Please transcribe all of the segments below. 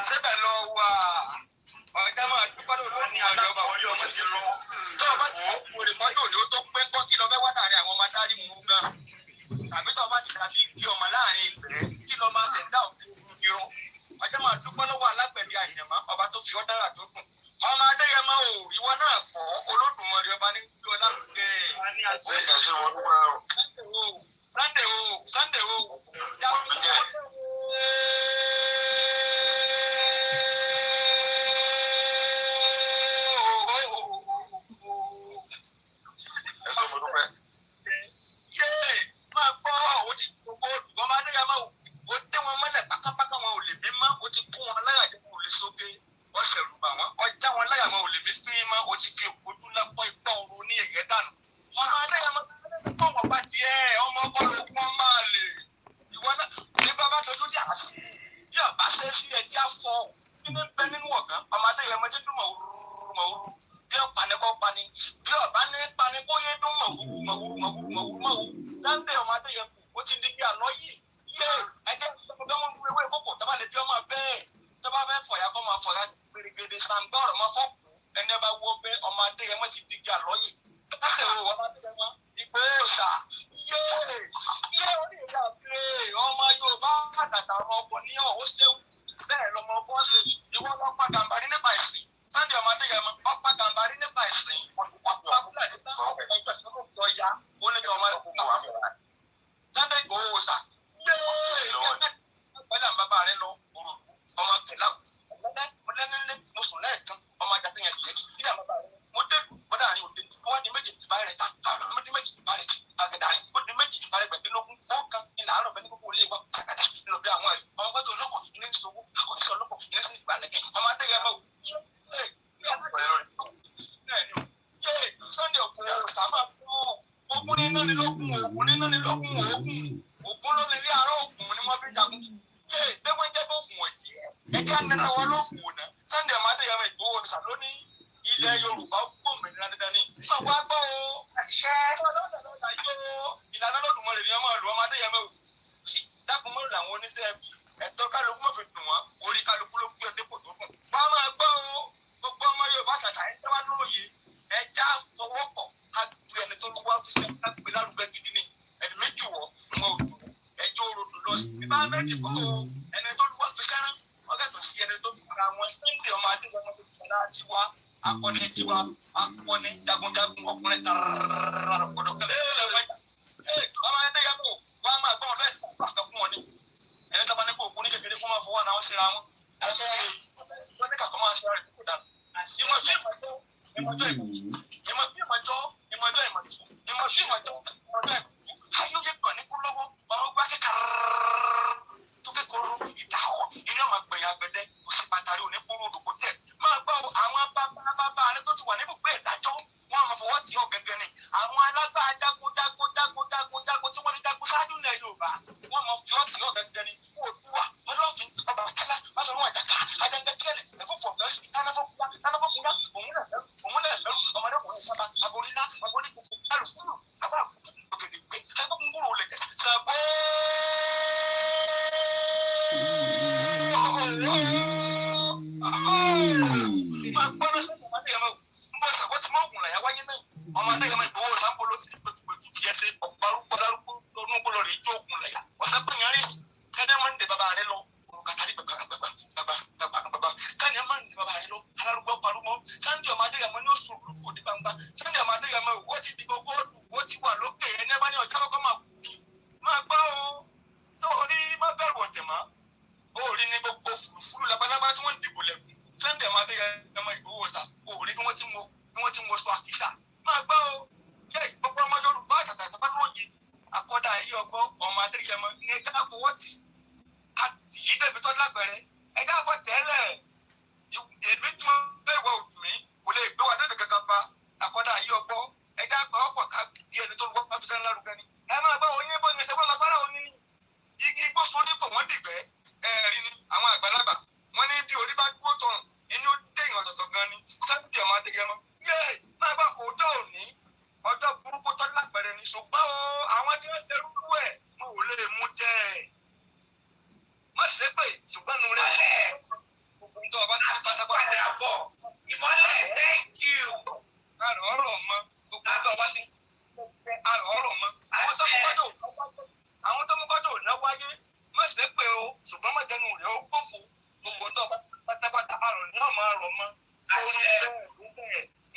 Sẹ́bẹ̀ lọ wà. Ọjà máa dúpẹ́ lóòótọ́ ní àjọ ọba orí ọmọ ti rọ. Tó o bá ti kú olùkọ́jú òní ó tó pé kọ́ kí lọ fẹ́ wá láàrin àwọn ọmọ adarí mú gan. Tàbí tó o bá ti dàbí kí ọmọ láàrin ìfẹ́ kí lọ máa ṣẹ̀dá òfin irun. Ọjà máa dúpẹ́ lọ́wọ́ alágbẹ̀bí àyànmọ́ ọba tó fi ọ́ dára tó dùn. Ọmọ Adéyẹmọ ò ìwọ náà kọ́ Olódùmarè ọba ní kí ọlá lùdẹ. Sunday o. Máa gbọ́ àwọn ti gbogbo ọmọ Adéyẹmọ ò dé wọn mọ́lẹ̀ pákápáká wọn ò lè mí mọ́ ó ti kó wọn láyà jẹ́ kó lè sókè wọ́n ṣẹ̀rù bà wọ́n ọjà wọn láyà wọn ò lè mí fín mọ́ ó ti fi òkúdú lẹ́fọ́ ìgbà ooru ní ẹ̀yẹ́ dànù. Ọmọ Adéyẹmọ kọ́ ọmọ bá tiẹ̀ ọmọ ọkọlù wọn máa lè ìwọ náà ní bàbá dojú dí àṣì bí ọba ṣe sí ẹjẹ́ àfọ kí ní bẹ nínú ọ̀gán ọmọ Adéyẹmọ ti dún mọ̀wúrú bí ọ̀pá ní kọ́ pani bí ọba ní pani kó yé dún mọ̀wúrú Sunday ọmọ Adéyẹmọ ó ti di bí àlọ́ yìí yé ẹjẹ́ ọmọdé wọn wéwé kókò tọ́ba lè bí ọmọ bẹ́ẹ̀ tọ́ba fẹ́ fọ̀yà kọ́ máa fọ̀yà gbèrègbèrè sàǹgbọ́rọ̀ máa fọ́ ẹni bá wọ pé ọmọ Adéyẹmọ ti di bí àlọ́ yìí káṣẹ̀ wo ọmọ Adéyẹmọ ìgbó òòṣà yé orí ìyá àbúrò ọmọ Yorùbá àtàtà ọmọ ọkọ ní ọ̀hún ṣéwù bẹ́ẹ̀ lọmọ bọ́ọ̀sì ìwọ lọ́pàá gàmbàrí nípa ìsìn Sunday ọmọ Adéyẹmọ ọ̀pá gàmbàrí nípa ìsìn ọ̀pá fúlàní nípa ọ̀ya oníjọ ọmọ Sunday ìgbó òòṣà yé pẹ̀lú àwọn bàbá rẹ lọ òrò ọmọ kẹlá ọlẹ́nilé mọ̀sùn lẹ́ẹ̀kan ọmọ ajá tẹ̀yẹ̀ lé sí àwọn bàbá rẹ mo dé bọ́dà àárín òde wọ́n di méjì ti bá rẹ̀ ta àwọn ọmọdé méjì ti bá rẹ̀ ti àgàdà àárín ó di méjì ti bá rẹ̀ gbẹ̀dínlógún ó kan ilà àárọ̀ bẹ́ẹ̀ ní gbogbo ilé wa àgàdà nínú bí àwọn rẹ̀ ọmọ gbẹ́tọ̀ olóko ilé ń sowó akọ̀yẹ́sọ olóko ilé ń gbà lẹ́kẹ̀ ọmọ Adéyẹmọ Sunday òkú sàmà fún ogun nínú nílógún ogun ló lè rí àárọ̀ ogun ni wọ́n fi jagun bẹ́ẹ̀ jẹ́ bó fún òye ẹ̀jẹ̀ nínú wọn ló fún òun náà Sunday ọmọ Adéyẹmọ Ìgbòho Òòṣà lónìí ilẹ̀ Yorùbá gbòmìnira dandan ni máa wá gbọ́ o ìlànà Olódùmarè ni ọmọ ìlú ọmọ Adéyẹmọ dákun mọ́rùn làwọn oníṣẹ́ ẹ̀tọ́ kálukú mọ̀ fi dùn wọ́n orí kálukú ló gbé ọdẹ kò tó dùn wá máa gbọ́ o gbogbo ọmọ Yorùbá tàtà ẹ̀ tẹ́wá lóye ẹja fọwọ́pọ̀ ká gbé ẹni tó wá fi ṣe ká gbé lárugẹ gidi ni ẹni méjì wọ̀ ọmọ òdù ẹjọ́ òrodù lọ sí ibà méjì kọ́ ẹni tó wá fi sẹ́rán ọgẹ́tọ̀ sí ẹni tó fi ara wọn Sunday ọmọ Adéyẹmọ tó fi ara tiwa akọni tiwa akọni jagunjagun ọkùnrin tararara kọdọkẹlẹ ọmọ Adéyẹmọ wọn máa gbọ́n fẹ́ sàn pàkà fún wọn ni ẹni tó bá ní kó òkú ní kékeré fún wọn fọwọ́ náà wọ́n síra wọn wọ́n ní kàkọ́ máa ṣe ara ìdíkò dànù ìmọ̀jọ́ ayọ́jẹ́ pọ̀ ní kúlọ́wọ́ ọmọ gbá kékeré tó kékeré ìdáhọ̀ ilé ọmọ gbẹ̀yà gbẹ̀dẹ́ kò sí pàtàkì òní kúrò òdòkó tẹ̀ máa gbọ́ àwọn bàbá rẹ tó ti wà níbùgbé ìdájọ́ wọn máa fọwọ́ tì ọ́ gẹ́gẹ́ ni àwọn alágbá jagun tí wọ́n ti jagun ṣáájú ilẹ̀ Yorùbá wọn máa fi ọ́ tì ọ́ gẹ́gẹ́ ni Oòduà Ọlọ́fin Ọbàtálá Báṣọ̀run Àjàká Àjàngẹ̀tìẹ̀lẹ̀ ẹ̀fọ́fọ̀fẹ́ lánàfọ́kúnlá òun lẹ̀ lẹ́rù ọmọdé kò ní sábà agorílá agorí gbogbo alùpùpù àbá òkèdè gbé ẹgbẹ́ gbúrò lè jẹ́ sàgbó. Máa gbọ́dọ̀ sọ́kùn ọmọdé yẹn mọ́ ń bọ́ sàgbó tí mọ́ ògùn làyà wáyé náà ọmọdé yẹn mọ́ Ìgbòho Òòṣà ń bọ́ ló ti gbẹ̀tùgbẹ̀tù tiẹ̀ ṣe ọ̀pọ̀lọpọ̀ lọ́nù gbọ́dọ̀ rè jó ògùn làyà ọ̀sẹ̀ pé yẹn rí kẹ́dẹ́ máa ń de bàbá rẹ lọ òrùkàtàrí gbàgbà kẹ́ni máa ń de bàbá rẹ lọ alárúgbó parúmọ́ Sunday ọmọ Adéyẹmọ ní oṣù olùkọ́ ní gbangba Sunday ọmọ Adéyẹmọ ó ti di gbogbo ọdún ó ti wà lókè ẹni bá ní ọjọ́ kọ́kọ́ máa kú ni máa gbọ́ o tó orí má bẹ̀rù ọ̀tẹ̀ mọ́ orí ní gbogbo fúrufúru labalábá tí wọ́n ń dìbò lẹ́kùn Sunday ọmọ Adéyẹmọ Ìgbòho Òòṣà orí bí wọ́n ti mọ sọ àkísà máa gbọ́ o ṣé gbogbo ọmọ Yorùbá àtàtà tó bá lóye àkọ́dà ayé ọgbọ́n ọmọ Adéyẹmọ ní ẹja àfọwọ́tì àti yìí débi tó lágbẹ̀rẹ̀ ẹja àfọ tẹ́lẹ̀ èmi tún ẹ̀wọ̀ òdù mi kò lè gbé wa débi kankan pa àkọ́dà ayé ọgbọ́n ẹja àpọ̀wọ́pọ̀ ká bí ẹni tó lọ́wọ́ fi sẹ́ni lárugẹ ni ẹ máa gbọ́ oyin bó ní ṣẹ́gbọ́n lọ́fọ́lá òní ni igi igbó sódìpọ̀ wọ́n dìgbẹ́ ẹ̀rí ni àwọn àgbàlagbà wọ́n ní bí orí bá dúró tọrùn inú déyìn ọ̀tọ̀ọ̀tọ̀ gan ni Sunday ọmọ Adéyẹmọ yé máa bá ọjọ́ òní ọjọ́ burúkú tó lágbẹ̀rẹ̀ ni ṣùgbọ́n àwọn tí wọ́n ṣe rúrú ẹ̀ wọn ò lè mú jẹ́ ẹ̀ má ṣe pé ṣùgbọ́n nu rẹ̀ máa rọ̀ mọ́.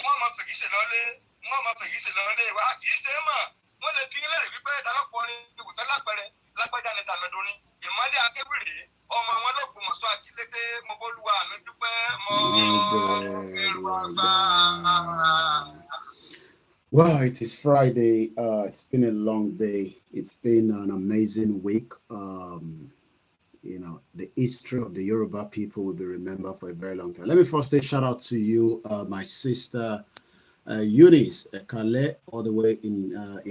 Wọ́n máa fèyí ṣe lọ́lé, wọ́n máa fèyí ṣe lọ́lé, wá kì í ṣe é mọ̀. Wọ́n lè kí lẹ́rìí wípé talọ́kùnrin ìwòtẹ́ lápẹ̀rẹ̀ lágbájá ni tàmẹ́dọ́ni. Ìmọ̀lẹ́ akéwìrì ọmọ wọn lọ́gbọ̀n mọ̀ṣọ́ àkílété mọ́bólúwa mi dúpẹ́ mọ́ ẹrù àgbà. Well, it is Friday. It's been a long day. It's been an amazing week. You know, the history of the Yoruba people will be remembered for a very long time. Let me first say shout out to you, my sister Eunice Kale, all the way in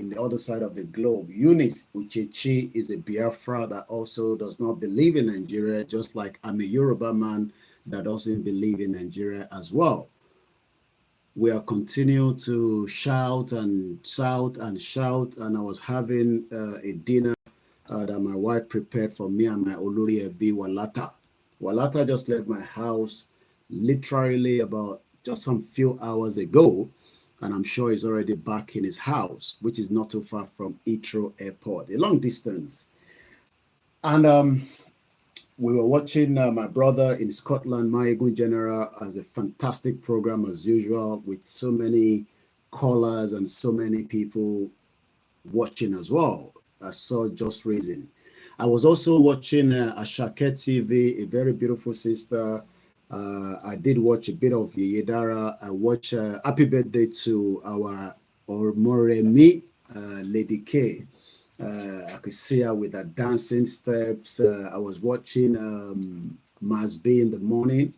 the other side of the globe. Eunice Uchechi is a Biafra that also does not believe in Nigeria, just like I'm a Yoruba man that doesn't believe in Nigeria as well. We are continuing to shout and shout and shout, and I was having a dinner that my wife prepared for me and my Olori Ebi Walata. Walata just left my house literally about just some few hours ago, and I'm sure he's already back in his house, which is not too far from Heathrow Airport, a long distance. And we were watching my brother in Scotland, Mayegun General, as a fantastic program as usual, with so many callers and so many people watching as well. I saw Just Reason. I was also watching Ashake TV, a very beautiful sister. I did watch a bit of Yedara. I watched Happy Birthday to our Moremi, Lady K. I could see her with her dancing steps. I was watching Masbe in the morning.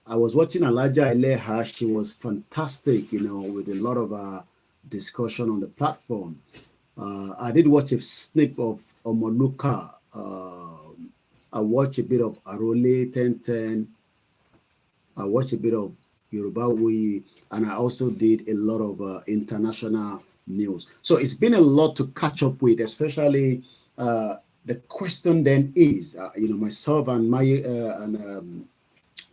I was watching Alaja Eleha. She was fantastic, you know, with a lot of discussion on the platform. I did watch a snip of Omoluka. I watched a bit of Arole 1010. I watched a bit of Yoruba Wuyi, and I also did a lot of international news. So it's been a lot to catch up with, especially the question then is, you know, myself and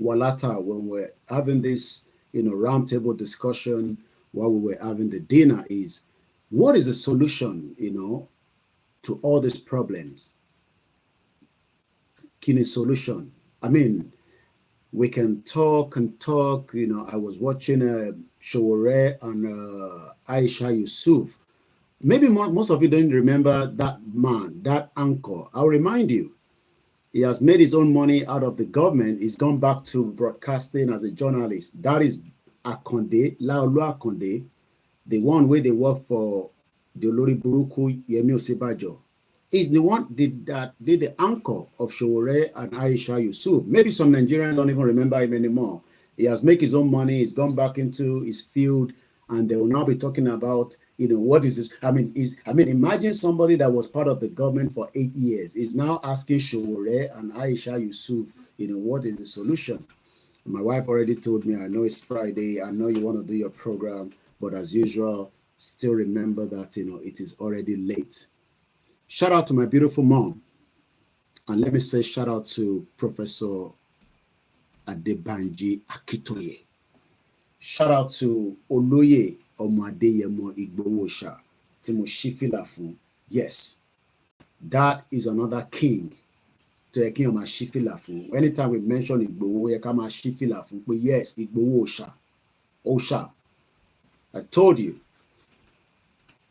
Walata, when we're having this, you know, roundtable discussion while we were having the dinner, is what is the solution, you know, to all these problems? Kini solution. I mean, we can talk and talk. You know, I was watching Showore and Aisha Yusuf. Maybe most of you don't remember that man, that anchor. I'll remind you, he has made his own money out of the government. He's gone back to broadcasting as a journalist. That is Akonde, Laolu Akonde, the one where they work for the Olori Buruku Yemi Osibajo. Is the one did the anchor of Showore and Aisha Yusuf. Maybe some Nigerians don't even remember him anymore. He has made his own money. He's gone back into his field, and they will now be talking about, you know, what is this? I mean, imagine somebody that was part of the government for 8 years is now asking Showore and Aisha Yusuf, you know, what is the solution? My wife already told me, I know it's Friday. I know you want to do your program, but as usual, still remember that, you know, it is already late. Shout out to my beautiful mom. And let me say shout out to Professor Adebanji Akitoye. Shout out to Oloye Omadeyemo Igbowosha Timo Shifilafun. Yes, that is another king. To a king of my Shifilafun. Anytime we mention Igbowo, Yakama Shifilafun, but yes, Igbowosha. Osha. I told you.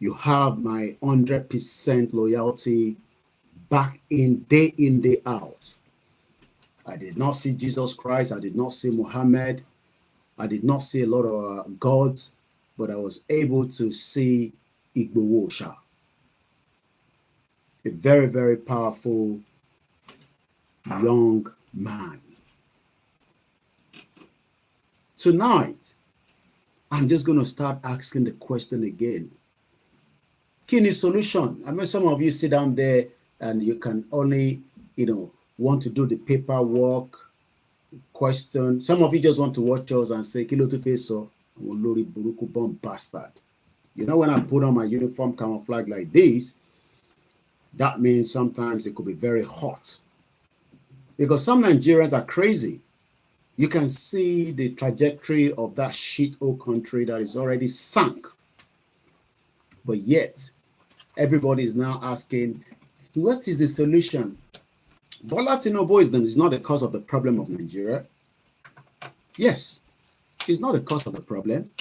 You have my 100% loyalty back in, day out. I did not see Jesus Christ. I did not see Muhammad. I did not see a lot of gods, but I was able to see Igbowosha. A very, very powerful young man. Tonight, I'm just going to start asking the question again. Kini solution. I mean, some of you sit down there and you can only, you know, want to do the paperwork, question. Some of you just want to watch us and say, Kilo to face so, Lori Buruku bomb bastard. You know, when I put on my uniform camouflage like this, that means sometimes it could be very hot. Because some Nigerians are crazy. You can see the trajectory of that shithole country that is already sunk. But yet, everybody is now asking, what is the solution? Bola Tinubu is not the cause of the problem of Nigeria. Yes, it's not the cause of the problem.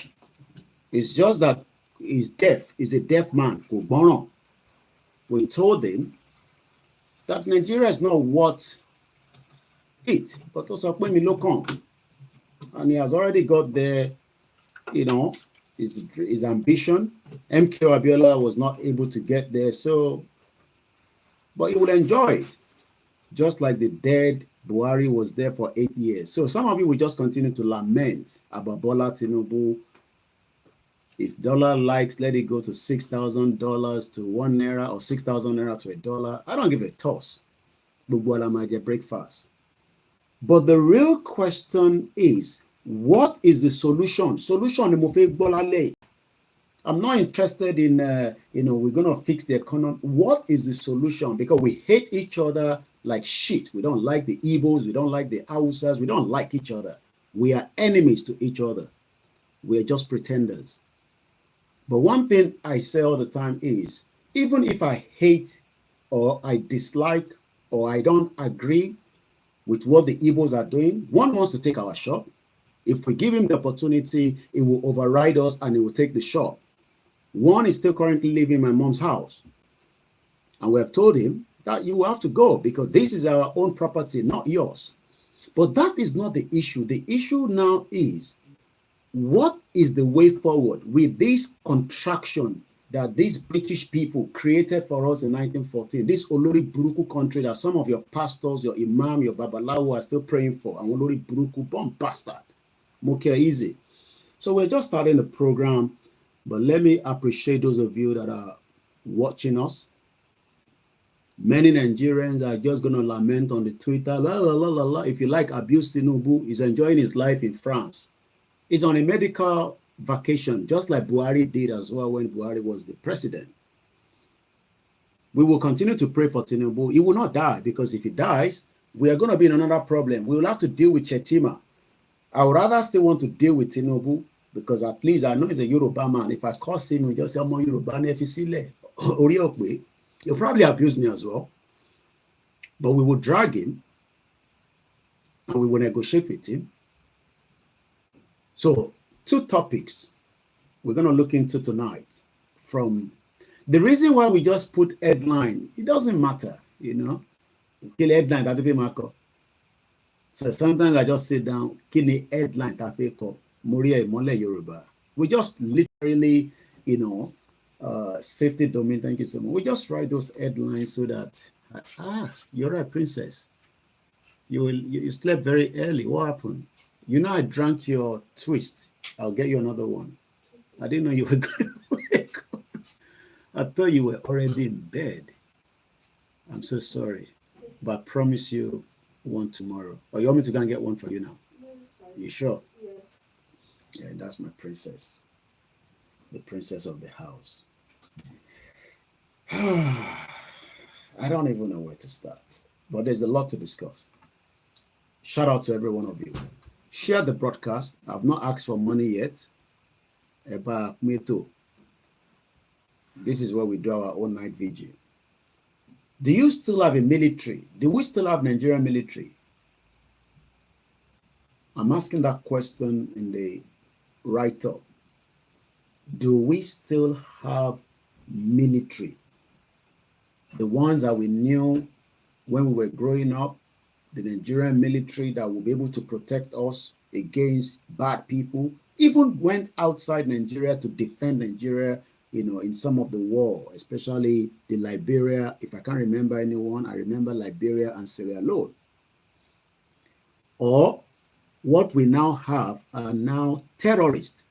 It's just that he's deaf. He's a deaf man. We told him that Nigeria is not worth it, but also when we look on, and he has already got there, his ambition. MK Abiola was not able to get there, but he will enjoy it, just like the dead Buhari was there for 8 years. So some of you will just continue to lament about Bola Tinubu. If dollar likes, let it go to $6,000 to £1 or 6,000 naira to $1. I don't give a toss. Breakfast. But the real question is, what is the solution? I'm not interested in, we're going to fix the economy. What is the solution? Because we hate each other like shit. We don't like the Igbos. We don't like the Hausas. We don't like each other. We are enemies to each other. We are just pretenders. But one thing I say all the time is, even if I hate or I dislike or I don't agree with what the Igbos are doing, one wants to take our shop. If we give him the opportunity, it will override us and it will take the shop. One is still currently living in my mom's house. And we have told him that you will have to go because this is our own property, not yours. But that is not the issue. The issue now is, what is the way forward with this contraction that these British people created for us in 1914, this Olori Buruku country that some of your pastors, your imam, your babalawo are still praying for, and Olori Buruku, bomb bastard, Moke easy. So we're just starting the program, but let me appreciate those of you that are watching us. Many Nigerians are just going to lament on the Twitter, la, la, la, la, la. If you like, abuse Tinubu, he's enjoying his life in France. He's on a medical vacation, just like Buhari did as well when Buhari was the president. We will continue to pray for Tinubu. He will not die, because if he dies, we are going to be in another problem. We will have to deal with Chetima. I would rather still want to deal with Tinubu, because at least I know he's a Yoruba man. If I curse him, just say, I'm on Yoruba, he'll probably abuse me as well. But we will drag him and we will negotiate with him. So, two topics we're going to look into tonight. From the reason why we just put headline, it doesn't matter, Kill headline that be Marco. So sometimes I just sit down, kill the headline that we call Moria Mole Yoruba. We just literally, safety domain. Thank you so much. We just write those headlines so that you're a princess. You slept very early. What happened? I drank your twist. I'll get you another one. I didn't know you were going to wake up. I thought you were already in bed. I'm so sorry. But I promise you one tomorrow. Or you want me to go and get one for you now? You sure? Yeah, that's my princess. The princess of the house. I don't even know where to start. But there's a lot to discuss. Shout out to every one of you. Share the broadcast. I've not asked for money yet. But me too. This is where we do our own night vigil. Do you still have a military? Do we still have Nigerian military? I'm asking that question in the write-up. Do we still have military? The ones that we knew when we were growing up, the Nigerian military that will be able to protect us against bad people, even went outside Nigeria to defend Nigeria, in some of the war, especially the Liberia. If I can't remember anyone, I remember Liberia and Sierra Leone. Or what we now have are now terrorists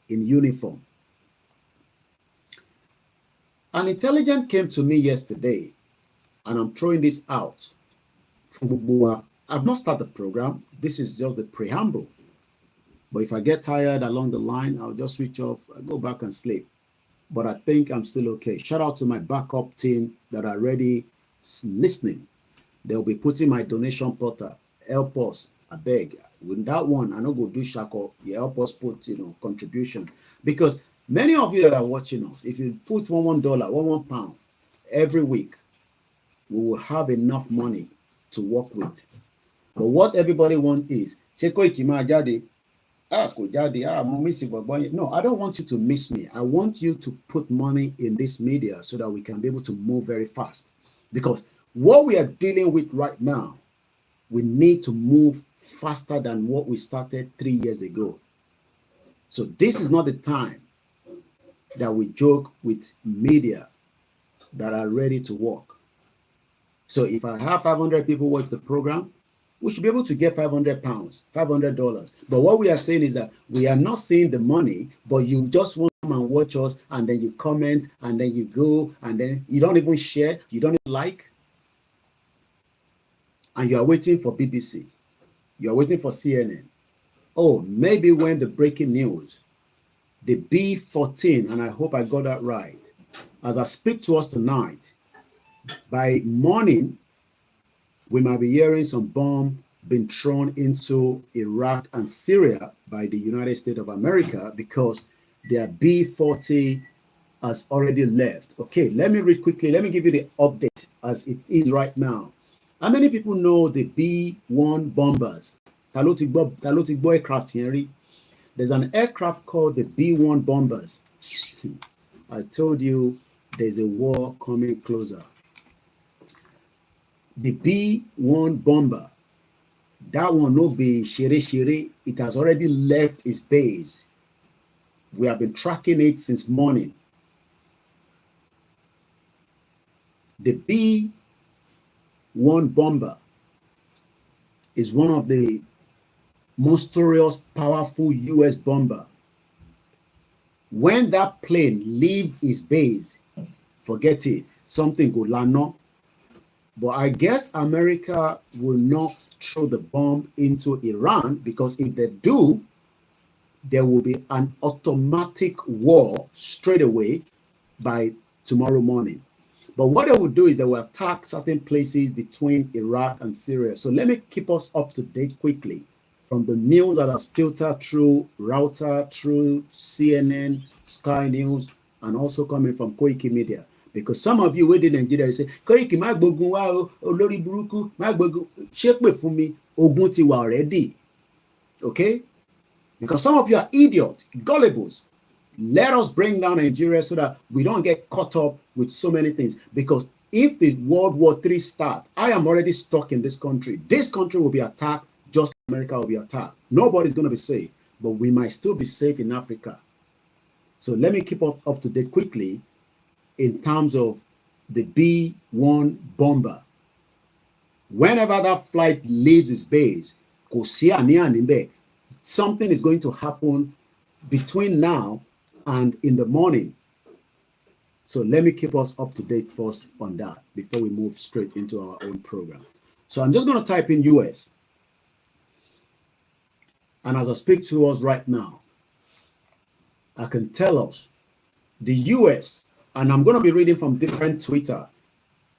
in uniform. An intelligence came to me yesterday, and I'm throwing this out from Bubua. I've not started the program. This is just the preamble. But if I get tired along the line, I'll just switch off, I go back and sleep. But I think I'm still okay. Shout out to my backup team that are ready listening. They'll be putting my donation portal. Help us, I beg. With that one, I know go do shako. You help us put, contribution. Because many of you that are watching us, if you put $1 one pound every week, we will have enough money to work with. But what everybody wants is, No, I don't want you to miss me. I want you to put money in this media so that we can be able to move very fast. Because what we are dealing with right now, we need to move faster than what we started 3 years ago. So this is not the time that we joke with media that are ready to work. So if I have 500 people watch the program, we should be able to get 500 pounds, $500. But what we are saying is that we are not seeing the money, but you just want to come and watch us, and then you comment, and then you go, and then you don't even share, you don't even like, and you are waiting for BBC, you are waiting for CNN. Oh, maybe when the breaking news, the B-14, and I hope I got that right, as I speak to us tonight, by morning, we might be hearing some bomb being thrown into Iraq and Syria by the United States of America because their B-40 has already left. Okay, let me read quickly. Let me give you the update as it is right now. How many people know the B-1 bombers? Aircraft here. There's an aircraft called the B-1 bombers. I told you there's a war coming closer. The B-1 bomber, that one no be shere. It has already left its base. We have been tracking it since morning. The B-1 bomber is one of the monstrous, powerful US bomber. When that plane leave its base, forget it. Something go lano. But I guess America will not throw the bomb into Iran, because if they do, there will be an automatic war straight away by tomorrow morning. But what they will do is they will attack certain places between Iraq and Syria. So let me keep us up to date quickly from the news that has filtered through Router, through CNN, Sky News, and also coming from Koikimedia. Because some of you within Nigeria say, Koiki, my gbogun wa o, olori buruku, my gbogun, shepe fún mi, ogun ti wa already. Okay? Because some of you are idiots, gullibles. Let us bring down Nigeria so that we don't get caught up with so many things. Because if the World War III starts, I am already stuck in this country. This country will be attacked, just like America will be attacked. Nobody's going to be safe, but we might still be safe in Africa. So let me keep up to date quickly in terms of the B-1 bomber. Whenever that flight leaves its base, something is going to happen between now and in the morning. So let me keep us up to date first on that before we move straight into our own program. So I'm just going to type in US. And as I speak to us right now, I can tell us the US, and I'm going to be reading from different Twitter,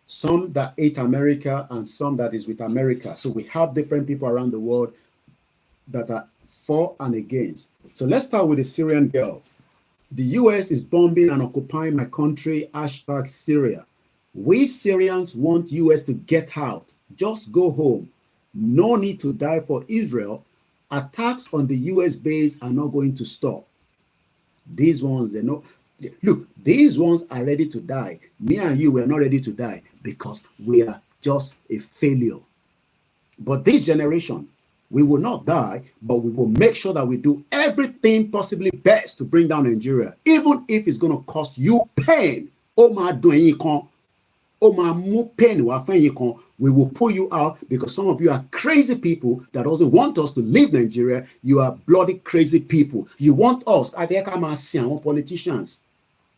some that hate America and some that is with America. So we have different people around the world that are for and against. So let's start with the Syrian girl. The US is bombing and occupying my country, #Syria. We Syrians want US to get out. Just go home. No need to die for Israel. Attacks on the US base are not going to stop. These ones, they know. Look, these ones are ready to die. Me and you, we're not ready to die because we are just a failure. But this generation, we will not die, but we will make sure that we do everything possibly best to bring down Nigeria, even if it's going to cost you pain. We will pull you out because some of you are crazy people that doesn't want us to leave Nigeria. You are bloody crazy people. You want us, politicians,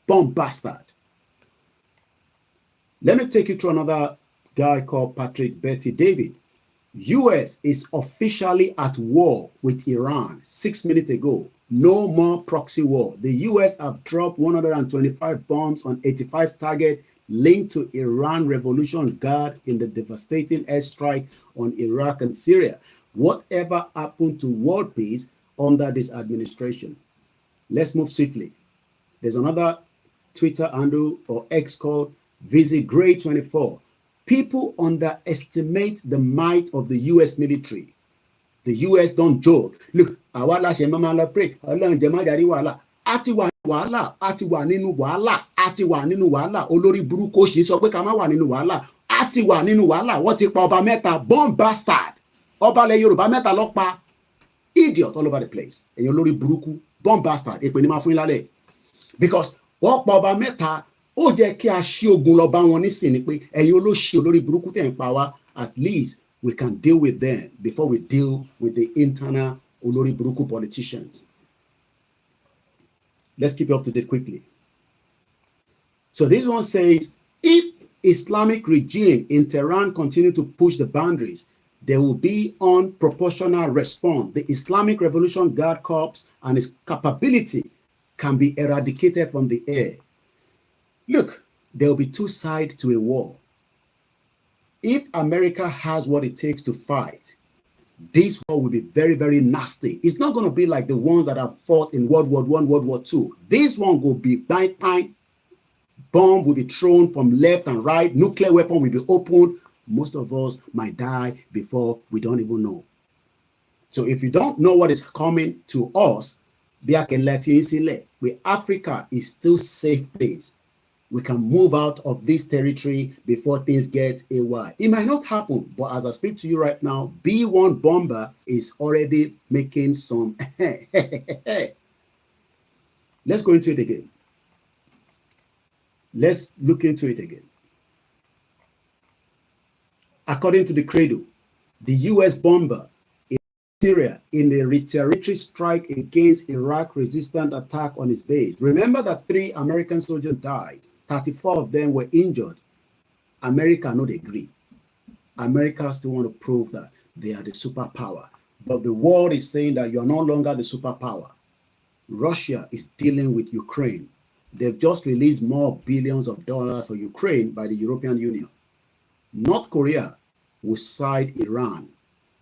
bomb bastard. Let me take you to another guy called Patrick Betty David. US is officially at war with Iran 6 minutes ago. No more proxy war. The US have dropped 125 bombs on 85 targets linked to Iran Revolution Guard in the devastating airstrike on Iraq and Syria. Whatever happened to world peace under this administration? Let's move swiftly. There's another Twitter handle or X called VisiGray24. People underestimate the might of the US military. The US don't joke. Look, awala she mama la pray. Ọlọ́run jẹ́ má jàrí wàhálà. Àti wà wàhálà, àti wà nínú wàhálà, àti wà nínú wàhálà. Olórí burúkú ó ṣe sọ pé ká má wà nínú wàhálà. Àti wà nínú wàhálà. Wọ́n ti pa ọba mẹ́ta, born bastard. Ọba ilẹ̀ Yorùbá mẹ́ta ló pa. Idiot all over the place. Èyàn olórí burúkú, born bastard. Èpè ni máa fún yín lálẹ́. Because wọ́n pa ọba mẹ́ta, ó jẹ́ kí a ṣí ogun lọ bá wọn nísìnyí pé ẹ̀yin olóṣì olórí burúkú tẹ̀ ń pa wá. At least we can deal with them before we deal with the internal olórí burúkú politicians. Let's keep up to date quickly. So this one says, if Islamic regime in Tehran continue to push the boundaries, there will be unproportional response. The Islamic Revolution Guard Corps and its capability can be eradicated from the air. Look, there will be two sides to a war. If America has what it takes to fight, this war will be very, very nasty. It's not going to be like the ones that have fought in World War I, World War II. This one will be bang. Bomb will be thrown from left and right. Nuclear weapon will be opened. Most of us might die before we don't even know. So if you don't know what is coming to us, Africa is still safe place. We can move out of this territory before things get awry. It might not happen, but as I speak to you right now, B-1 bomber is already making some. Let's go into it again. Let's look into it again. According to the Cradle, the U.S. bomber in Syria in the retaliatory strike against Iraq resistant attack on its base. Remember that 3 American soldiers died. 34 of them were injured. America not agree. America still want to prove that they are the superpower. But the world is saying that you're no longer the superpower. Russia is dealing with Ukraine. They've just released more billions of dollars for Ukraine by the European Union. North Korea will side Iran.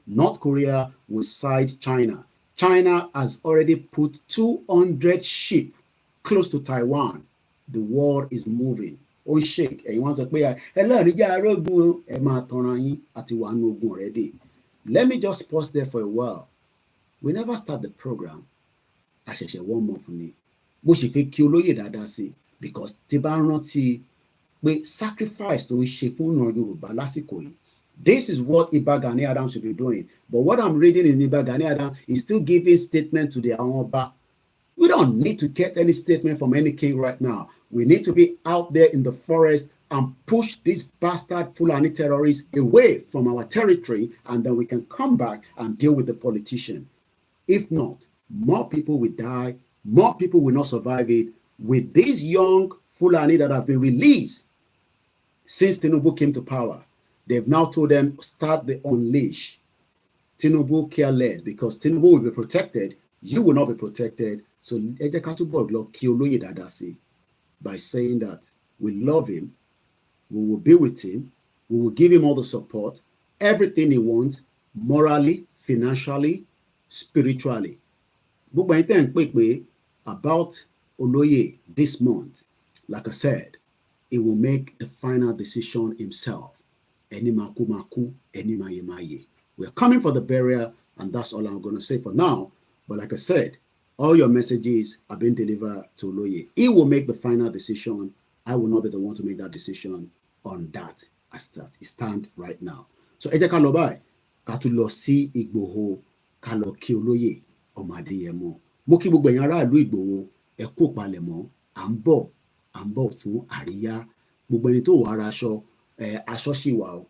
North Korea will side China. China has already put 200 ships close to Taiwan. The world is moving. Oh shake. And you want to play already. Let me just pause there for a while. We never start the program. I should say one more for me. Because we sacrifice to this is what Iba Gani Adam should be doing. But what I'm reading in Iba Gani Adam is still giving statement to the Aoba. We don't need to get any statement from any king right now. We need to be out there in the forest and push these bastard Fulani terrorists away from our territory, and then we can come back and deal with the politician. If not, more people will die, more people will not survive it. With these young Fulani that have been released since Tinubu came to power, they've now told them, start the unleash. Tinubu care less because Tinubu will be protected, you will not be protected. So by saying that we love him, we will be with him, we will give him all the support, everything he wants, morally, financially, spiritually. About Oloye this month, like I said, he will make the final decision himself. We are coming for the burial, and that's all I'm going to say for now. But like I said, all your messages have been delivered to Oloye. He will make the final decision. I will not be the one to make that decision on that as that it stands right now. So ẹ jẹ́ ká lọ báyìí, ká tún lọ sí Ìgbòho, ká lọ kí Olóyè ọmọ Adéyẹmọ. Mo kí gbogbo ẹ̀yin aráàlú Ìgbòho, ẹ kú palẹ̀mọ́, à ń bọ̀ fún àríyá. Gbogbo ẹni tó wọ ara aṣọ, aṣọ ṣì wà o,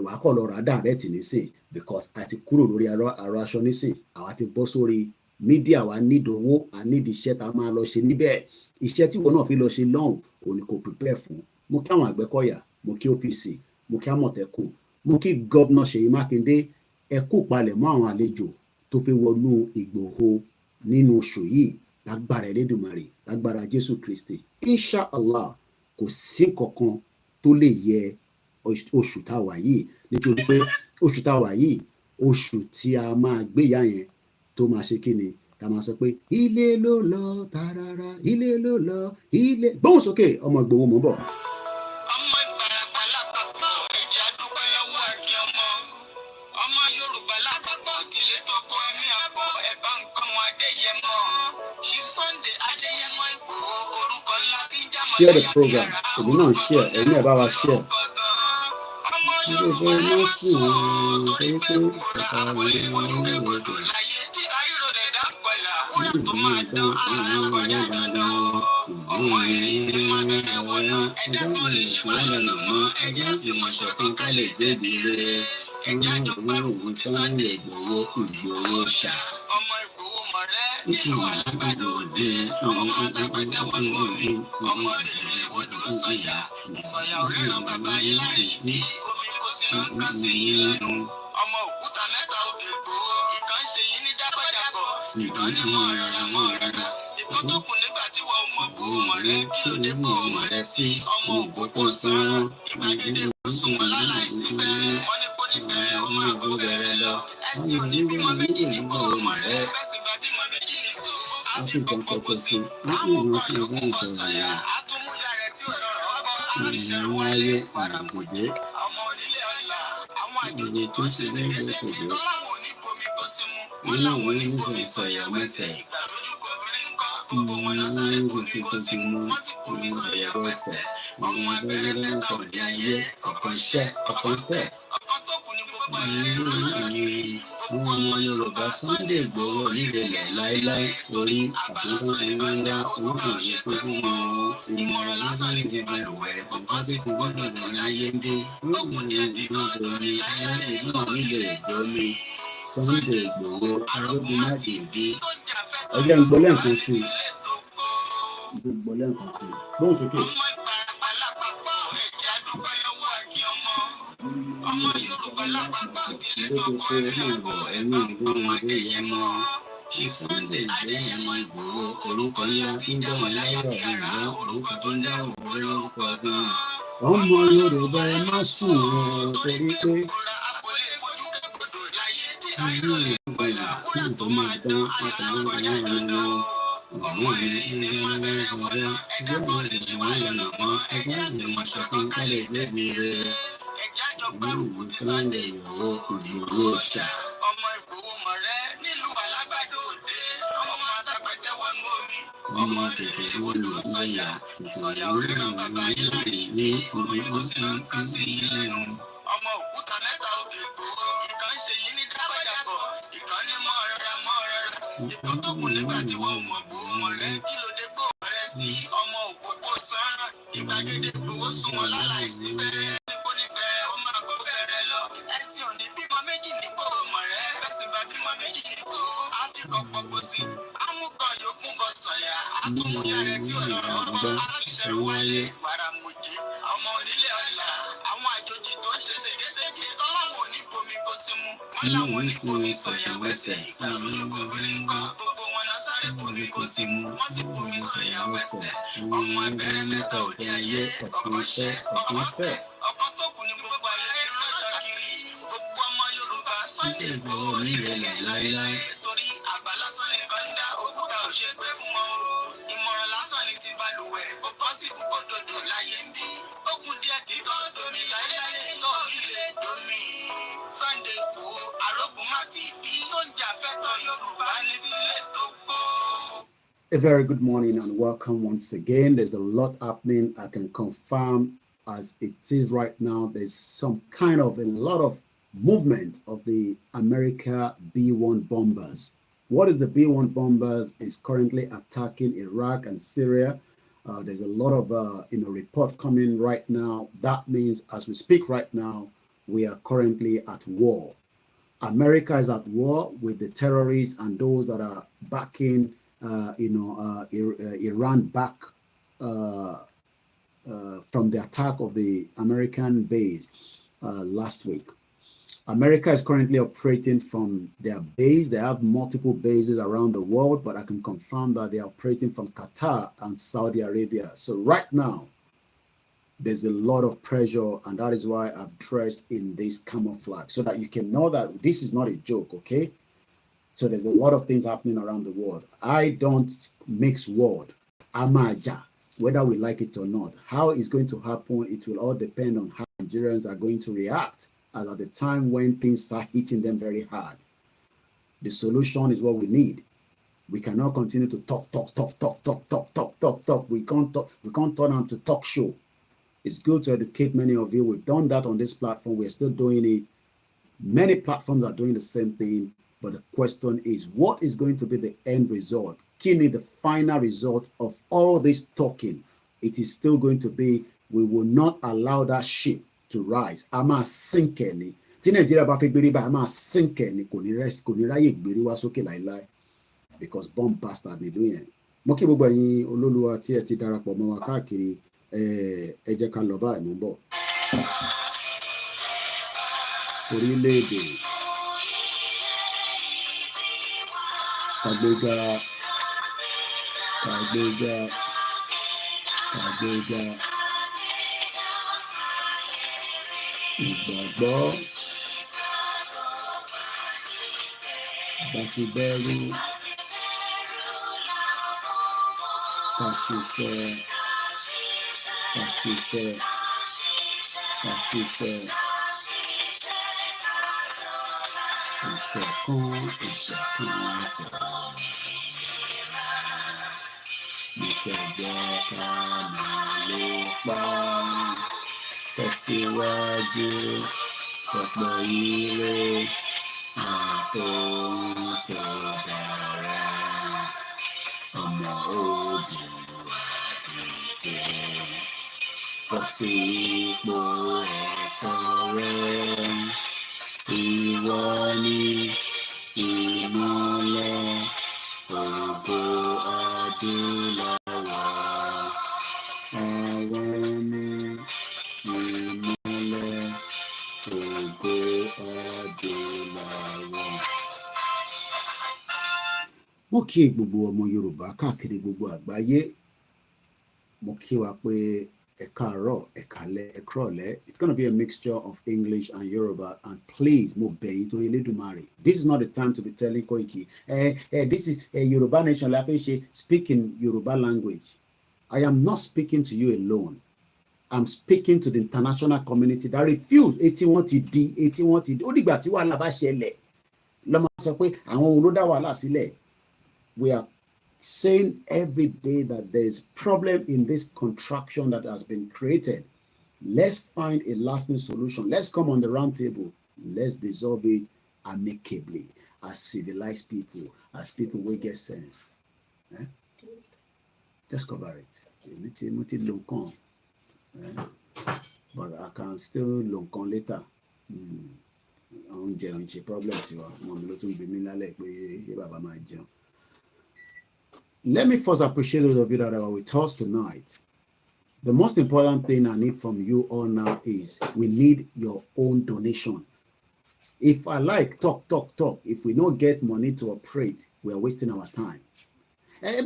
wàá kọ́ lọ rà direct nísìn because a ti kúrò lórí àrò aṣọ nísìn, àwa ti bọ́ sórí mídíà wa nídìí owó, a nídìí iṣẹ́ tá a máa lọ ṣe níbẹ̀. Iṣẹ́ tí wọn náà fi lọ ṣe lọ́hùn òní kò prepare fún. Mo kí àwọn Àgbẹ̀kọ̀yà, mo kí OPC, mo kí Àmọ̀tẹ́kùn, mo kí Gọ́vnà Ṣèyí Mákindé, ẹ kú palẹ̀mọ́ àwọn àlejò tó fi wọnú Ìgbòho nínú oṣù yìí lágbára Elédùmarè, lágbára Jésù Kristi. Inshallah kò sí kankan tó lè yẹ oṣù tá a wà yìí, nítorí pé oṣù tá a wà yìí, oṣù tí a máa gbéyà yẹn tó máa ṣe kí ni, tá a máa sọ pé ilé ló lọ tààràrà, ilé ló lọ, ilé gbóhùn sókè ọmọ Ìgbòho mọ́ bọ̀. ọmọ Ìbàràpá lápapọ̀ ẹ̀jẹ̀ àdúpẹ́ lọ́wọ́ àti ọmọ Yorùbá lápapọ̀ tìlé tó Share the program. If you don't share, and never ever share. Again, Bolen can see. Bolen can see. Don't forget. Ọmọ Yorùbá ẹ má sùn torí pé A very good morning and welcome once again. There's a lot happening. I can confirm as it is right now, there's some kind of a lot of movement of the America B-1 bombers. What is the B-1 bombers? Is currently attacking Iraq and Syria. There's a lot of report coming right now. That means as we speak right now, we are currently at war. America is at war with the terrorists and those that are backing Iran back from the attack of the American base last week. America is currently operating from their base. They have multiple bases around the world, but I can confirm that they are operating from Qatar and Saudi Arabia. So right now, there's a lot of pressure, and that is why I've dressed in this camouflage, so that you can know that this is not a joke, okay? So there's a lot of things happening around the world. I don't mix word. Amaja, whether we like it or not. How it's going to happen, it will all depend on how Nigerians are going to react as at the time when things start hitting them very hard. The solution is what we need. We cannot continue to talk. We can't turn on to talk show. It's good to educate many of you. We've done that on this platform. We're still doing it. Many platforms are doing the same thing. But the question is, what is going to be the end result? Key the final result of all this talking. It is still going to be, we will not allow that ship to rise. I'm a sinking. I'm sinking. Because bomb bastard ni doing it. Mo kí gbogbo ẹ̀yin olólùwà tí ẹ ti darapọ̀ mọ́ wa káàkiri ẹ jẹ́ ká lọ báyìí mò ń bọ̀. Orílẹ̀-èdè kàgbéga ìgbàgbọ́ bàtí bẹ̀rù kàṣìṣe ìṣọ̀kan ìfẹ̀jẹ̀ ká máa lépa tẹ̀síwájú fọ̀pọ̀ ire àtòhun tó dára ọmọ Oòduà dìde bọ́ sí ipò ẹ̀tọ́ rẹ. Ìwọ ni ìmọ́lẹ̀ ògo adúláwọ̀. Àwa ni ìmọ́lẹ̀ ògo adúláwọ̀. Mo kí gbogbo ọmọ Yorùbá káàkiri gbogbo àgbáyé. Mo kí wa pé ẹ káàárọ̀, ẹ káalẹ́, ẹ kúrọ̀lẹ́. It's going to be a mixture of English and Yoruba. And please, mo bẹ̀ yín torí Elédùmarè. This is not the time to be telling Koiki, this is a Yoruba nation la fẹ́ ṣe, speak in Yoruba language. I am not speaking to you alone. I'm speaking to the international community that refuse. Etí wọn ti di. Ó dìgbà tí wàhálà bá ṣẹlẹ̀. Lọ́mọ sọ pé àwọn òun ló dá wàhálà sílẹ̀. We are saying every day that there is problem in this contraction that has been created. Let's find a lasting solution. Let's come on the round table. Let's dissolve it amicably as civilized people, as people who get sense. Just cover it. But I can still look on later. Problem. Let me first appreciate those of you that are with us tonight. The most important thing I need from you all now is we need your own donation. If I like talk. If we don't get money to operate, we are wasting our time. We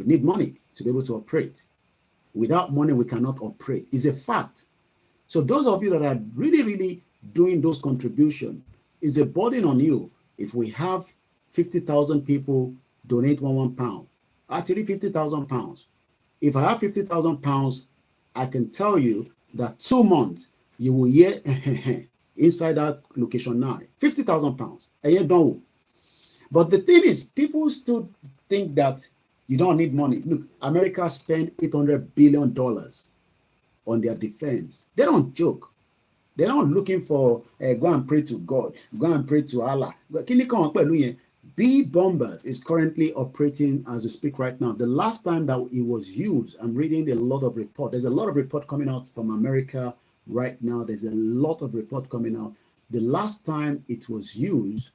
need money to be able to operate. Without money, we cannot operate. It's a fact. So those of you that are really doing those contributions, it's a burden on you. If we have 50,000 people donate £1, actually 50,000 pounds. If I have 50,000 pounds, I can tell you that 2 months you will hear inside that location now. 50,000 pounds. And you don't. But the thing is, people still think that you don't need money. Look, America spent $800 billion on their defense. They don't joke. They're not looking for go and pray to God, go and pray to Allah. But B bombers is currently operating as we speak right now. The last time that it was used, I'm reading a lot of reports. There's a lot of report coming out from America right now. There's a lot of report coming out. The last time it was used,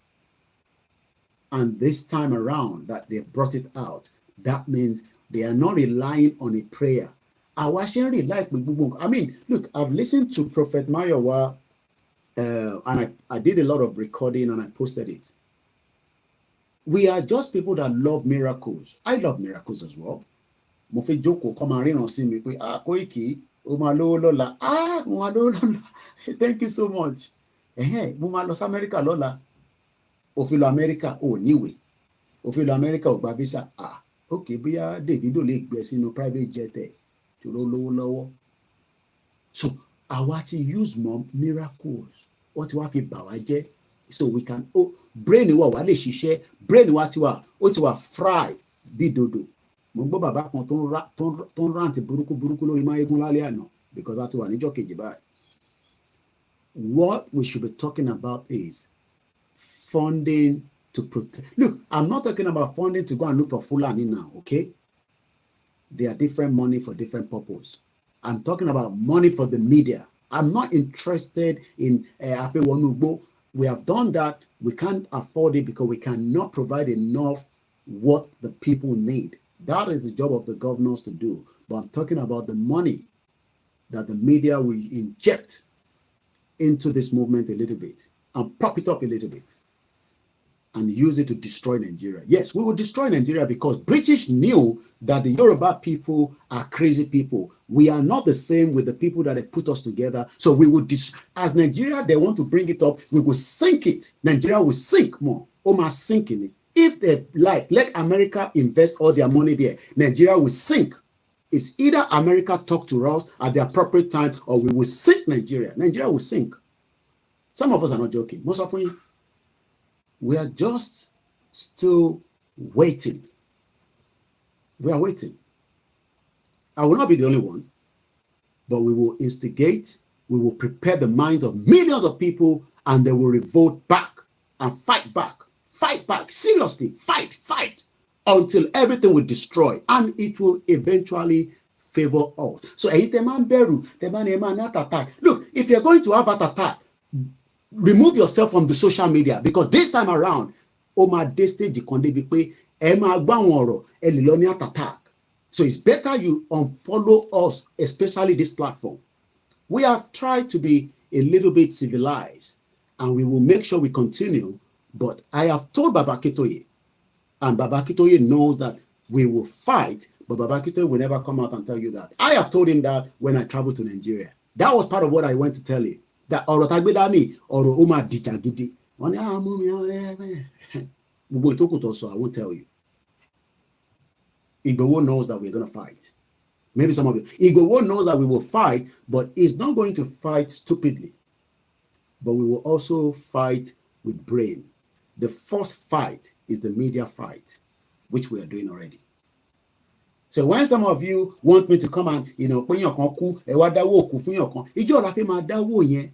and this time around that they brought it out, that means they are not relying on a prayer. I mean, look, I've listened to Prophet Mayowa, and I did a lot of recording and I posted it. We are just people that love miracles. I love miracles as well. Mo fe joko come and see me Koiki, o ma lowo lola. Mo ma lowo lola. Thank you so much. Mo ma lọ sí America lola. O fi lọ America o níwèé. O fi lọ America o gba visa. Okay, bóyá Davido lè gbé sínú private jet ẹ̀. So àwa ti use more miracles. What wá fi bà wá jẹ́. So we can brain wa wà lè ṣiṣẹ́, brain wa ti wà ó ti wà fry bí dodo. Mo gbọ́ bàbá kan tó ń rántí burúkú lórí Máyégún lálẹ́ àná because a ti wà níjọ́ kejì báyìí. What we should be talking about is funding to protect. Look, I'm not talking about funding to go and look for Fulani now, okay? There are different money for different purpose. I'm talking about money for the media. I'm not interested in Afewanugbo. We have done that. We can't afford it because we cannot provide enough what the people need. That is the job of the governors to do. But I'm talking about the money that the media will inject into this movement a little bit and prop it up a little bit and use it to destroy Nigeria. Yes, we will destroy Nigeria because British knew that the Yoruba people are crazy people. We are not the same with the people that have put us together. So we will, as Nigeria, they want to bring it up, we will sink it. Nigeria will sink more. Oma sinking it. If they like, let America invest all their money there, Nigeria will sink. It's either America talk to us at the appropriate time or we will sink Nigeria. Nigeria will sink. Some of us are not joking. Most of you, we are just still waiting. We are waiting. I will not be the only one, but we will instigate, we will prepare the minds of millions of people, and they will revolt back and fight back. Fight back. Seriously, fight until everything will destroy, and it will eventually favor us. So, look, if you're going to have an attack, remove yourself from the social media because this time around, attack. So it's better you unfollow us, especially this platform. We have tried to be a little bit civilized and we will make sure we continue. But I have told Baba Kitoye, and Baba Kitoye knows that we will fight, but Baba Kitoye will never come out and tell you that. I have told him that when I traveled to Nigeria. That was part of what I went to tell him. That ọ̀rọ̀ tagbedami ọ̀rọ̀ ó máa dìjà gidi. Wọ́n ní àwọn ọmọ mi gbogbo ìtókù tó sọ, I won't tell you. Igbowo knows that we're going to fight. Maybe some of you. Igbowo knows that we will fight, but he's not going to fight stupidly. But we will also fight with brain. The first fight is the media fight, which we are doing already. So when some of you want me to come and, pé yàn kan kú, ẹ wá dáwó òkú fún yàn kan, ìjọ la fi máa dáwó yẹn.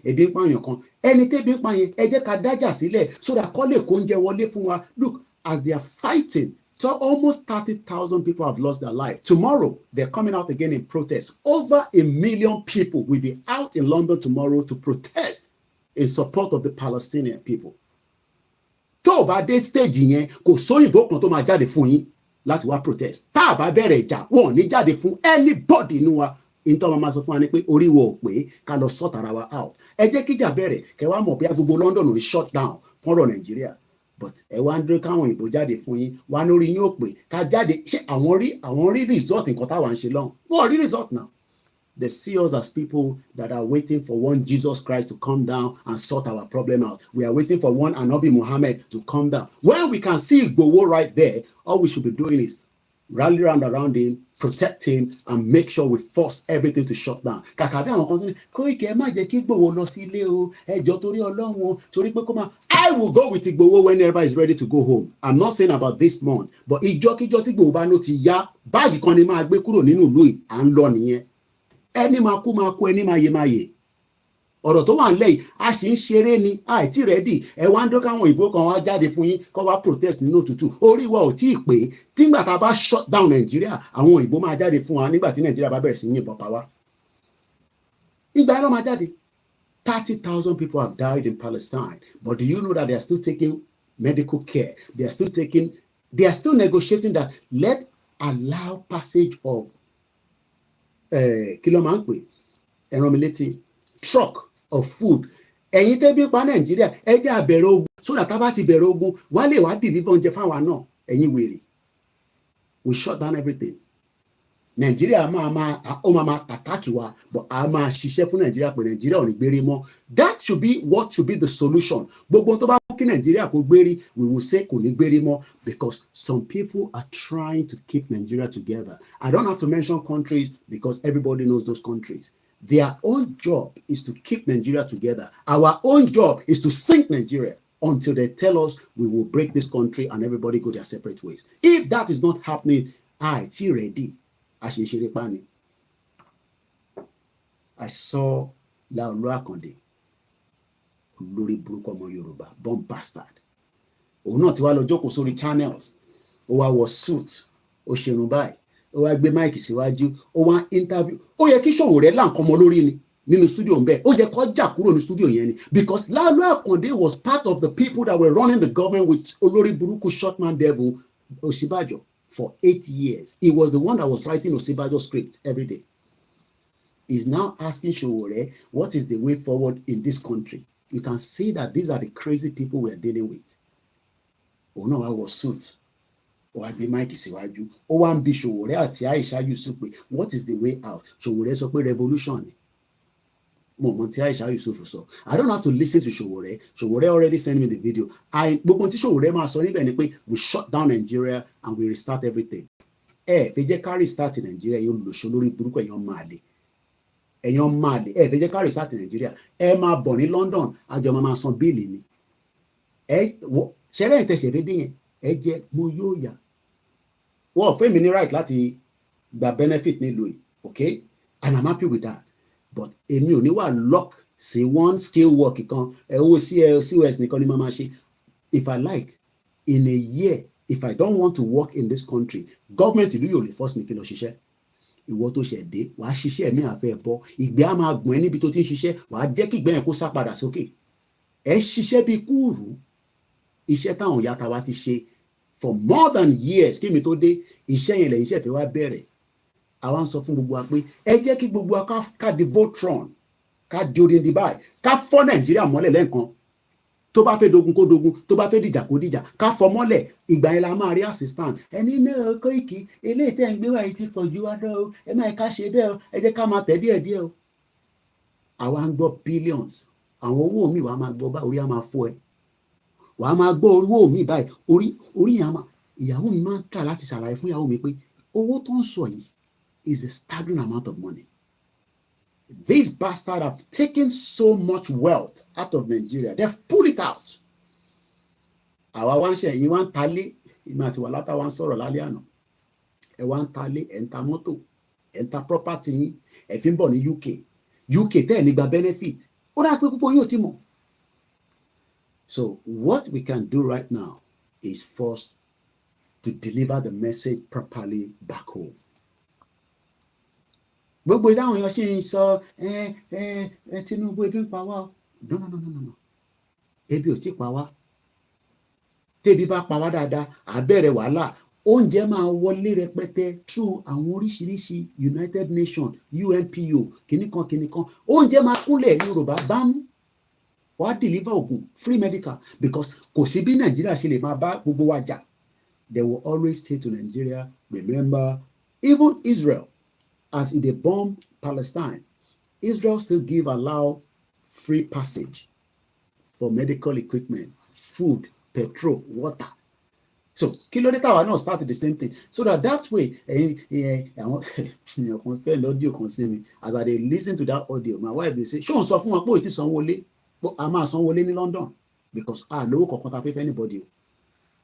Ebi ń pààyàn kan. Ẹni tẹ́bi ń pààyàn, ẹ jẹ́ ká dájà sílẹ̀ so that kó lè kó oúnjẹ wọlé fún wa. Look, as they are fighting, so almost 30,000 people have lost their life. Tomorrow, they're coming out again in protest. Over 1 million people will be out in London tomorrow to protest in support of the Palestinian people. Tó bá dé stage yẹn, kò sóyìnbó kan tó máa jáde fún yín láti wá protest. Tá bá bẹ̀rẹ̀ ìjà, wọn ò ní jáde fún anybody nínú wa. Ìtọ́ máa sọ fún wa ní pé orí wo ò pé ká lọ sort ara wa out. Ẹ jẹ́ kíjà bẹ̀rẹ̀, kẹ́ wá mọ̀ bí gbogbo London ò shut down fọ́nrọ̀ Nàìjíríà. But ẹ wá ń dúró káwọn òyìnbó jáde fún yín, wá lórí yín ò pé ká jáde. Ṣé àwọn rí result nǹkan táwa ń ṣe lọ́hùn? Wọ́n rí result now. They see us as people that are waiting for one Jesus Christ to come down and sort our problem out. We are waiting for one Anabi Muhammad to come down. When we can see Igbowo right there, all we should be doing is rally around him, protect him, and make sure we force everything to shut down. Kàkà bí àwọn kan tó ní, Koiki ẹ má jẹ́ kí Igbowo lọ sí ilé o, ẹ jọ̀ọ́ torí Ọlọ́run, torí pé kó máa. I will go with Igbowo whenever he's ready to go home. I'm not saying about this month, but ìjọ́kíjọ́ tí Igbowo bá ló ti yá, báàgì kan ni máa gbé kúrò nínú ìlú yìí, à ń lọ nìyẹn. Ẹni máa kú, ẹni máa yè. Ọ̀rọ̀ tó wà nílẹ̀ yìí, a sì ń ṣeré ni, àìtí rẹ́dì. Ẹ wá ń dọ́ káwọn ìbò kan wá jáde fún yín, kó wá protest nínú òtútù. Orí wa ò tí ì pé. Tígbà tá a bá shut down Nàìjíríà, àwọn ìbò máa jáde fún wa nígbà tí Nàìjíríà bá bẹ̀rẹ̀ sí yìnbọn pa wá. Ìgbà ẹ̀rọ máa jáde. 30,000 people have died in Palestine. But do you know that they are still taking medical care? They are still negotiating that let allow passage of truck of food. Ẹ̀yin tẹ́ bí pa Nàìjíríà, ẹ jẹ́ á bẹ̀rẹ̀ ogun so that tá bá ti bẹ̀rẹ̀ ogun, wá lè wá deliver oúnjẹ fáwa náà. Ẹ̀yin wèrè. We shut down everything. Nàìjíríà máa attack wa, but a máa ṣiṣẹ́ fún Nàìjíríà pé Nàìjíríà ò ní gbérí mọ́. That should be what should be the solution. Gbogbo tó bá mú kí Nàìjíríà kó gbérí, we will say kò ní gbérí mọ́ because some people are trying to keep Nigeria together. I don't have to mention countries because everybody knows those countries. Their own job is to keep Nigeria together. Our own job is to sink Nigeria until they tell us we will break this country and everybody go their separate ways. If that is not happening, it's ready. I saw OLAKUNLE, olórí burúkú ọmọ Yorùbá, bomb bastard. Òun náà ti wá lọ jókòó sórí channels, ó wá wọ suit, ó ṣerun báyìí, ó wá gbé máìkì síwájú, ó wá interview. Ó yẹ kí Sowore là nǹkan ọmọ lórí ni nínú studio ń bẹ, ó yẹ kó jà kúrò ní studio yẹn ni, because OLAKUNLE was part of the people that were running the government with olórí burúkú shortman devil Ọ̀ṣínbàjò for 8 years. He was the one that was writing Ọ̀ṣínbàjò script every day. He's now asking Sowore, what is the way forward in this country? You can see that these are the crazy people we are dealing with. Oh no, I was suit. Or I be Mike Siwaju. Oh, I'm be Sowore àti Aisha Yusuf. What is the way out? Sowore sọ pé revolution. Momenti Aisha Yusuf sọ. I don't have to listen to Sowore. Sowore already sent me the video. Gbogbo tí Sowore máa sọ níbẹ̀ ni pé we shut down Nigeria and we restart everything. Fẹ́ jẹ́ ká restart Nigeria, yóò lò ṣó lórí burúkú èèyàn máa lè. Èèyàn máa lè. Fẹ́ jẹ́ ká restart Nigeria. Máa bọ̀ ní London, àjọ máa san bíìlì ni. Ṣẹ́rẹ́ ìtẹ̀sẹ̀ fẹ́ dé yẹn, jẹ́ mo yóò yà. Wọ́n fẹ́ mi ní right láti gba benefit nílùú yìí, okay? And I'm happy with that. But èmi ò ní wà lock sí one skill work kan, owó COS nìkan ni máa máa ṣe. If I like, in a year, if I don't want to work in this country, government ìlú yóò lè force mi kí n lọ ṣiṣẹ́. Ìwọ tó ṣẹ̀ dé, wàá ṣiṣẹ́ mi àfẹ́ bọ́. Ìgbẹ́ á máa gbọ̀n ẹ́ níbi tó ti ń ṣiṣẹ́, wàá jẹ́ kí ìgbẹ́ yẹn kó sá padà sókè. Ṣiṣẹ́ bí kúrú. Iṣẹ́ táwọn ìyá tàwa ti ṣe for more than years kí mi tó dé, iṣẹ́ yẹn lẹ́yìn iṣẹ́ fẹ́ wá bẹ̀rẹ̀. Àwa ń sọ fún gbogbo wa pé jẹ́ kí gbogbo wa ká di Voltron, ká di odindi báyìí, ká fọ́ Nàìjíríà mọ́lẹ̀ lẹ́ẹ̀kan. Tó bá fẹ́ dogun kó dogun, tó bá fẹ́ dìjà kó dìjà, ká fọ́ mọ́lẹ̀. Ìgbà yẹn la máa rí assistant. Ẹni náà Koiki, eléyìí tẹ́ ń gbé wáyé ti pọ̀ ju wá lọ, máa ká ṣe bẹ́ẹ̀ o, jẹ́ ká máa tẹ̀ díẹ̀díẹ̀ o. Àwa ń gbọ́ billions. Àwọn owó mi wàá máa gbọ́ bá orí á máa fọ́ ẹ. Wàá máa gbọ́ owó mi báyìí, orí yẹn máa, ìyàwó mi máa ń kà láti ṣàlàyé fún ìyàwó mi pé owó tó ń sọ yìí is a staggering amount of money. These bastards have taken so much wealth out of Nigeria. They've pulled it out. Àwa wá ń ṣe ẹ̀yin wá ń talé, ìmọ̀ àti wà látà wá ń sọ̀rọ̀ lálẹ́ àná. Ẹ wá ń talé, ẹ̀ ń ta mọ́tò, ẹ̀ ń ta property yín, ẹ̀ fi ń bọ̀ ní UK tẹ́ ẹ̀ ní gba benefit. Ó dáa pé púpọ̀ yóò ti mọ̀. So what we can do right now is first to deliver the message properly back home. Gbogbo ìdáhùn èèyàn ṣe ń sọ Tinubu ebi ń pa wá. No. Ebi ò tí pa wá. Tébi bá pa wá dáadáa, àbẹ̀rẹ̀ wàhálà. Oúnjẹ máa wọlé rẹpẹtẹ through àwọn oríṣiríṣi United Nations, UNPO, kìnnìkan. Oúnjẹ máa kúnlẹ̀ Yorùbá bámú. Wàá deliver oògùn free medical, because kò sí bí Nàìjíríà ṣe lè máa bá gbogbo wa jà. They will always stay to Nigeria. Remember, even Israel, as they bomb Palestine, Israel still allow free passage for medical equipment, food, petrol, water. So, kí ló dé táwa náà start the same thing, so that way, àwọn send audio kan sí mi. As I dey listen to that audio, my wife dey say, ṣé òun sọ fún wọn pé ó ti sanwó lé? A máa sanwó lé ní London, because lówó kankan ta fẹ́ fẹ́ anybody o.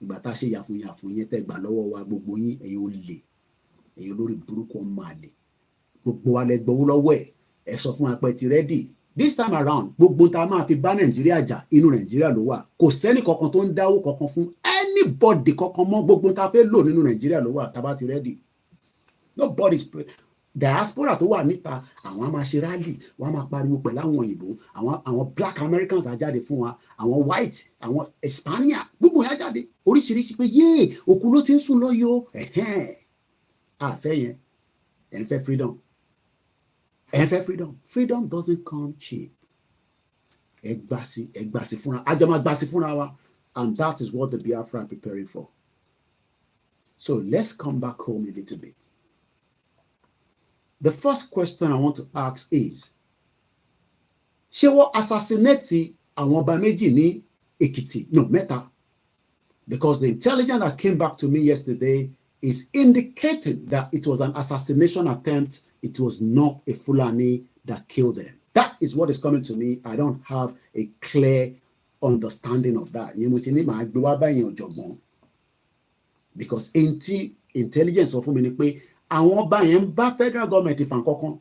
Ìgbà tá a ṣe yàfùnyàfùn yẹn tẹ́ gbà lọ́wọ́ wa, gbogbo yín ẹ̀yin ò lè, ẹ̀yin olórí burúkú ọmọ àlè, gbogbo wa lẹ gbowó lọ́wọ́ ẹ̀ sọ fún wa pé ti ready. This time around, gbogbo tá a máa fi bá Nàìjíríà jà, inú Nàìjíríà ló wà. Kò sẹ́ni kankan tó ń dáwó kankan fún anybody kankan mọ́. Gbogbo tá a fẹ́ lò nínú Nàìjíríà ló wà, tá a bá ti ready. Nobody's diaspora tó wà níta, àwọn á máa ṣe rally, wọ́n á máa pariwo pẹ̀lú àwọn òyìnbó, àwọn black Americans á jáde fún wa, àwọn white, àwọn Hispania, gbogbo yẹn á jáde oríṣiríṣi pé yéè òkú ló ti ń sùn lọ́yọ̀. Àfẹ́ yẹn, ẹ̀ ń fẹ́ freedom. Freedom doesn't come cheap. Ẹ gbà sí fúnra, àjọ máa gbà sí fúnra wa, and that is what the Biafra are preparing for. So let's come back home a little bit. The first question I want to ask is, ṣé wọ́n assassinate àwọn ọba méjì ní Èkìtì? No, mẹ́ta. Because the intelligence that came back to me yesterday is indicating that it was an assassination attempt. It was not a Fulani that killed them. That is what is coming to me. I don't have a clear understanding of that. Because intelligence of me federal government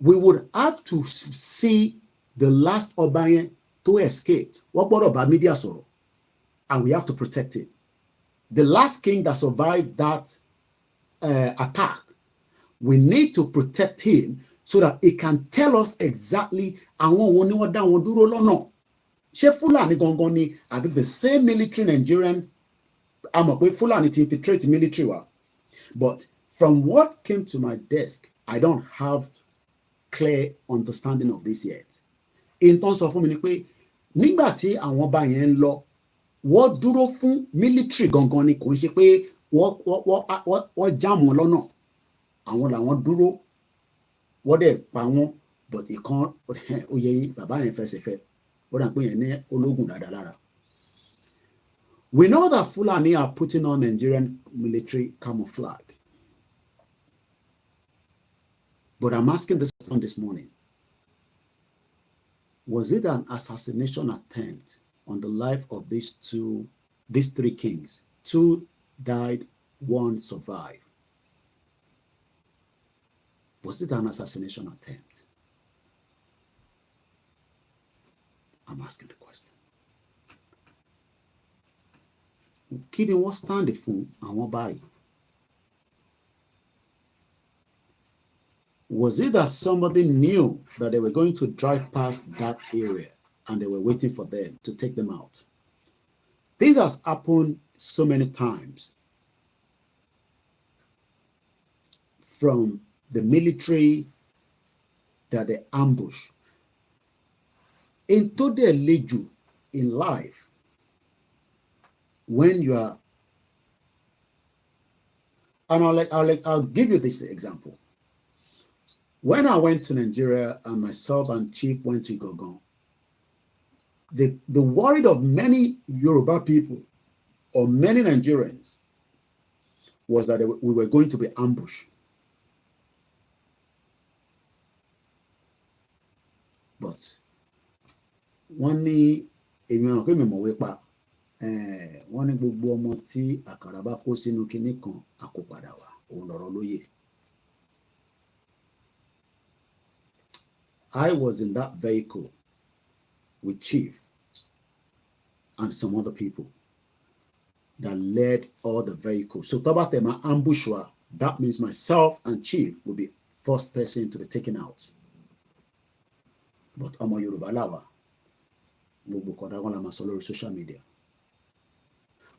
we would have to see the last Obayen to escape. What about media sorrow? And we have to protect him. The last king that survived that attack, we need to protect him so that he can tell us exactly Fulani Gongoni are the same military Nigerian. I'm a Fulani to infiltrate military. But from what came to my desk, I don't have clear understanding of this yet. In terms of nígbà tí àwọn bá yẹn ń lọ wọ́n dúró fún military gangan ni kò ń ṣe pé wọ́n jáàmù wọn lọ́nà àwọn làwọn dúró wọ́n dẹ̀ pa wọ́n but ìkan oyè yín bàbá yẹn fẹsẹ̀ fẹ́ ó dà pé yẹn ní ológun dáadáa lára. We know that Fulani are putting on Nigerian military camouflage. But I'm asking this one this morning. Was it an assassination attempt on the life of these three kings? 2 died, 1 survived. Was it an assassination attempt? I'm asking the question. Kidding what stand the phone and what buy? Was it that somebody knew that they were going to drive past that area and they were waiting for them to take them out? This has happened so many times. From the military that they ambush. Into their lead you in life, when you are, and I'll give you this example. When I went to Nigeria and myself and Chief went to Igogon, the worry of many Yoruba people or many Nigerians was that we were going to be ambushed. But one ní èmi ọ̀ràn pé mi mọ̀wé pa wọ́n ní gbogbo ọmọ tí àkàrà bá kó sínú kinní kan àkópadà wá òun lọ̀rọ̀ lóye. I was in that vehicle with Chief and some other people that led all the vehicles. So Tobatema ambushwa, that means myself and Chief will be first person to be taken out. But Omo Yoruba lawa, gbogbo koda gon la ma sọ lórí social media.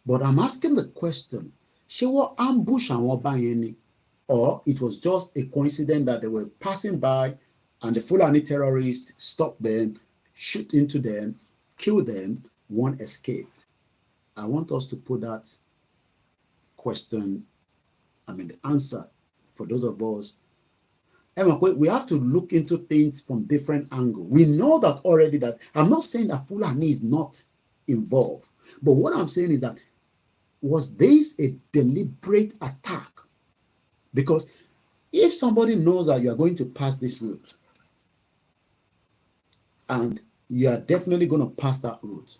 But I'm asking the question, ṣé wọ́n ambush àwọn ọba yẹn ni? Or it was just a coincidence that they were passing by and the Fulani terrorists stopped them, shoot into them, kill them, one escaped. I want us to put that question, the answer for those of us. We have to look into things from different angles. We know that already that, I'm not saying that Fulani is not involved, but what I'm saying is that, was this a deliberate attack? Because if somebody knows that you are going to pass this route, and you are definitely going to pass that route,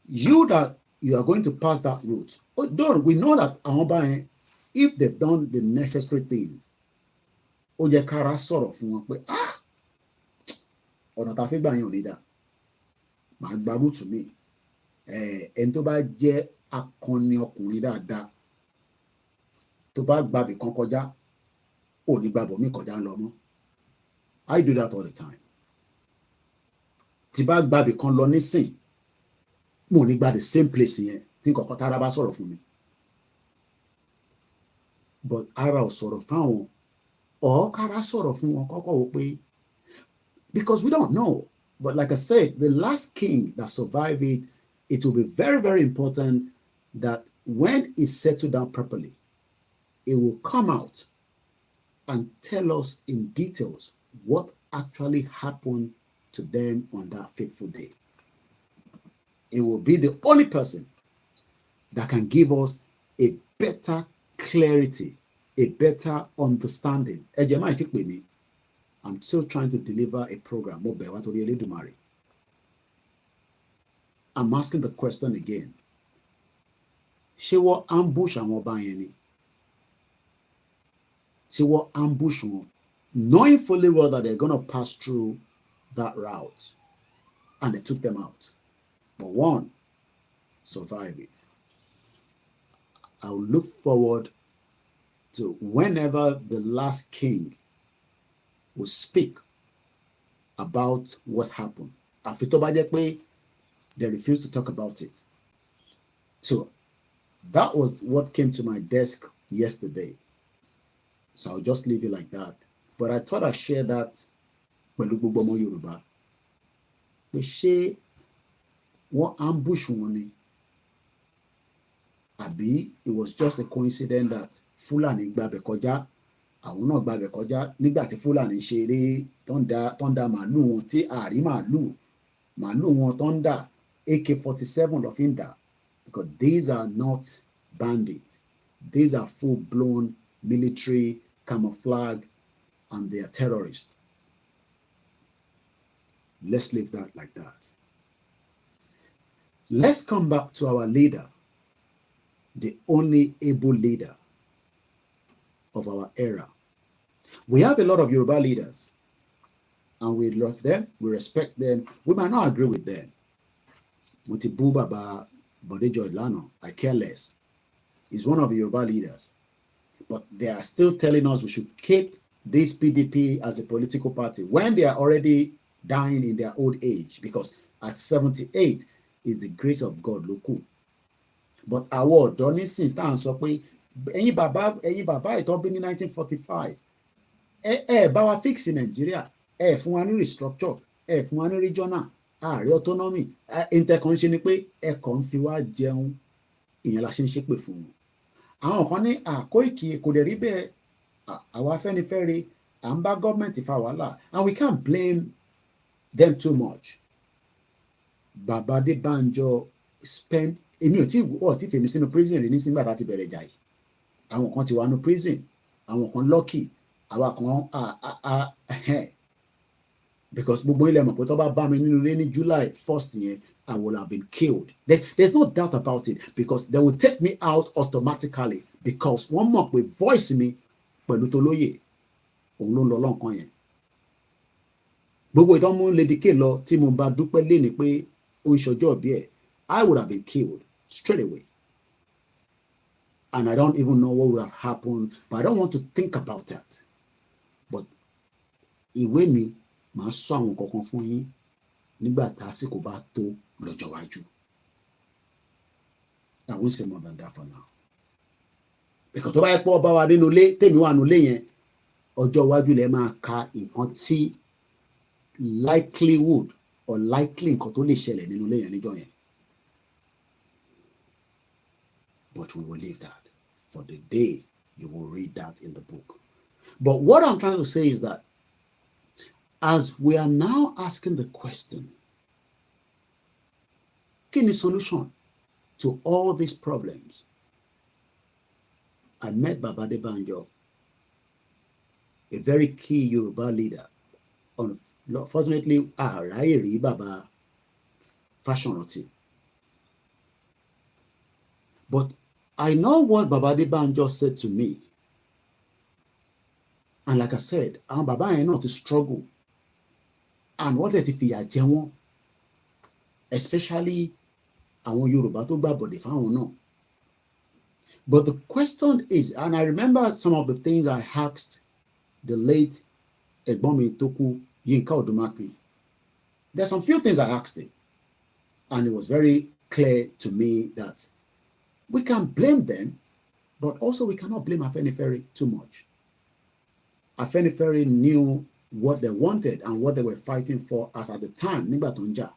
you are going to pass that route, we know that if they've done the necessary things, ọ̀nà tá a fẹ́ gbà yẹn ò ní dà màá gba rúùtù mi ẹni tó bá jẹ́ akọni ọkùnrin dáadáa tó bá gbàbì kan kọjá ò ní gbàbọ̀ mí kọjá ń lọ mọ́. I do that all the time. Tí bá gbàbì kan lọ nísìn mo ní gba the same place yẹn tí nǹkan tára bá sọ̀rọ̀ fún mi. But ara ò sọ̀rọ̀ fáwọn kára sọ̀rọ̀ fún wọn kọ́kọ́ wò pé, because we don't know. But like I said, the last king that survived it, it will be very, very important that when it's settled down properly, it will come out and tell us in details what actually happened to them on that fateful day. It will be the only person that can give us a better clarity a better understanding. I'm still trying to deliver a program. I'm asking the question again. Ṣé wọ́n ambush àwọn ọba yẹn ni? Ṣé wọ́n ambush wọn? Knowing fully well that they're going to pass through that route. And they took them out. But one survived it. I'll look forward to whenever the last king will speak about what happened. Àfi tó bá jẹ́ pé they refused to talk about it. So that was what came to my desk yesterday. So I'll just leave it like that. But I thought I'd share that pẹ̀lú gbogbo ọmọ Yorùbá. Pé ṣé wọ́n ambush wọn ni? Àbí it was just a coincidence that Fúlàní gbabẹ̀ kọjá, àwọn náà gbabẹ̀ kọjá nígbà tí Fúlàní ṣeré tó ń da màálù wọn tí àrí màálù wọn tó ń dà AK-47 lọ fi ń dà. Because these are not bandits. These are full-blown military camouflage and they are terrorists. Let's leave that like that. Let's come back to our leader, the only able leader of our era. We have a lot of Yoruba leaders and we love them, we respect them. We might not agree with them. Mutibu Baba Bodejo Ilana, I care less. He's one of the Yoruba leaders. But they are still telling us we should keep this PDP as a political party when they are already dying in their old age, because at 78 is the grace of God, Loku. But our ọ̀dọ́ nísìn tá à ń sọ pé ẹ̀yin bàbá ìtọ́ bí ní 1945 bá wa fix Nàìjíríà, fún wa ní restructure, fún wa ní regional, ààrẹ autonomy, intercon ṣe ni pé ẹ̀kọ́ ń fi wá jẹun, ìyẹn la ṣe ń ṣépè fún wọn. Àwọn kan ní Koiki kò dẹ̀ rí bẹ́ẹ̀, àwa Afẹ́nifẹ́re à ń bá gọ́ọ̀mẹ̀ntì fa wàhálà, and we can't blame them too much. Baba Adébánjọ spend èmi ò tí fèmí sínú prison rí nísìnyí bàbá ti bẹ̀rẹ̀ jà yìí. Àwọn kan ti wà ní prison, àwọn kan lucky, àwa kan because gbogbo ilẹ̀ mọ̀ pé tó bá bá mi nínú ilé ní July 1st yẹn, I will have been killed. There's no doubt about it, because they will take me out automatically, because wọ́n mọ̀ pé voice mi pẹ̀lú Tolóyè òun ló ń lọ lọ́nkàn yẹn. Gbogbo ìtàn mú Lady K lọ tí mo bá dúpẹ́ lé ní pé ó ń ṣọjọ́ bí ẹ̀, I would have been killed straight away. And I don't even know what would have happened, but I don't want to think about that. But ìwé mi máa sọ àwọn kankan fún yín nígbà tá àsìkò bá tó lọ́jọ́ iwájú. I won't say more than that for now. Because tó bá yẹ pé ọba wa nínú ilé tèmi wà nínú ilé yẹn, ọjọ́ iwájú lẹ máa ka nǹkan tí likelihood or likely nǹkan tó lè ṣẹlẹ̀ nínú ilé yẹn níjọ́ yẹn. But we will leave that for the day you will read that in the book. But what I'm trying to say is that as we are now asking the question, kí ni solution to all these problems? I met Baba Adébánjọ, a very key Yoruba leader. Unfortunately, àráyè rí Baba Fáṣọ̀rántì. But I know what Baba Adébánjọ said to me. And like I said, àwọn bàbá yẹn náà ti struggle. And what they fìyà jẹ wọ́n, especially àwọn Yorùbá tó gbà bọ̀dẹ̀ fáwọn náà. But the question is, and I remember some of the things I asked the late ẹ̀gbọ́n mi tó kú, Yínká Odùmákin. There's some few things I asked him, and it was very clear to me that we can blame them, but also we cannot blame Afẹ́nifẹ́re too much. Afẹ́nifẹ́re knew what they wanted and what they were fighting for as at the time, nígbà tó ń jà,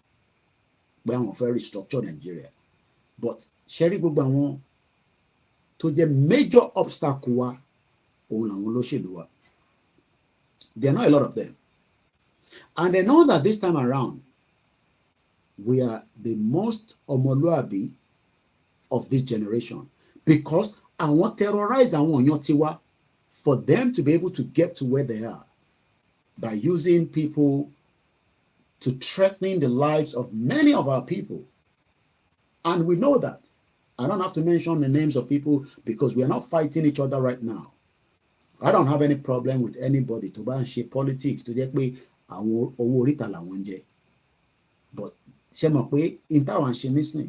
pé àwọn fẹ́ restructure Nigeria. But ṣẹ́rí gbogbo àwọn tó jẹ́ major obstacle wa, òun làwọn olóṣèlú wa. There are not a lot of them. And they know that this time around, we are the most ọmọlúàbí of this generation, because àwọn terrorize àwọn èèyàn tiwa for them to be able to get to where they are by using people to threatening the lives of many of our people. And we know that. I don't have to mention the names of people because we are not fighting each other right now. I don't have any problem with anybody to ban share politics to jẹ́ pé àwọn owó oríta làwọn jẹ. But ṣé mọ̀ pé in táwọn ṣe nísìn,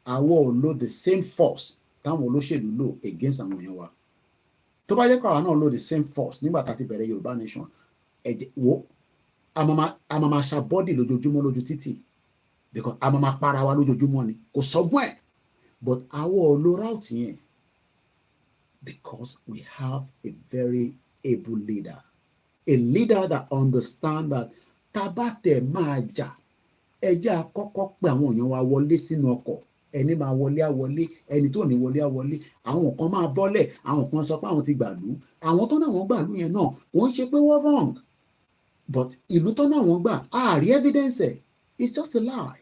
àwọn ò lo the same force táwọn olóṣèlú lò against àwọn èèyàn wa. Tó bá jẹ́ pé àwọn náà lo the same force nígbà tá ti bẹ̀rẹ̀ Yorùbá nation, wo a máa ṣàbọ́dì lójoojúmọ́ lójú títì because a máa para wa lójoojúmọ́ ni kò sọ́gbọ́n ẹ̀. But our ò lo route yẹn because we have a very able leader, a leader that understands that tabate máa jà ẹjẹ́ àkọ́kọ́ pé àwọn èèyàn wa wọlé sínú ọkọ̀, ẹni máa wọlé á wọlé, ẹni tó ní wọlé á wọlé, àwọn kan máa bọ́lẹ̀, àwọn kan sọ pé àwọn ti gbàlú, àwọn tó náà wọ́n gbàlú yẹn náà kò ń ṣe pé wọ́n wrong, but ìlú tó náà wọ́n gbà àárí evidence ẹ̀, it's just a lie.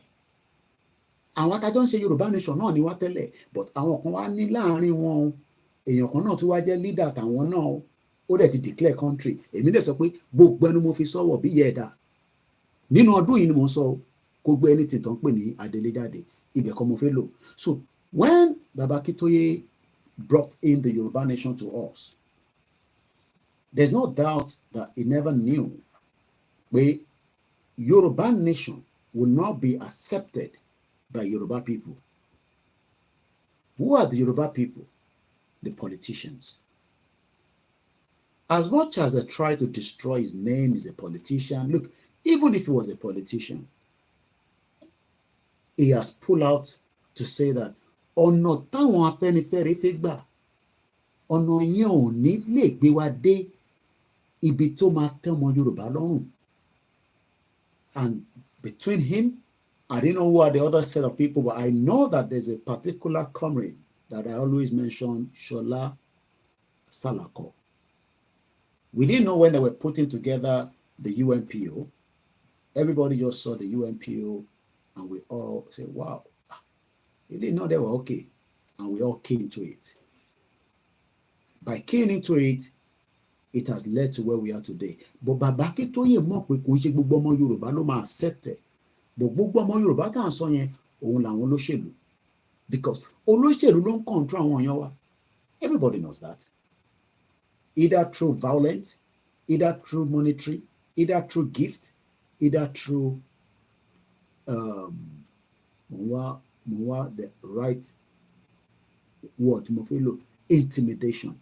Àwọn atajọ́ ń ṣe Yorùbá nation náà ni wá tẹ́lẹ̀, but àwọn kan wá ní láàrin wọn èèyàn kan náà tó wá jẹ́ leader tàwọn náà ó dẹ̀ ti declare country. Èmi dẹ̀ sọ pé gbogbo ẹnu mo fi sọ̀wọ̀ bí yẹ ẹ̀dá nínú ọdún yìí ni mo sọ kó gbé ẹni tí tàn pè ní Adéléjáde ibẹ̀ kan mo fẹ́ lò. So when Baba Akintoye brought in the Yoruba nation to us, there's no doubt that he never knew pé Yoruba nation will not be accepted by Yoruba people. Who are the Yoruba people? The politicians. As much as they try to destroy his name as a politician, look, even if he was a politician, he has pulled out to say that ọ̀nà táwọn Afẹ́nifẹ́re fẹ́ gbà, ọ̀nà yẹn ò ní lè gbé wa dé ibi tó máa tẹ́ ọmọ Yorùbá lọ́rùn. And between him, I didn't know who are the other set of people, but I know that there's a particular comrade that I always mention, Shola Salako. We didn't know when they were putting together the UNPO. Everybody just saw the UNPO and we all said, wow, we didn't know they were okay. And we all came into it. By keying into it, it has led to where we are today. But Baba Akintoye mọ̀ pé kò ń ṣe gbogbo ọmọ Yorùbá ló máa accept it. But gbogbo ọmọ Yorùbá tá à ń sọ yẹn òun làwọn olóṣèlú, because olóṣèlú ló ń control àwọn èèyàn wa. Everybody knows that. Either through violence, either through monetary, either through gift, either through the right word, intimidation.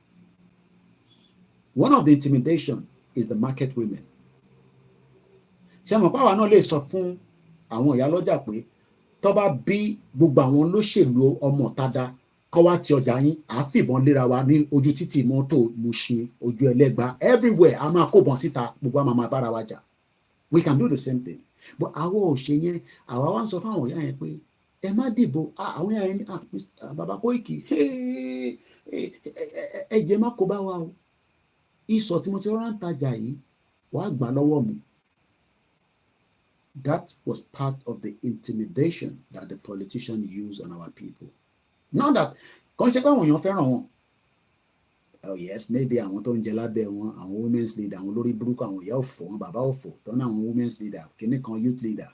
One of the intimidation is the market women. Ṣé mo pàwọn náà lè sọ fún àwọn ìyálọ́jà pé tó bá bí gbogbo àwọn olóṣèlú ọmọ tada kọ́ wá ti ọjà yín, à ń fìbọn léra wa ní ojú títì mọ́tò Mushin, ojú Ẹlẹ́gbà, everywhere a máa kó bọn síta, gbogbo a máa bára wa jà. We can do the same thing. But àwọn ò ṣe yẹn, àwa wá ń sọ fáwọn ìyá yẹn pé ẹ má dìbò, àwọn ìyá yẹn ní Baba Koiki, ẹ jẹ́ má kó bá wa o. Ìsọ̀ tí mo ti rán tajà yìí, wàá gbà lọ́wọ́ mi. That was part of the intimidation that the politicians use on our people. Not that, kàn ṣe pé àwọn èèyàn fẹ́ràn wọn. Oh yes, maybe àwọn tó ń jẹ lábẹ́ wọn, àwọn women's leader, àwọn olórí burúkú, àwọn ìyá òfò, àwọn bàbá òfò, tó ní àwọn women's leader, kìíní kan youth leader,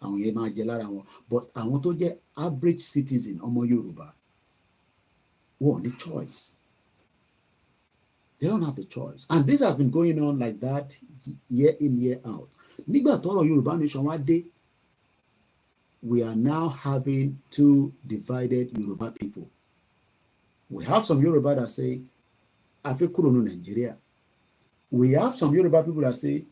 àwọn yẹn máa jẹ lára wọn. But àwọn tó jẹ́ average citizen ọmọ Yorùbá, wọn ò ní choice. They don't have the choice. And this has been going on like that year in, year out. Nígbà tọ́rọ̀ Yorùbá nation wá dé, we are now having two divided Yoruba people. We have some Yoruba that say, Afe kúrò ní Nigeria. We have some Yoruba people that say,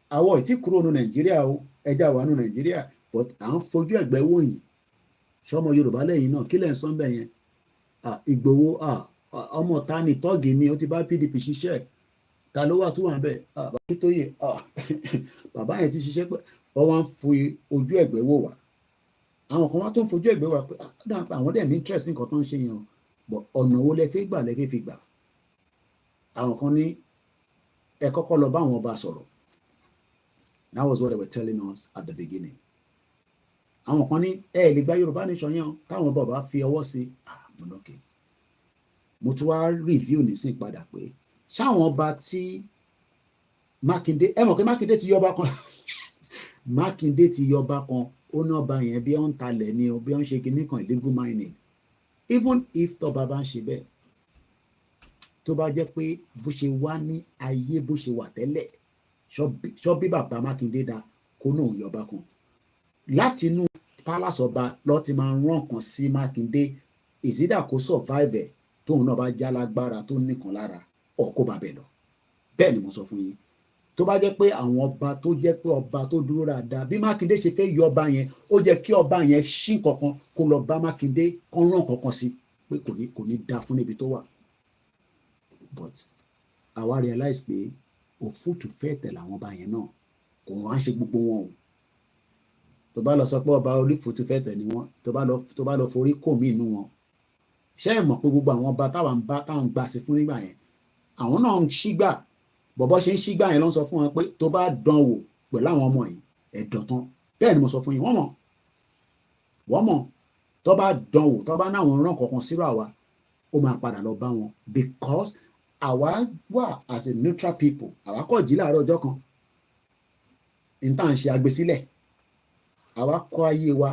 àwa ò tí kúrò ní Nigeria o, ẹja wà ní Nigeria, but à ń fojú ẹ̀gbẹ́ wò yín. Ṣọmọ Yorùbá lẹ́yìn náà, kí lẹ̀ ń sọ bẹ́ẹ̀ yẹn? Ìgbòho, ọmọ ta ni tọ́ọ̀gì ni ó ti bá PDP ṣiṣẹ́. Ta ló wà tó wà bẹ́ẹ̀? Baba Akintoye, bàbá yẹn ti ṣiṣẹ́ pé wọ́n wá ń fi ojú ẹ̀gbẹ́ wò wá. Àwọn kan wá tó ń fojú ẹ̀gbẹ́ wá pé àwọn dẹ̀ ní interest nǹkan tó ń ṣe yẹn, but ọ̀nà wo lẹ fẹ́ gbà lẹ fẹ́ fi gbà. Àwọn kan ní ẹ kọ́kọ́ lọ bá àwọn ọba sọ̀rọ̀. That was what they were telling us at the beginning. Àwọn kan ní ẹ lè gba Yorùbá nation yẹn táwọn ọba fi ọwọ́ sí. Monókè. mo tún wá review nísìn padà pé ṣáwọn ọba tí Mákindé ẹ mọ̀ pé Mákindé ti yọba kan Mákindé ti yọba kan ó ná ọba yẹn bí wọ́n ń talẹ̀ ni o bí wọ́n ń ṣe kinní kan illegal mining even if tọba bá ń ṣe bẹ́ẹ̀ tó bá jẹ́ pé bó ṣe wá ní ayé bó ṣe wà tẹ́lẹ̀ ṣọ́bí bàbá Mákindé dá kó náà yọba kan láti inú palace ọba lọ́ọ́ ti máa rán kan sí Mákindé ìsídà kó survive ẹ̀ tóun náà bá já lágbára tó nìkan lára ọ̀kó bàbẹ̀ lọ bẹ́ẹ̀ ni mo sọ fún yín tó bá jẹ́ pé àwọn ọba tó jẹ́ pé ọba tó dúró dáadáa bí Mákindé ṣe fẹ́ yọ ọba yẹn ó jẹ́ kí ọba yẹn ṣí kankan kó lọ bá Mákindé kán rán kankan sí pé kò ní dáa fún níbi tó wà but àwa realize pé òfútù fẹ́ tẹ̀ làwọn ọba yẹn náà kò wá ń ṣe gbogbo wọn o tó bá lọ sọ pé ọba onífútù fẹ́ tẹ̀ ni wọ́n tó bá lọ forí kò mí inú wọn ṣé ẹ mọ̀ pé gbogbo àwọn ọba táwọn gbà sí fún nígbà yẹn àwọn náà ń ṣígbà bọ̀bọ̀ ṣe ń ṣígbà yẹn ló ń sọ fún wọn pé tó bá dán wò pẹ̀lú àwọn ọmọ yìí ẹ̀dọ̀ tán bẹ́ẹ̀ ni mo sọ fún yín wọ́n mọ̀ tó bá dán wò tó bá náwọn rán kankan sírò àwa ó máa padà lọ bá wọn because àwa wà as a neutral people àwa kọ̀ jí láàárọ̀ ọjọ́ kan n tá à ń ṣe agbésílẹ̀ àwa kọ́ ayé wa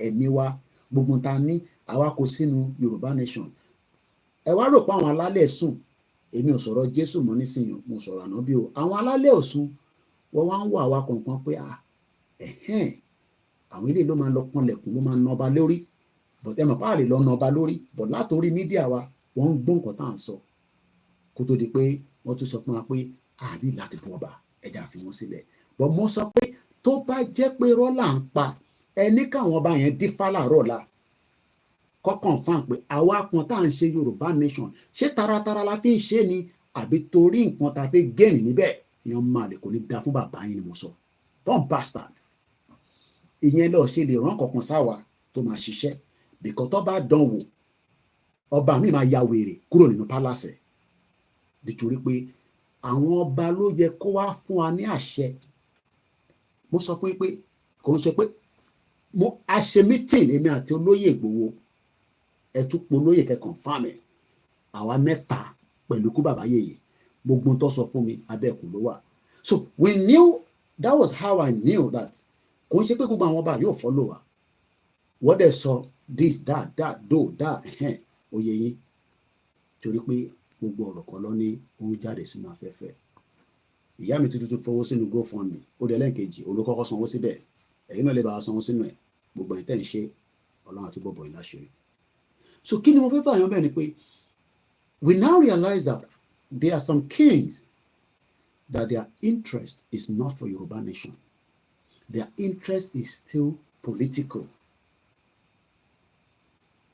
ẹ̀mí wa gbogbo ta ní àwa kò sínú Yorùbá nation ẹ wá rò pé àwọn alálẹ̀ sùn èmi ò sọ̀rọ̀ Jésù mọ́ nísìnyí mo sọ̀rọ̀ ànábì o àwọn alálẹ̀ ọ̀sùn wọ́n wá ń wọ àwa kọ̀ọ̀kan pé àwọn ilé ló máa lọ kanlẹ̀kùn ló máa nọba lórí but ẹ mọ̀ pé àlè lọ nọba lórí but látòrí mídíà wa wọ́n ń gbọ́ nǹkan tá à ń sọ kó tó di pé wọ́n tún sọ fún wa pé a ní láti bu ọba ẹja fi wọ́n sílẹ̀ but mo sọ pé tó bá jẹ́ pé rọ́là ń pa ẹni káwọn ọba yẹn dífá láàárọ̀ la kọ́kàn fún pé àwa kan tá à ń ṣe Yorùbá nation ṣé taratara la fi ń ṣe ni àbí torí nǹkan tá a fi gẹ̀ẹ́nì níbẹ̀ èèyàn máa lè kò ní da fún bàbá yín ni mo sọ don bastard ìyẹn lọ ṣe lè rán kankan sáwa tó máa ṣiṣẹ́ bìkọ́ tó bá dán wò ọba mi máa ya wèrè kúrò nínú pálásẹ nítorí pé àwọn ọba ló yẹ kó wá fún wa ní àṣẹ mo sọ fún yín pé kò ń sọ pé mo a ṣe mítìn èmi àti olóyè Ìgbòho ẹtúpọ̀ olóyè kẹkàn fáàmì àwa mẹ́ta pẹ̀lú kú bàbá yèyè gbogbo tó sọ fún mi abẹ́ẹ̀kún ló wà so we knew that was how I knew that kò ń ṣe pé gbogbo àwọn ọba yóò follow wa wọ́n dẹ̀ sọ this that oyè yín torí pé gbogbo ọ̀rọ̀ kan lọ ní òun jáde sínú afẹ́fẹ́ ìyá mi tuntun fowó sínú GoFundMe ó dẹ̀ lẹ́ẹ̀kejì òun ló kọ́kọ́ sanwó síbẹ̀ ẹ̀yin náà lè bá wa sanwó sínú ẹ̀ gbogbo ẹ̀ tẹ́ ń ṣe Ọlọ́run àti bọ̀bọ̀ yín láṣìírí. So kí ni mo fẹ́ fààyàn bẹ́ẹ̀ ni pé we now realize that there are some kings that their interest is not for Yoruba nation. Their interest is still political.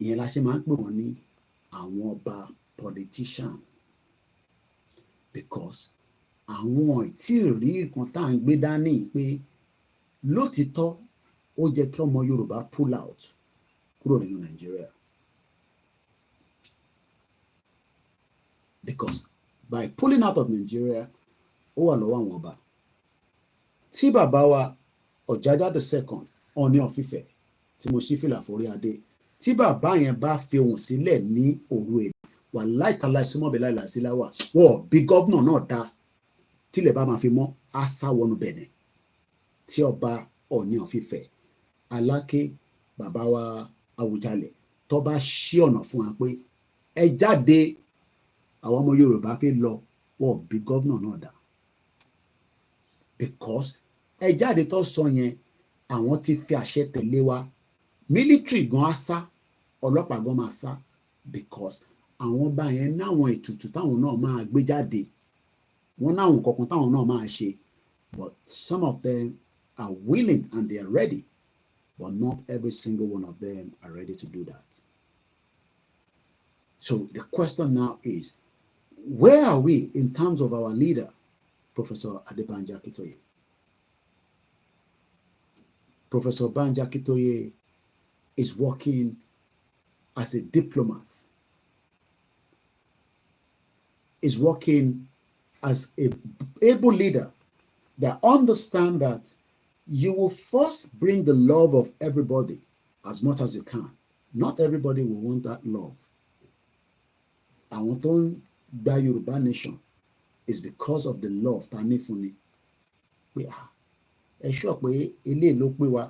Ìyẹn la ṣe máa ń pè wọ́n ní àwọn ọba politician because àwọn ìtí rí nǹkan tá à ń gbé dání pé lótìtọ́ ó jẹ́ kí ọmọ Yorùbá pull out kúrò nínú Nàìjíríà. Because by pulling out of Nigeria ó wà lọ́wọ́ àwọn ọba tí bàbá wa Ọ̀jájá the second Ọọ̀ni of Ifẹ̀ tí mo ṣí fìlà forí adé tí bàbá yẹn bá fi ohùn sílẹ̀ ní òru èdè wà láìkàlà ìsúnmọ́bẹ̀ láìláṣíláwà wọ́n bí gọ́vnà náà dá tílẹ̀ bá máa fi mọ́ àṣàwọnú Bẹ̀nẹ̀ tí ọba Ọọ̀ni of Ifẹ̀ Aláké bàbá wa Àwùjalẹ̀ tó bá ṣí ọ̀nà fún wa pé ẹ jáde àwọn ọmọ Yorùbá fi lọ wọ́n bí gọ́vnà náà dá because ẹ jáde tó sọ yẹn àwọn ti fi àṣẹ tẹ̀lé wa military gan á sá ọlọ́pàá gan máa sá because àwọn bá yẹn náwọn ètùtù táwọn náà máa gbé jáde wọ́n náwọn kankan táwọn náà máa ṣe but some of them are willing and they are ready but not every single one of them are ready to do that. So the question now is, where are we in terms of our leader, Professor Adebanji Akintoye? Professor Banji Akintoye is working as a diplomat, is working as a able leader that understand that you will first bring the love of everybody as much as you can. Not everybody will want that love. àwọn tó ń gba Yorùbá nation is because of the love ta ní fún ni pé ẹ sọ pé eléyìí ló pé wa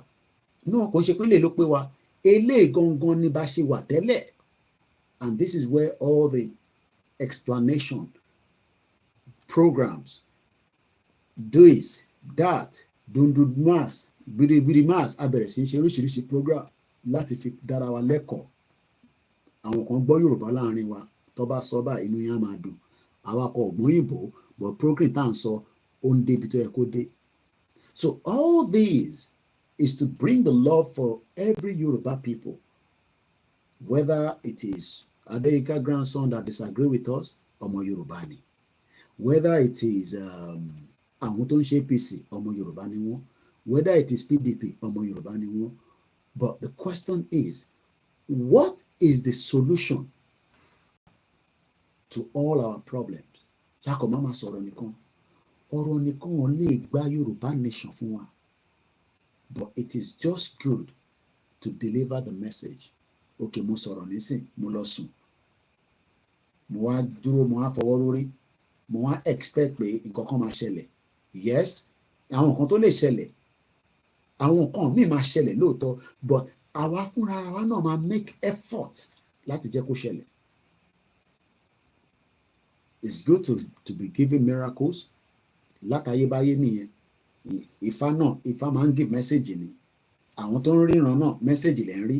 náà kò ṣe pé eléyìí ló pé wa eléyìí gangan ni bá ṣe wà tẹ́lẹ̀, and this is where all the explanation programs this that dundumas gbirigbirimas abẹ̀rẹ̀ sí í ṣe oríṣiríṣi program láti fi dára wa lẹ́kọ̀ọ́. Àwọn kan gbọ́ Yorùbá láàrin wa tó bá sọ bá inú yẹn á máa dùn, àwa kò gbọ́n òyìnbó but program tá à ń sọ ó ń débi tó yẹ kó dé. So all these is to bring the love for every Yoruba people, whether it is Adeyinka grandson that disagree with us, ọmọ Yorùbá ni, whether it is àwọn tó ń ṣe APC, ọmọ Yorùbá ni wọ́n, whether it is PDP, ọmọ Yorùbá ni wọ́n. But the question is, what is the solution to all our problems? Ṣàkó má máa sọ̀rọ̀ nìkan, ọ̀rọ̀ nìkan wọn lè gba Yorùbá nation fún wa. But it is just good to deliver the message. Okay, mo sọ̀rọ̀ nísìn, mo lọ sùn, mo wá dúró, mo wá fọwọ́ lórí, mo wá expect pé nǹkan kan máa ṣẹlẹ̀. Yes, àwọn nǹkan tó lè ṣẹlẹ̀, àwọn nǹkan míì máa ṣẹlẹ̀ lóòótọ́, but àwa fúnra wa náà máa make effort láti jẹ́ kó ṣẹlẹ̀. It's good to be giving miracles. Látayébáyé nìyẹn. Ifá náà, Ifá máa ń give message ni. Àwọn tó ń ríran náà message lẹ́ ń rí.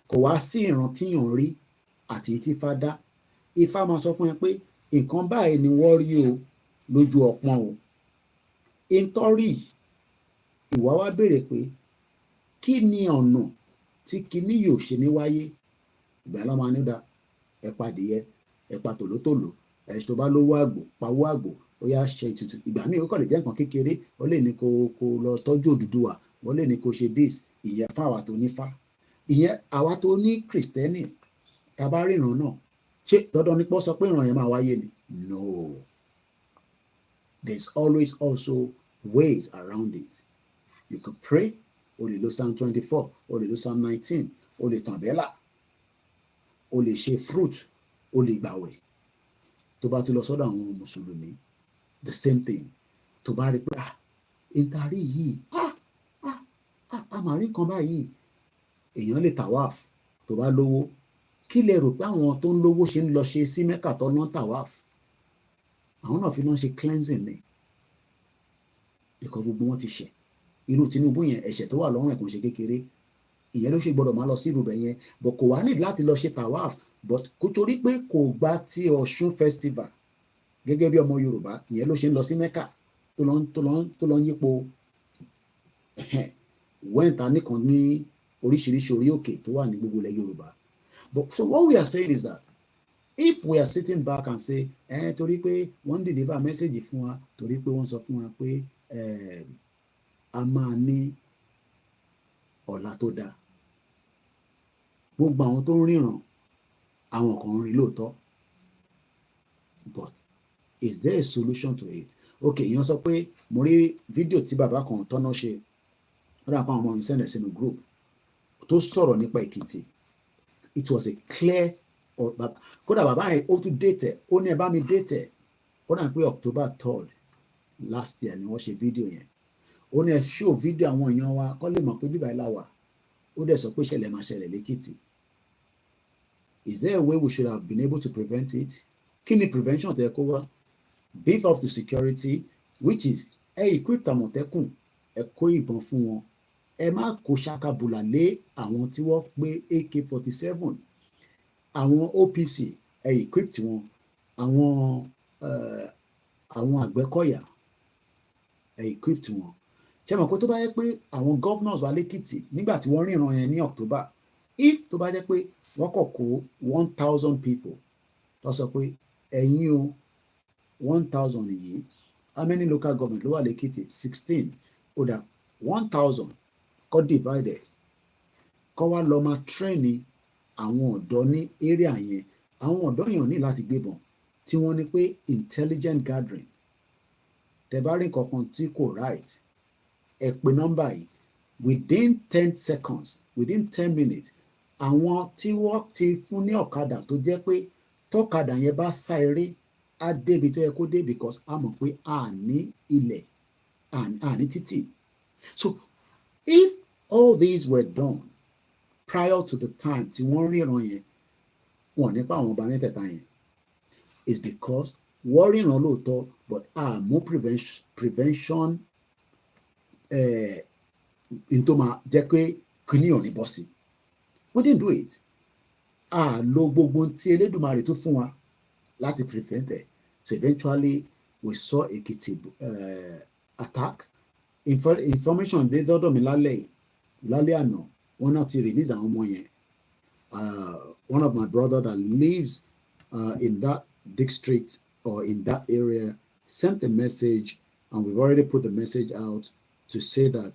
Kò wá sí ìran tíyàn ń rí àti tí Ifá dá. Ifá máa sọ fún ẹ pé nǹkan báyìí ni wọ́n rí o lójú ọpọ́n o. Nítorí ìwà wa béèrè pé kí ni ọ̀nà tí kinní yóò ṣe ní wáyé? Ìgbà ló máa ní dá ẹ pa adìyẹ, ẹ pa tòlótòló, ẹ tó bá lówó àgbò, pawó àgbò, ó yá ṣe ètùtù. Ìgbà míì ó kàn lè jẹ́ nǹkan kékeré, ó lè ní kó lọ tọ́jú Odùduwà, ó lè ní kó ṣe this, ìyẹn fún àwa tó ní Ifá. Ìyẹn àwa tó ní Kristẹni, tá a bá ríran náà, ṣé dandan ni pọ́ sọ pé ìran yẹn máa wáyé ni? No. There's always also ways around it. You could pray, o lè lo Psalm 24, o lè lo Psalm 19, o lè tàn bẹ́là, o lè ṣe fruit, o lè gbàwẹ̀. Tó bá ti lọ sọ́dọ̀ àwọn Mùsùlùmí, the same thing. Tó bá rí pé ìtarí yìí, àmàrí nǹkan báyìí, èèyàn lè tawaf. Tó bá lówó, kí lẹ rò pé àwọn tó ń lówó ṣe ń lọ ṣe sí Mẹ́kà tó ná tawaf? Àwọn náà fi lọ ṣe cleansing ni. Ìkọ̀ gbogbo wọn ti ṣẹ̀. Irú Tinubu yẹn, ẹ̀ṣẹ̀ tó wà lọ́rùn ẹ̀ kò ṣe kékeré. Ìyẹn ló ṣe gbọ́dọ̀ máa lọ sí irú bẹ̀ yẹn, but kò wá nídìí láti lọ ṣe tawaf, but kò torí pé kò gba ti Ọ̀ṣun festival gẹ́gẹ́ bí ọmọ Yorùbá, ìyẹn ló ṣe ń lọ sí Mẹ́kà tó lọ ń yípo wẹ́ǹta nìkan ní oríṣiríṣi orí òkè tó wà ní gbogbo ilẹ̀ Yorùbá. But so what we are saying is that if we are sitting back and say torí pé wọ́n deliver message fún wa, torí pé wọ́n sọ fún wa pé a máa ní ọ̀la tó dáa, gbogbo àwọn tó ń ríran àwọn kan ń rí lóòótọ́, but is there a solution to it? Okay, ìyẹn sọ pé mo rí fídíò tí bàbá kan tọ́nà ṣe, ó dà pa àwọn ọmọ mi sẹ́ndẹ̀ sínú group tó sọ̀rọ̀ nípa Èkìtì. It was a clear, kódà bàbá yẹn ó tún date, ó ní ẹ bá mi date, ó dà pé October 3rd last year ni wọ́n ṣe fídíò yẹn. Ó ní ẹ show fídíò àwọn èèyàn wa kọ́ lè mọ̀ pé bíbá ilá wà. Ó dẹ̀ sọ pé ṣẹlẹ̀ máa ṣẹlẹ̀ lẹ́kìtì. Is there a way we should have been able to prevent it? Kí ni prevention tẹ́ kó wá? Beef up the security, which is equip Àmọ̀tẹ́kùn, ẹ kó ìbọn fún wọn. Ẹ má kó ṣakabùlà lé àwọn tí wọ́n gbé AK-47, àwọn OPC, ẹ equip wọn, àwọn Àgbẹ̀kọ̀yà, ẹ equip wọn. Ṣé mọ̀ pé tó bá yẹ pé àwọn governors wà lẹ́kìtì nígbà tí wọ́n ríran yẹn ní October, if tó bá jẹ́ pé wọ́n kọ̀ kó 1,000 people tó sọ pé ẹ̀yin o 1,000 yìí, how many local government ló wà lẹ́kìtì? 16. Ó dà 1,000 kọ́ divided, kọ́ wá lọ máa train àwọn ọ̀dọ́ ní area yẹn. Àwọn ọ̀dọ́ yẹn ò ní láti gbébọn, tí wọ́n ní pé intelligent gathering. Tẹ́ bá rí nǹkan kan tí kò right, ẹ pè nọ́mbà yìí within 10 seconds, within 10 minutes. Àwọn tí wọ́n ti fún ní ọ̀kadà tó jẹ́ pé tọ́kadà yẹn bá sá eré á débi tó yẹ kó dé because a mọ̀ pé a ní ilẹ̀ a ní títì. So if all these were done prior to the time tí wọ́n ríran yẹn wọ́n nípa àwọn ọba mẹ́tẹ̀ẹ̀ta yẹn is because wọ́n ríran lóòótọ́ but mú prevention n tó máa jẹ́ pé kíní ò ní bọ́ sí. We didn't do it. Lo gbogbo tí Elédùmarè tó fún wa láti prevent it. So eventually we saw Ekiti attack. Information dé dọ́dọ̀ mi lálẹ́ àná wọ́n náà ti release àwọn ọmọ yẹn. One of my brother that lives in that district or in that area sent a message, and we've already put the message out to say that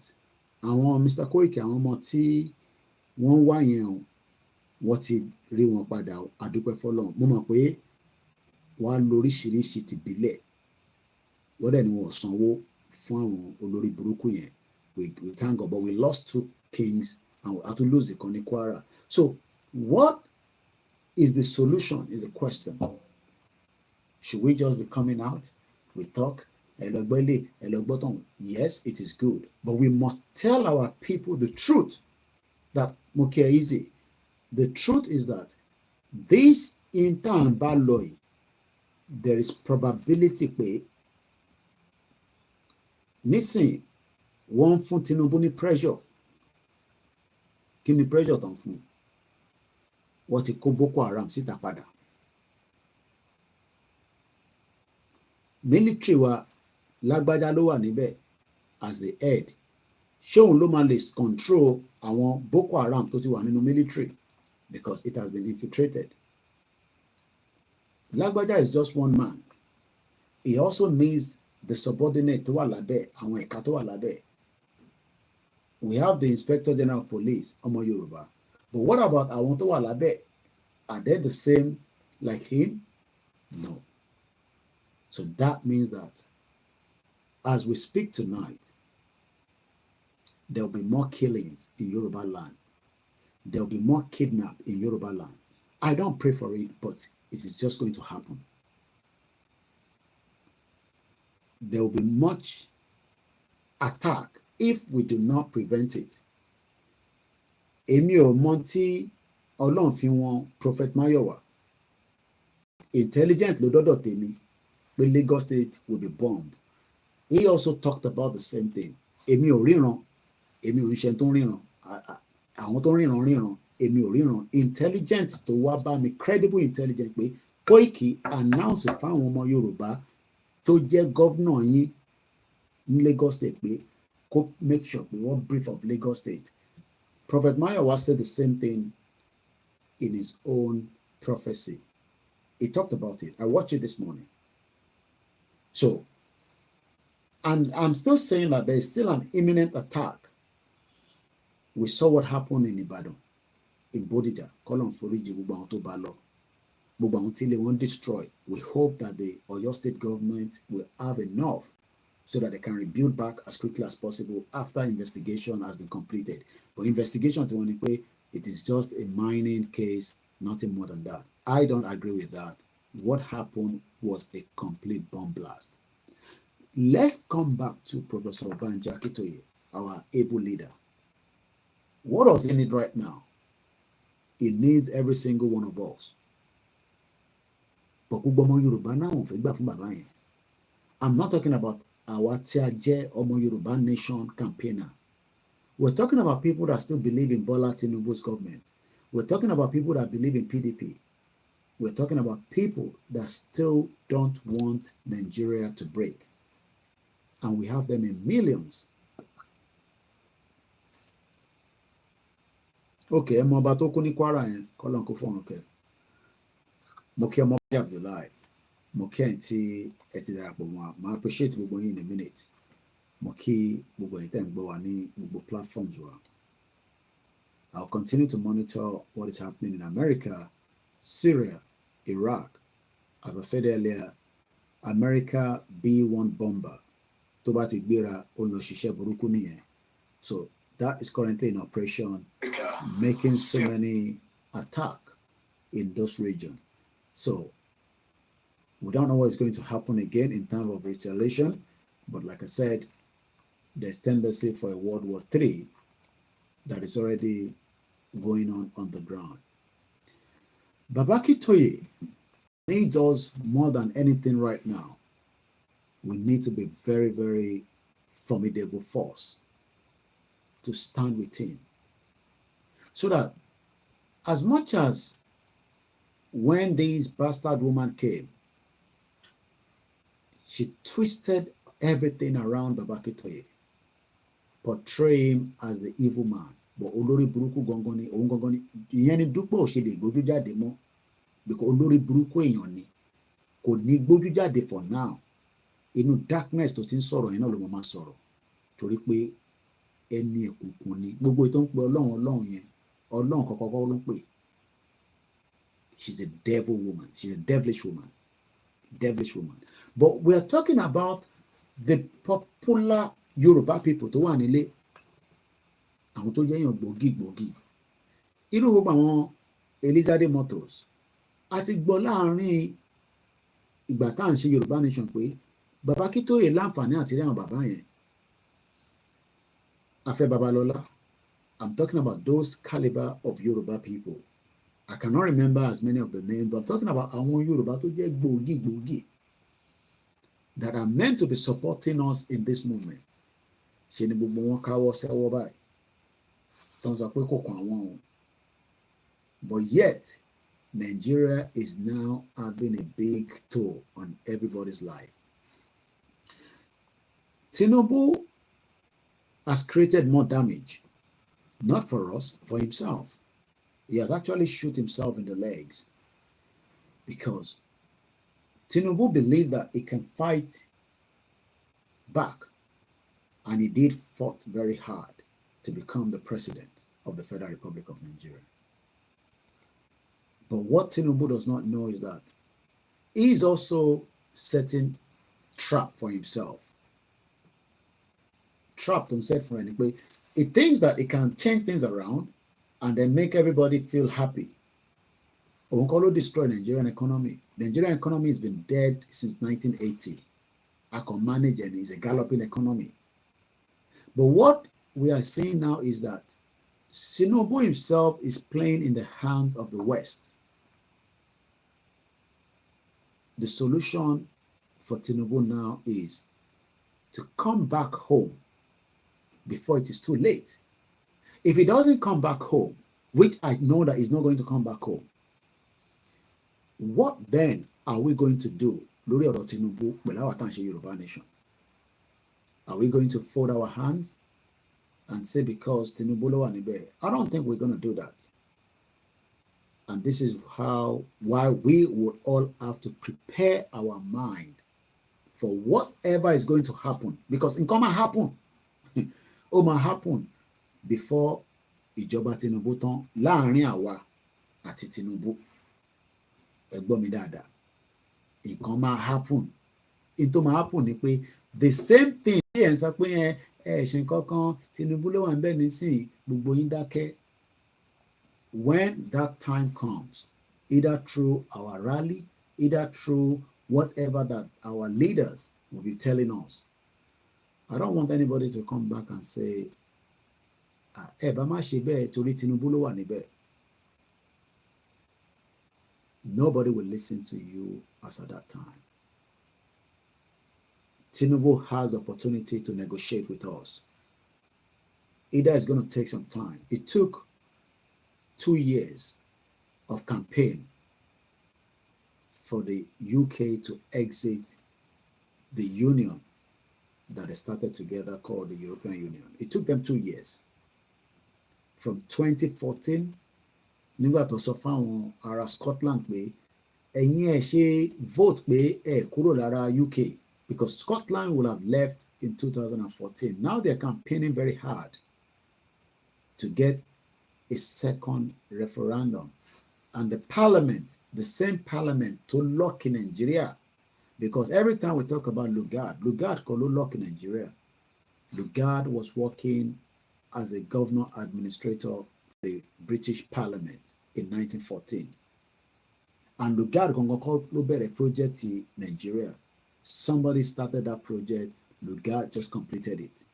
àwọn Mr. Koiki àwọn ọmọ tí wọ́n wá yẹn o wọ́n ti rí wọn padà àdúpẹ́ fọ́lọ́run. Mo mọ̀ pé wọ́n á lo oríṣiríṣi tìbílẹ̀ wọ́n dẹ̀ ni wọ́n sanwó fún àwọn olórí burúkú yẹn. We thank God, but we lost 2 kings and we had to lose the Koni Kwara. So what is the solution is the question. Should we just be coming out? We talk. Yes, it is good. But we must tell our people the truth. That Mokia easy. The truth is that this intern baloi, there is probability pé missing one fún Tinubu ní pressure. Kí ni pressure tán fún? Wọ́n ti kó Boko Haram síta padà. Military wa lágbájá ló wà níbẹ̀ as the head. Ṣé òun ló máa lè control àwọn Boko Haram tó ti wà nínú military because it has been infiltrated. Lágbájá is just one man. He also needs the subordinate tó wà lábẹ́, àwọn ẹ̀ka tó wà lábẹ́. We have the Inspector General of Police, ọmọ Yoruba. But what about àwọn tó wà lábẹ́? Are they the same like him? No. So that means that as we speak tonight, there will be more killings in Yoruba land. There will be more kidnap in Yoruba land. I don't pray for it, but it is just going to happen. There will be much attack if we do not prevent it. Èmi ò mọ̀ tí Ọlọ́run fi wọn Prophet Mayowa. Intelligent ló dọ́dọ̀ tèmi pé Lagos State will be bombed. He also talked about the same thing. Èmi ò ríran, èmi ò ń ṣe tó ń ríran. Àwọn tó ń ríran, èmi ò ríran. Intelligent tó wá bá mi, credible intelligent pé Koiki announce fáwọn ọmọ Yorùbá tó jẹ́ governor yín ní Lagos State pé kó make sure pé wọ́n brief of Lagos State. Prophet Mayowa said the same thing in his own prophecy. He talked about it. I watched it this morning. So, and I'm still saying that there is still an imminent attack. We saw what happened in Ibadan, in Bodija, Kolon Foriji, gbogbo àwọn tó bá lọ, gbogbo àwọn tí ilé wọn destroy. We hope that the Oyo State government will have enough so that they can rebuild back as quickly as possible after investigation has been completed. But investigation to Onipwe, it is just a mining case, nothing more than that. I don't agree with that. What happened was a complete bomb blast. Let's come back to Professor Banji Akintoye, our able leader. What does he need right now? He needs every single one of us. I'm not talking about our Tiaje Omo Yoruba Nation campaigner. We're talking about people that still believe in Bola Tinubu's government. We're talking about people that believe in PDP. We're talking about people that still don't want Nigeria to break. And we have them in millions. Okay, I'm about to kuni Kwara yẹn, Kolon ko fún okay. Mo kí ọmọ Abdullahi. Mo kí ẹ̀yin tí ẹ ti darapọ̀ mọ́. Ma appreciate gbogbo yín in a minute. Mo kí gbogbo ẹ̀yin tẹ́ ń gbọ́ wa ní gbogbo platforms wa. I'll continue to monitor what is happening in America, Syria, Iraq. As I said earlier, America B-1 bomber. Tó bá ti gbéra, ó lọ ṣiṣẹ́ burúkú nìyẹn. So that is currently in operation, making so many attacks in those regions. So we don't know what's going to happen again in terms of retaliation, but like I said, there's tendency for a World War III that is already going on the ground. Babaki Toye needs us more than anything right now. We need to be very, very formidable force to stand with him. So that as much as when this bastard woman came, she twisted everything around Babaki Toye, portray him as the evil man. But olórí burúkú gangan ni, òun gangan ni, ìyẹn ni Dúpẹ́ ò ṣe lè gbójú jáde mọ́, because olórí burúkú èèyàn ni, kò ní gbójú jáde for now. Inú darkness tó ti ń sọ̀rọ̀ yẹn náà ló máa sọ̀rọ̀, torí pé ẹni òkùnkùn ni. Gbogbo ètò ń pe Ọlọ́run yẹn, Ọlọ́run kọ́kọ́ ló ń pè. She's a devil woman. She's a devilish woman. Devilish woman. But we are talking about the popular Yoruba people tó wà nílé, àwọn tó jẹ́ èèyàn gbòógì. Irú gbogbo àwọn Elizade Motors àti gbọ́ láàrin ìgbà tá à ń ṣe Yorùbá Nation pé Babaki Toye láǹfààní àti rí àwọn bàbá yẹn. Afẹ́ Babalọ́lá, I'm talking about those caliber of Yoruba people. I cannot remember as many of the names, but I'm talking about àwọn Yoruba tó jẹ́ gbòógì that are meant to be supporting us in this movement. Ṣé ni gbogbo wọn káwọ́ sẹ́wọ́ báyìí tó ń sọ pé kò kàn àwọn o. But yet, Nigeria is now having a big toll on everybody's life. Tinubu has created more damage, not for us, for himself. He has actually shot himself in the legs because Tinubu believed that he can fight back, and he did fought very hard to become the president of the Federal Republic of Nigeria. But what Tinubu does not know is that he is also setting trap for himself. Trapped and set for anybody. He thinks that he can change things around and then make everybody feel happy. Onkolo destroyed Nigerian economy. The Nigerian economy has been dead since 1980. I can manage, and it's a galloping economy. But what we are seeing now is that Tinubu himself is playing in the hands of the West. The solution for Tinubu now is to come back home before it is too late. If he doesn't come back home, which I know that he's not going to come back home, what then are we going to do? Lórí ọ̀rọ̀ Tinubu pẹ̀lú àwọn tá à ń ṣe Yorùbá Nation. Are we going to fold our hands and say because Tinubu ló wà níbẹ̀? I don't think we're going to do that. And this is why we would all have to prepare our mind for whatever is going to happen. Because nǹkan máa happen. Ó máa happen before ìjọba Tinubu tán láàrin àwa àti Tinubu. Ẹ gbọ́ mi dáadáa. Nǹkan máa happen. N tó máa happen ni pé the same thing ẹ̀ ń sọ pé ẹ ṣe nǹkan kan Tinubu ló wà níbẹ̀ nísìnyí gbogbo yín dákẹ́. When that time comes, either through our rally, either through whatever that our leaders will be telling us, I don't want anybody to come back and say, ẹ bá má ṣe bẹ́ẹ̀ torí Tinubu ló wà níbẹ̀. Nobody will listen to you as at that time. Tinubu has the opportunity to negotiate with us. Either it's going to take some time. It took 2 years of campaign for the UK to exit the union that they started together called the European Union. It took them 2 years. From 2014, nígbà tó sọ fáwọn ará Scotland pé ẹ̀yin ẹ̀ ṣe vote pé ẹ̀ kúrò lára UK, because Scotland will have left in 2014. Now they're campaigning very hard to get a second referendum. And the parliament, the same parliament to lock in Nigeria, because every time we talk about Lugard kò ló lock in Nigeria. Lugard was working as a governor administrator of the British Parliament in 1914. and Lugard gangan kọ́ ló bẹ̀rẹ̀ project Nigeria. Somebody started that project. Lugard just completed it.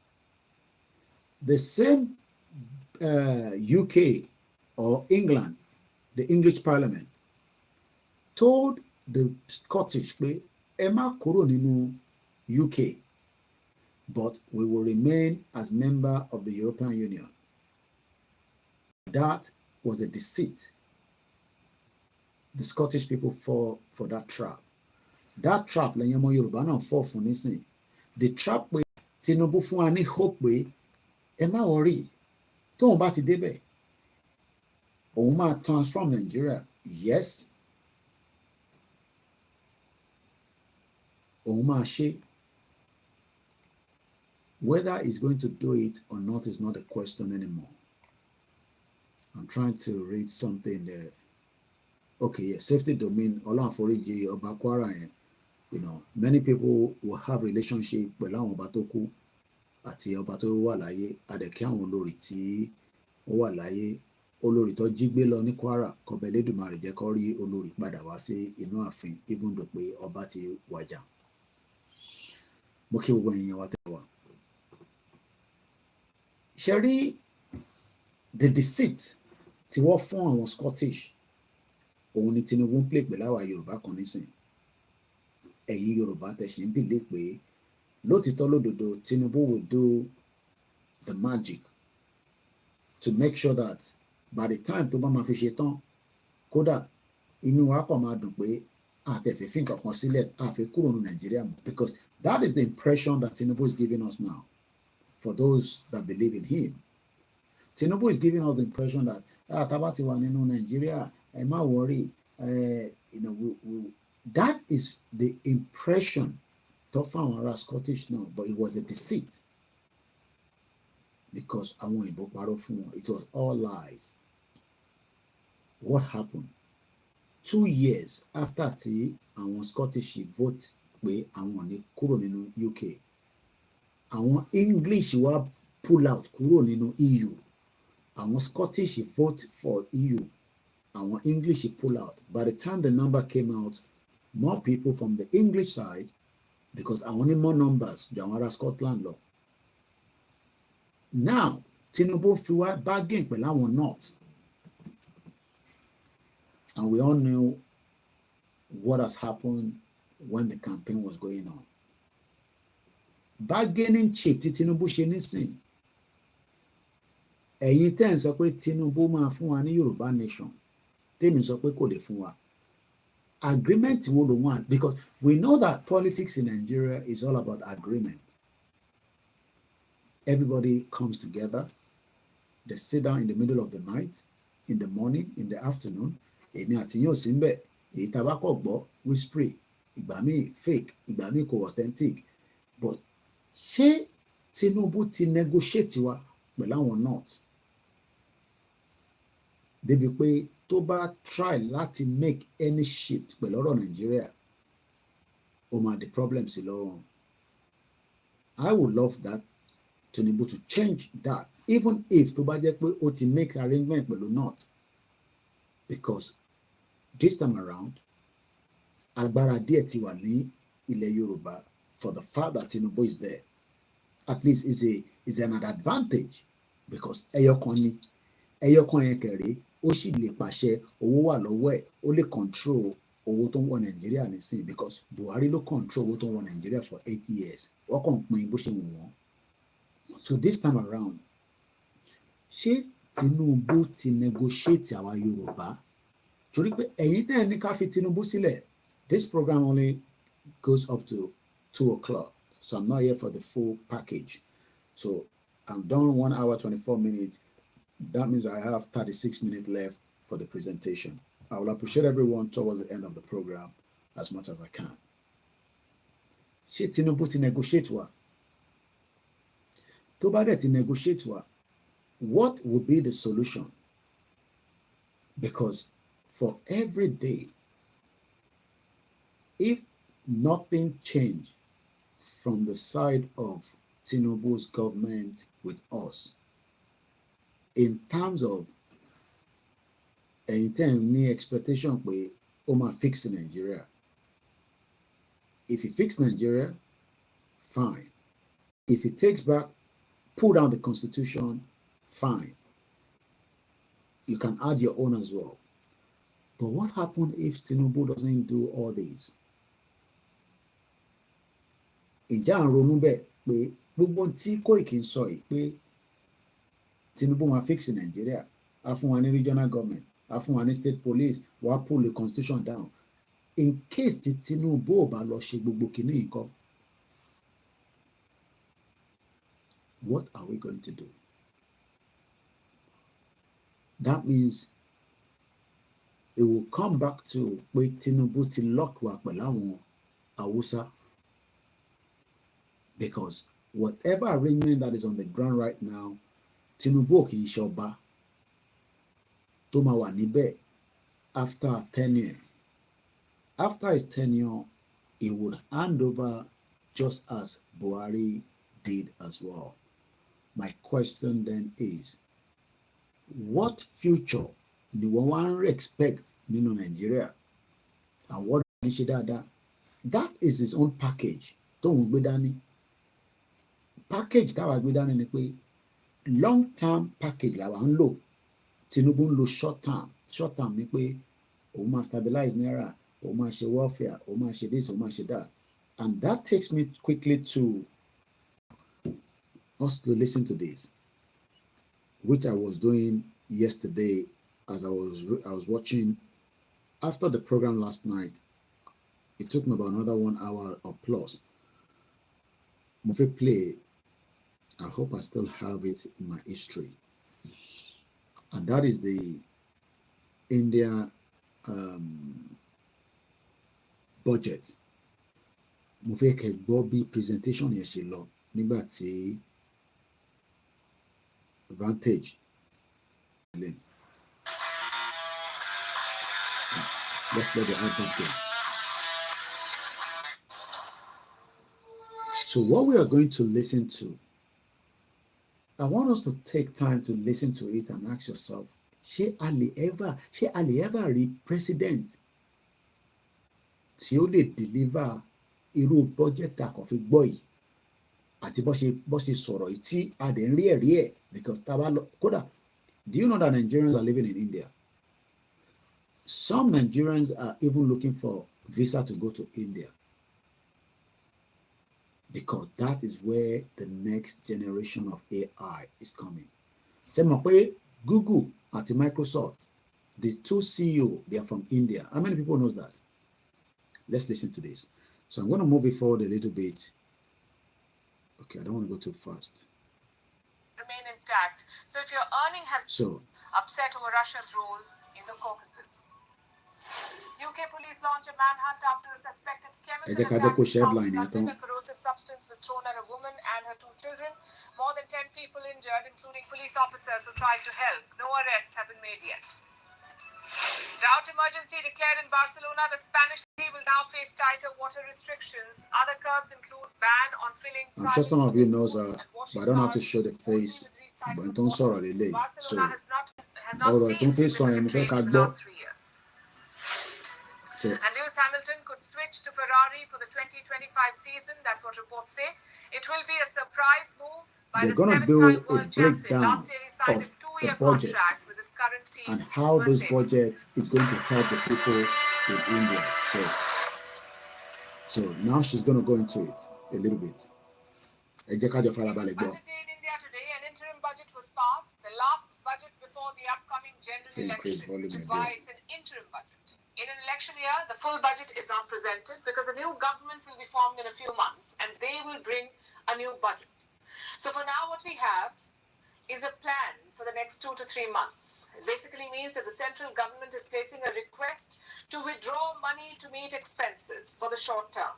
The same UK or England, the English Parliament, told the Scottish pé ẹ má kúrò nínú UK, but we will remain as member of the European Union. That was a deceit. The Scottish people fall for that trap. That trap lẹ́yìn ọmọ Yorùbá náà fall fún nísìn. The trap pé Tinubu fún wa ní hope pé ẹ má worry, tóun bá ti débẹ̀ òun máa transform Nigeria. Yes, òun máa ṣe. Whether he's going to do it or not is not a question anymore. I'm trying to read something there. Okay, yeah, safety domain, Ọlọ́run àforíjì Ọba Kwara yẹn. You know, many people will have relationship pẹ̀lú àwọn ọba tó kú àti ọba tó wà láyé. Adẹ̀kí àwọn olórí tí ó wà láyé, olórí tó jí gbé lọ ní Kwara, kọbẹ̀ Elédùmarè jẹ́ kó rí olórí padà wá sí inú ààfin, even though pé ọba ti wàjà. Mo kí gbogbo èèyàn wa tẹ́ wà. Ṣé rí the deceit tí wọ́n fún àwọn Scottish, òun ni Tinubu ń play pẹ̀lú àwa Yorùbá kan nísìn. Ẹ̀yin Yorùbá tẹ́ ṣì ń believe pé lótìtọ́ lódodo Tinubu will do the magic to make sure that by the time tó bá máa fi ṣe tán, kódà inú wa kàn máa dùn pé àtẹ̀fẹ́fín kankan sílẹ̀ àfi kúrò ní Nàìjíríà mọ́, because that is the impression that Tinubu is giving us now. For those that believe in him, Tinubu is giving us the impression that tábà ti wà nínú Nàìjíríà, ẹ má worry, you know, that is the impression tó fáwọn ará Scottish now, but it was a deceit because àwọn òyìnbó parọ́ fún wọn. It was all lies. What happened? 2 years after tí àwọn Scottish vote pé àwọn ò ní kúrò nínú UK, àwọn English wá pull out kúrò nínú EU. Àwọn Scottish vote for EU. Àwọn English pull out. By the time the number came out, more people from the English side, because àwọn ní more numbers ju àwọn ará Scotland lọ. Now, Tinubu fi wá bargain pẹ̀lú àwọn North. And we all knew what has happened when the campaign was going on. Bargaining chip tí Tinubu ṣe nísìn. Ẹ̀yin tẹ́ ń sọ pé Tinubu máa fún wa ní Yorùbá nation. Tèmi sọ pé kò lè fún wa. Agreement wo ló want? Because we know that politics in Nigeria is all about agreement. Everybody comes together. They sit down in the middle of the night, in the morning, in the afternoon. Èmi àti yín ò sí ńbẹ̀. Èyí tá bá kọ̀ gbọ́ whisper. Ìgbà míì fake, ìgbà míì kò authentic. But ṣé Tinubu ti negotiate wa pẹ̀lú àwọn North? Débi pé tó bá try láti make any shift pẹ̀lú ọ̀rọ̀ Nigeria, ó máa di problem sí lọ́rùn. I would love that Tinubu to change that, even if tó bá jẹ́ pé ó ti make arrangement pẹ̀lú North, because this time around agbára díẹ̀ ti wà ní ilẹ̀ Yorùbá for the fact that Tinubu is there. At least is an advantage, because ẹyọkan ni ẹyọkan yẹn kẹrẹ ó sì lè pàṣẹ, owó wà lọ́wọ́ ẹ̀, ó lè control owó tó ń wọ Nàìjíríà nísìnyí, because Buhari ló control owó tó ń wọ Nàìjíríà for 8 years. Wọ́n kàn pín bó ṣe wù wọ́n. So this time around, ṣé Tinubu ti negotiate àwa Yorùbá? Torí pé ẹ̀yin tẹ́ ẹ ní ká fi Tinubu sílẹ̀. This program only goes up to 2 o'clock. So I'm not here for the full package. So I'm done 1 hour, 24 minutes. That means I have 36 minutes left for the presentation. I will appreciate everyone towards the end of the program as much as I can. Ṣé Tinubu ti negotiate wa? Tó bá dẹ̀ ti negotiate wa, what would be the solution? Because for every day, if nothing changed from the side of Tinubu's government with us, in terms of any expectation pé Oma fix Nigeria. If he fix Nigeria, fine. If he takes back, pull down the constitution, fine. You can add your own as well. But what happens if Tinubu doesn't do all these? Ìjà ń ronú bẹ́ẹ̀ pé gbogbo tí Koiki ń sọ yìí pé Tinubu máa fix Nigeria, á fún wa ní regional government, á fún wa ní state police, wàá pull the constitution down. In case tí Tinubu ò bá lọ ṣe gbogbo kìíní nǹkan, what are we going to do? That means it will come back to pé Tinubu ti lock wa pẹ̀lú àwọn Hausa, because whatever arrangement that is on the ground right now, Tinubu kì í ṣọba tó máa wà níbẹ̀ after tenure. After his tenure, he would hand over just as Buhari did as well. My question then is, what future ni wọ́n wá ń expect nínú Nigeria? And what ní ṣe dáadáa? That is his own package tó ń gbé dání. Package táwa gbé dání ni pé long term package làwa ń lò. Tinubu ń lo short term. Short term ni pé òun máa stabilize naira, òun máa ṣe welfare, òun máa ṣe this, òun máa ṣe that. And that takes me quickly to us to listen to this, which I was doing yesterday as I was watching after the program last night. It took me about another 1 hour or plus. Movie play. I hope I still have it in my history. And that is the India budget. Movie ke Bobby presentation yẹn ṣe lọ nígbà tí Vantage. Let's let the advert go. So what we are going to listen to, I want us to take time to listen to it and ask yourself, ṣé a lè ever rí president tí ó lè deliver irú budget tá kò fi gbọ́ yìí àti bó ṣe sọ̀rọ̀ yìí tí a dẹ̀ ń rí ẹ̀rí ẹ̀, because tá bá lọ kódà, do you know that Nigerians are living in India? Some Nigerians are even looking for visa to go to India, because that is where the next generation of AI is coming. Ṣé mọ̀ pé Google àti Microsoft, the two CEO, they are from India. How many people knows that? Let's listen to this. So I'm going to move it forward a little bit. Okay, I don't want to go too fast. Remain intact. So if your earning has upset over Russia's role in the Caucasus. UK police launch a manhunt after a suspected chemical attack. A corrosive substance was thrown at a woman and her 2 children. More than 10 people injured, including police officers who tried to help. No arrests have been made yet. Drought emergency declared in Barcelona. The Spanish city will now face tighter water restrictions. Other curbs include ban on filling. I'm sure some of you knows but I don't have to show the face. But don't sorrow the late. So, although I don't feel so, I'm afraid I go. So, and Lewis Hamilton could switch to Ferrari for the 2025 season. That's what reports say. It will be a surprise move by they're going to do a breakdown of the budget and how this budget is going to help the people in India. So now she's going to go into it a little bit. Budget day in India today, an interim budget was passed, the last budget before the upcoming general election, which is why it's an interim budget. In an election year, the full budget is not presented because a new government will be formed in a few months and they will bring a new budget. So for now, what we have is a plan for the next 2 to 3 months. It basically means that the central government is placing a request to withdraw money to meet expenses for the short term.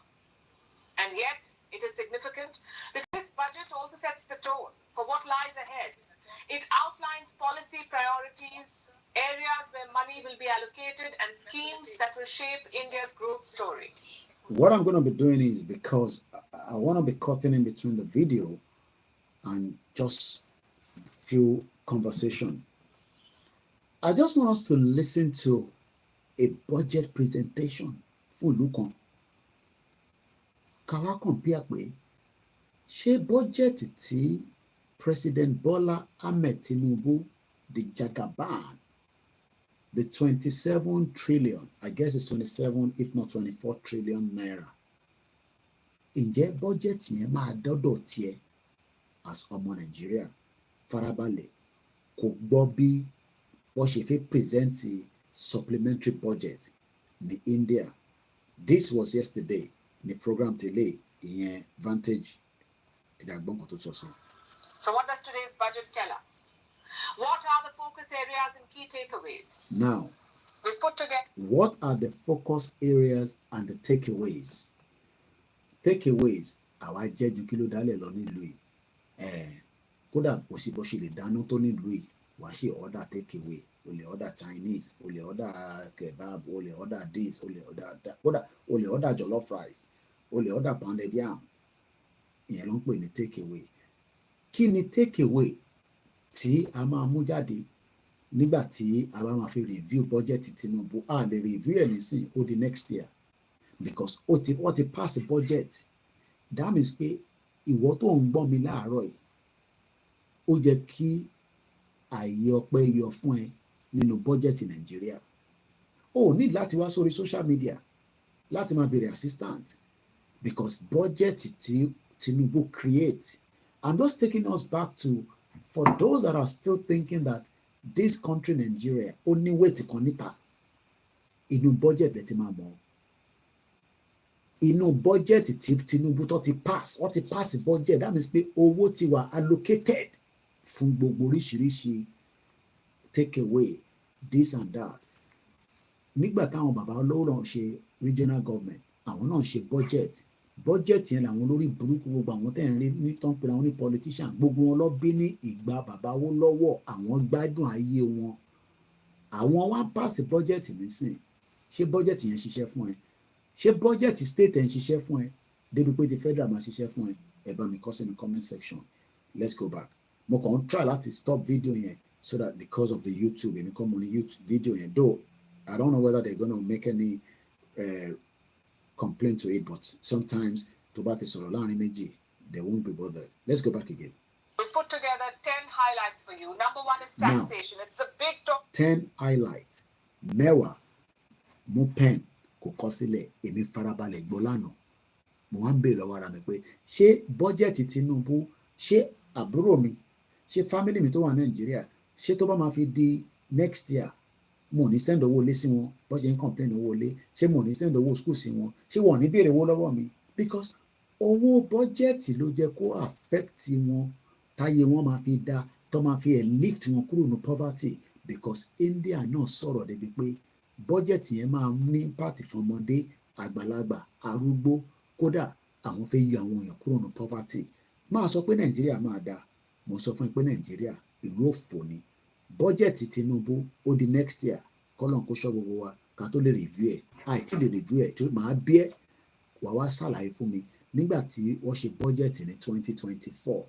And yet, it is significant because this budget also sets the tone for what lies ahead. It outlines policy priorities, areas where money will be allocated, and schemes that will shape India's growth story. What I'm going to be doing is, because I want to be cutting in between the video and just few conversation, I just want us to listen to a budget presentation fún ìlú kan. Ká wá compare pé ṣé budget tí President Bola Ahmed Tinubu, the Jagaban, the 27 trillion, I guess it's 27 if not 24 trillion naira. Ǹjẹ́ budget yẹn máa dọ́dọ̀ tiẹ̀ as ọmọ Nàìjíríà farabalẹ̀ kò gbọ́ bí wọ́n ṣe fẹ́ present supplementary budget ní India. This was yesterday ní program tẹ́lẹ̀ ìyẹn Vantage ìdàgbọ́n kan tó sọ sí. So what does today's budget tell us? What are the focus areas and key takeaways? Now, we put together. What are the focus areas and the takeaways? Takeaways, àwa jẹ́ ju kí ló dálẹ̀ lọ nílùú yìí. Kódà kò sí bó ṣe lè dáná tó nílùú yìí, wàá ṣe order takeaway, o lè order Chinese, o lè order kebab, o lè order this, o lè order that, kódà o lè order jollof rice, o lè order pounded yam. Ìyẹn ló ń pè ní takeaway. Kí ni takeaway tí a máa mú jáde nígbà tí a bá máa fi review budget Tinubu? A lè review ẹ̀ nísìn ó di next year because ó ti pass the budget. That means pé ìwọ tó ń gbọ́ mi láàárọ̀ yìí ó jẹ́ kí ààyè ọpẹ́ yọ fún ẹ nínú budget Nàìjíríà. O need láti wá sórí social media láti máa béèrè assistant because budget tí Tinubu create. I'm just taking us back to, for those that are still thinking that this country Nigeria only way to níta inú budget lẹ ti máa mọ̀. Inú budget tí Tinubu tó ti pass, what ti pass the budget, that means pé owó ti wà allocated fún gbogbo oríṣiríṣi take away this and that. Nígbà táwọn bàbá olówó náà ṣe regional government, àwọn náà ṣe budget yẹn làwọn olórí burúkú gbogbo àwọn tẹ̀ ń rí ní tán pé àwọn ní politician gbogbo wọn lọ bí ní ìgbà bàbá owó lọ́wọ́ àwọn gbádùn ayé wọn. Àwọn wá pass budget nísìn, ṣé budget yẹn ṣiṣẹ́ fún ẹ? Ṣé budget state ẹ̀ ń ṣiṣẹ́ fún ẹ? Débi pé ti federal máa ṣiṣẹ́ fún ẹ? Ẹ bá mi kọ sí ní comment section. Let's go back. Mo kàn ń try láti stop video yẹn so that because of the YouTube, èmi kọ́ mo ní YouTube video yẹn, though I don't know whether they're gonna make any complaint to it, but sometimes tó bá ti sọ̀rọ̀ láàrin méjì, they won't be bothered. Let's go back again. We put together 10 highlights for you. Number one is taxation. Now, it's the big talk. 10 highlights. Mẹ́wàá mú pen kò kọ sílẹ̀, èmi farabalẹ̀ gbọ́ lánàá. Mo wá ń béèrè lọ́wọ́ ara mi pé ṣé bọ́jẹ̀tì Tinubu, ṣé àbúrò mi, ṣé family mi tó wà Nàìjíríà, ṣé tó bá máa fi di next year mo ní send owó lé sí wọn bó ṣe ń complain owó lé, ṣé mo ní send owó school sí wọn, ṣé wọn ní béèrè owó lọ́wọ́ mi? Because owó bọ́jẹ̀tì ló jẹ́ kó affect wọn, táyé wọn máa fi dá, tó máa fi lift wọn kúrò ní poverty. Because India náà sọ̀rọ̀ débi pé bọ́jẹ̀tì yẹn máa ní impact fún ọmọdé, àgbàlagbà, arúgbó, kódà àwọn fẹ́ yọ àwọn èèyàn kúrò ní poverty. Máa sọ pé Nàìjíríà máa dá, mo sọ fún ẹ pé Nàìjíríà ìlú òfò ni. Bọ́jẹ̀tì Tinubu ó di next year, kọ́lọ́n kó ṣọ́ gbogbo wa ká tó lè review ẹ̀. Àìtí lè review ẹ̀ tó máa bí ẹ́ wà wá ṣàlàyé fún mi nígbà tí wọ́n ṣe bọ́jẹ̀tì ní 2024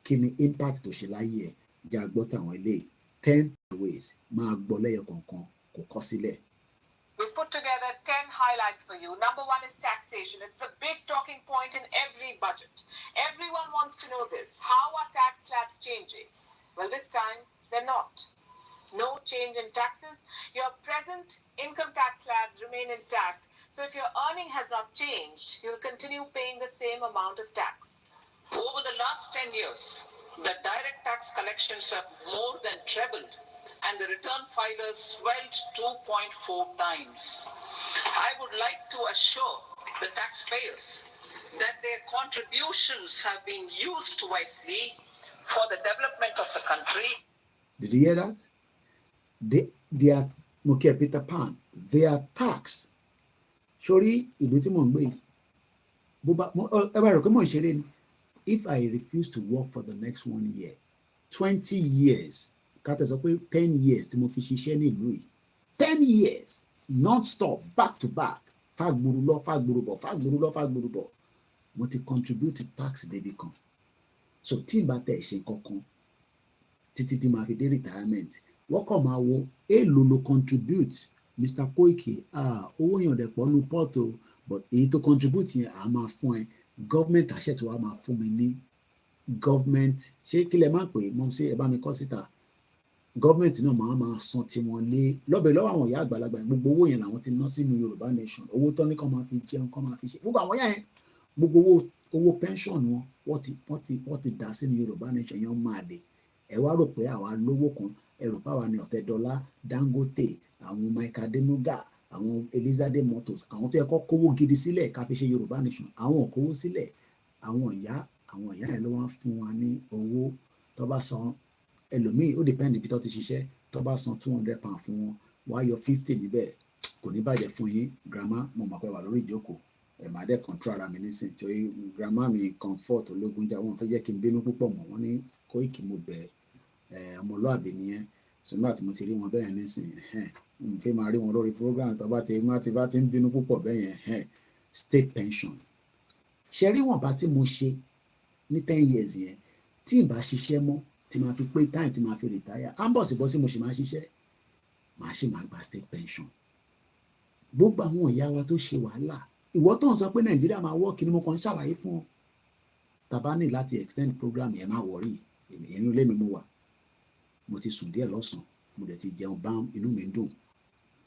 kí ni impact tó ṣe láyé ẹ̀. Jẹ́ àgbọ́ tàwọn eléyìí 10 ways máa gbọ́ lẹ́yọ kọ̀ọ̀kan kò kọ sílẹ̀. We put together 10 highlights for you. Number one is taxation. It's the big talking point in every budget. Everyone wants to know this. How are tax slabs changing? Well, this time, they're not. No change in taxes. Your present income tax slabs remain intact. So if your earning has not changed, you'll continue paying the same amount of tax. Over the last 10 years, the direct tax collections have more than trebled, and the return filers swelled 2.4 times. I would like to assure the taxpayers that their contributions have been used wisely for the development of the country. Did you hear that? They are okay, Peter Pan. They are tax. Sorry, ìlú tí mò ń gbé yìí. Bó bá ẹ bá rò pé mò ń ṣeré ni. If I refuse to work for the next 1 year, 20 years, ká tẹ̀ sọ pé 10 years tí mo fi ṣiṣẹ́ ní ìlú yìí, 10 years non-stop back to back, fàgbùrù lọ fàgbùrù bọ̀ fàgbùrù lọ fàgbùrù bọ̀, mo ti contribute tax débi kan. So tí n bá tẹ̀ ṣe kankan títí tí màá fi dé retirement, wọ́n kàn máa wo èèlò lo contribute Mr. Koiki owó yàn dẹ̀ pọ̀ nù pọ́ọ̀tù but èyí tó contribute yẹn à máa fún ẹ government àṣẹ tí wàá máa fún mi ní government ṣé kí lẹ máa pè é mọ́ sí ẹ bá mi kọ́ síta government náà máa san tiwọn lé lọ́bẹ̀ lọ́wọ́ àwọn ìyá àgbàlagbà yẹn gbogbo owó yẹn làwọn ti ná sínú Yorùbá nation owó tán ní kàn máa fi jẹun kàn máa fi ṣe gbogbo àwọn yẹn gbogbo owó pension wọn wọ́n ti dá sínú Yorùbá nation yẹn máa lè ẹ wá rò pé àwa lówó kan ẹ rò pé àwa ni Ọ̀tẹ́dọ́lá Dangote àwọn Mike Adenuga àwọn Elizade Motors àwọn tó yẹ kó kówó gidi sílẹ̀ ká fi ṣe Yorùbá nation àwọn ò kówó sílẹ̀ àwọn ìyá yẹn ló wá fún wa ní owó tó bá san ẹlòmíì ó depend ibi tó ti ṣiṣẹ́ tó bá san £200 fún wọn wá yọ 50 níbẹ̀ kò ní bàjẹ́ fún yín grandma mo mọ̀ pé wà lórí ìjókòó ẹ̀ máa dẹ́ control ara mi nísìn torí grandma mi comfort ológunjà wọn fẹ́ jẹ́ kí n bínú púpọ̀ mọ́ wọn ní Koiki mo bẹ̀ ọmọlúàbí nìyẹn ṣùgbọ́n àti mo ti rí wọn bẹ́ẹ̀ nísìn n fẹ́ máa rí wọn lórí program tó bá ti ń bínú púpọ̀ bẹ́ẹ̀ yẹn state pension ṣe rí wọn bá tí mo ṣe ní 10 years yẹn tí n bá ṣiṣẹ́ mọ́ tí máa fi pé time tí máa fi retire á ń bọ̀ sí bọ́ sí mo ṣì máa ṣiṣẹ́ máa ṣe máa gba state pension gbogbo àwọn ìyá wa tó ṣe wàhálà ìwọ tó ń sọ pé Nàìjíríà máa wọ́ọ̀kì ni mo kàn ń ṣàlàyé fún ọ tàbá ní láti extend program yẹn má wọrí inú ilé mi mo wà mo ti sùn díẹ̀ lọ́sàn mo dẹ̀ ti jẹun bá inú mi ń dùn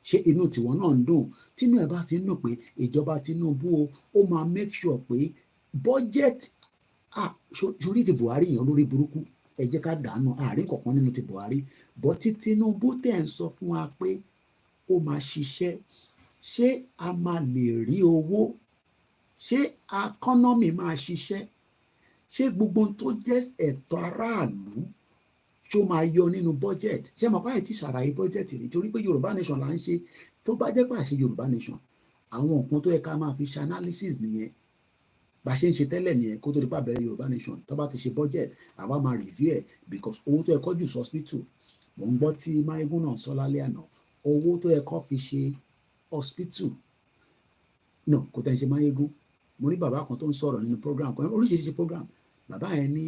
ṣé inú tiwọn náà ń dùn tínú ẹ bá ti ń dùn pé ìjọba Tinubu ó máa make sure pé budget sórí ti Buhari yẹn olórí burúkú ẹ jẹ́ ká dànù àárín kọ̀ọ̀kan nínú ti Buhari bọ́ tí Tinubu tẹ̀ ń sọ fún wa pé ó máa ṣiṣẹ́ ṣé a máa lè rí owó ṣé akọ́nọ́mì máa ṣiṣẹ́ ṣé gbogbo tó jẹ́ ẹ̀tọ́ aráàlú ṣó máa yọ nínú budget ṣé mo báyìí ti ṣàlàyé budget rí torí pé Yorùbá nation là ń ṣe tó bá jẹ́ pé àṣẹ Yorùbá nation àwọn nǹkan tó yẹ ká máa fi ṣe analysis nìyẹn bá ṣe ń ṣe tẹ́lẹ̀ nìyẹn kó tó di pa bẹ̀rẹ̀ Yorùbá nation tó bá ti ṣe budget àwa máa review ẹ̀ because owó tó yẹ kó jù sí hospital mò ń gbọ́ tí Máígún náà sọ lálẹ́ àná owó tó yẹ kó fi ṣe hospital náà kò tẹ́ ń ṣe Máígún mo ní bàbá kan tó ń sọ̀rọ̀ nínú program kan oríṣiríṣi program bàbá yẹn ní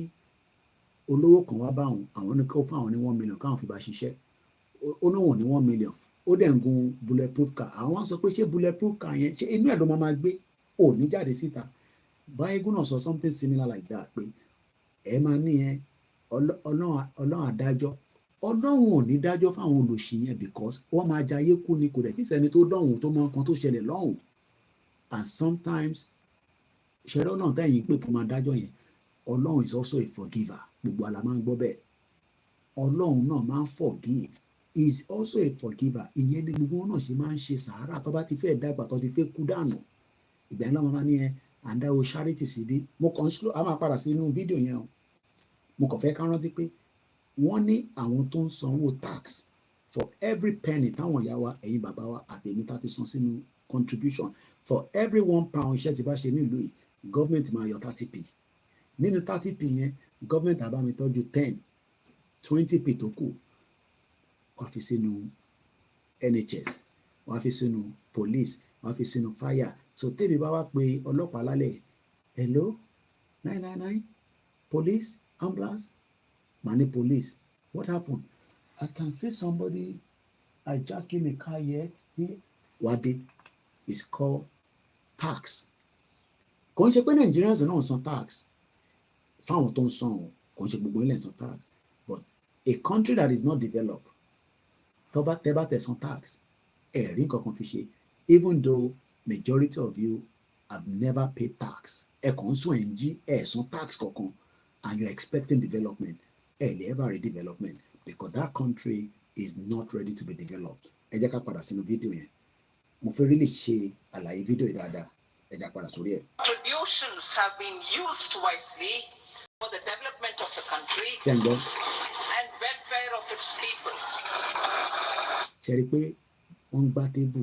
olówó kan wá bá àwọn ní kó fún àwọn ní 1 million káwọn fi bá ṣiṣẹ́ ó náwọn ní 1 million ó dẹ̀ ń gun bulletproof car àwọn wá sọ pé ṣé bulletproof car yẹn ṣé inú ẹ̀ ló máa gbé ò ní jáde síta Báyégún náà sọ something similar like that pé ẹ máa ní ẹ ọlọ́run adájọ́ ọlọ́run ò ní dájọ́ fáwọn olòṣì yẹn because wọ́n máa jayé kú ni kò dẹ̀ tí sẹ́ni tó dọ̀hún tó mọ nǹkan tó ṣẹlẹ̀ lọ́hùn and sometimes ṣẹlẹ̀ náà tẹ̀yìn pé fún máa dájọ́ yẹn ọlọ́run is also a forgiver gbogbo àlà máa ń gbọ́ bẹ́ẹ̀ ọlọ́run náà máa ń forgive is also a forgiver ìyẹn ni gbogbo wọn náà ṣe máa ń ṣe sàárà tó bá ti fẹ́ dàgbà tó ti fẹ́ kú dànù ìgbà yẹn lọ́wọ́ máa ní ẹ àndáwó charity síbí mo kàn ń slow a máa padà sí inú fídíò yẹn o mo kàn fẹ́ ká rántí pé wọ́n ní àwọn tó ń sanwó tax for every penny táwọn ìyá wa ẹ̀yin bàbá wa àtẹ̀mí tá ti san sínú contribution for every £1 iṣẹ́ tí bá ṣe nílùú yìí government máa yọ 30p nínú 30p yẹn government á bá mi tọ́jú 10-20p tó kù wọ́n fi sínú NHS wọ́n fi sínú police wọ́n fi sínú fire so tẹ́bi bá wá pé ọlọ́pàá lálẹ́ hello 999 police ambulance mani police what happened I can see somebody hijacking a car here wade is called tax kò ń ṣe pé Nigerians náà san tax fáwọn tó ń san o kò ń ṣe gbogbo ilẹ̀ san tax but a country that is not developed tó bá tẹ́ san tax ẹ̀rí kankan fi ṣe even though majority of you have never paid tax ẹ kàn ń sún ẹ̀ ń jí ẹ̀ san tax kankan and you are expecting development ẹ lè ever rí development because that country is not ready to be developed ẹ jẹ́ ká padà sínú fídíò yẹn mo fẹ́ really ṣe àlàyé fídíò yìí dáadáa ẹ jẹ́ ká padà sórí ẹ̀. Contributions have been used wisely for the development of the country and welfare of its people. ṣe rí i pé wọ́n ń gbá tébù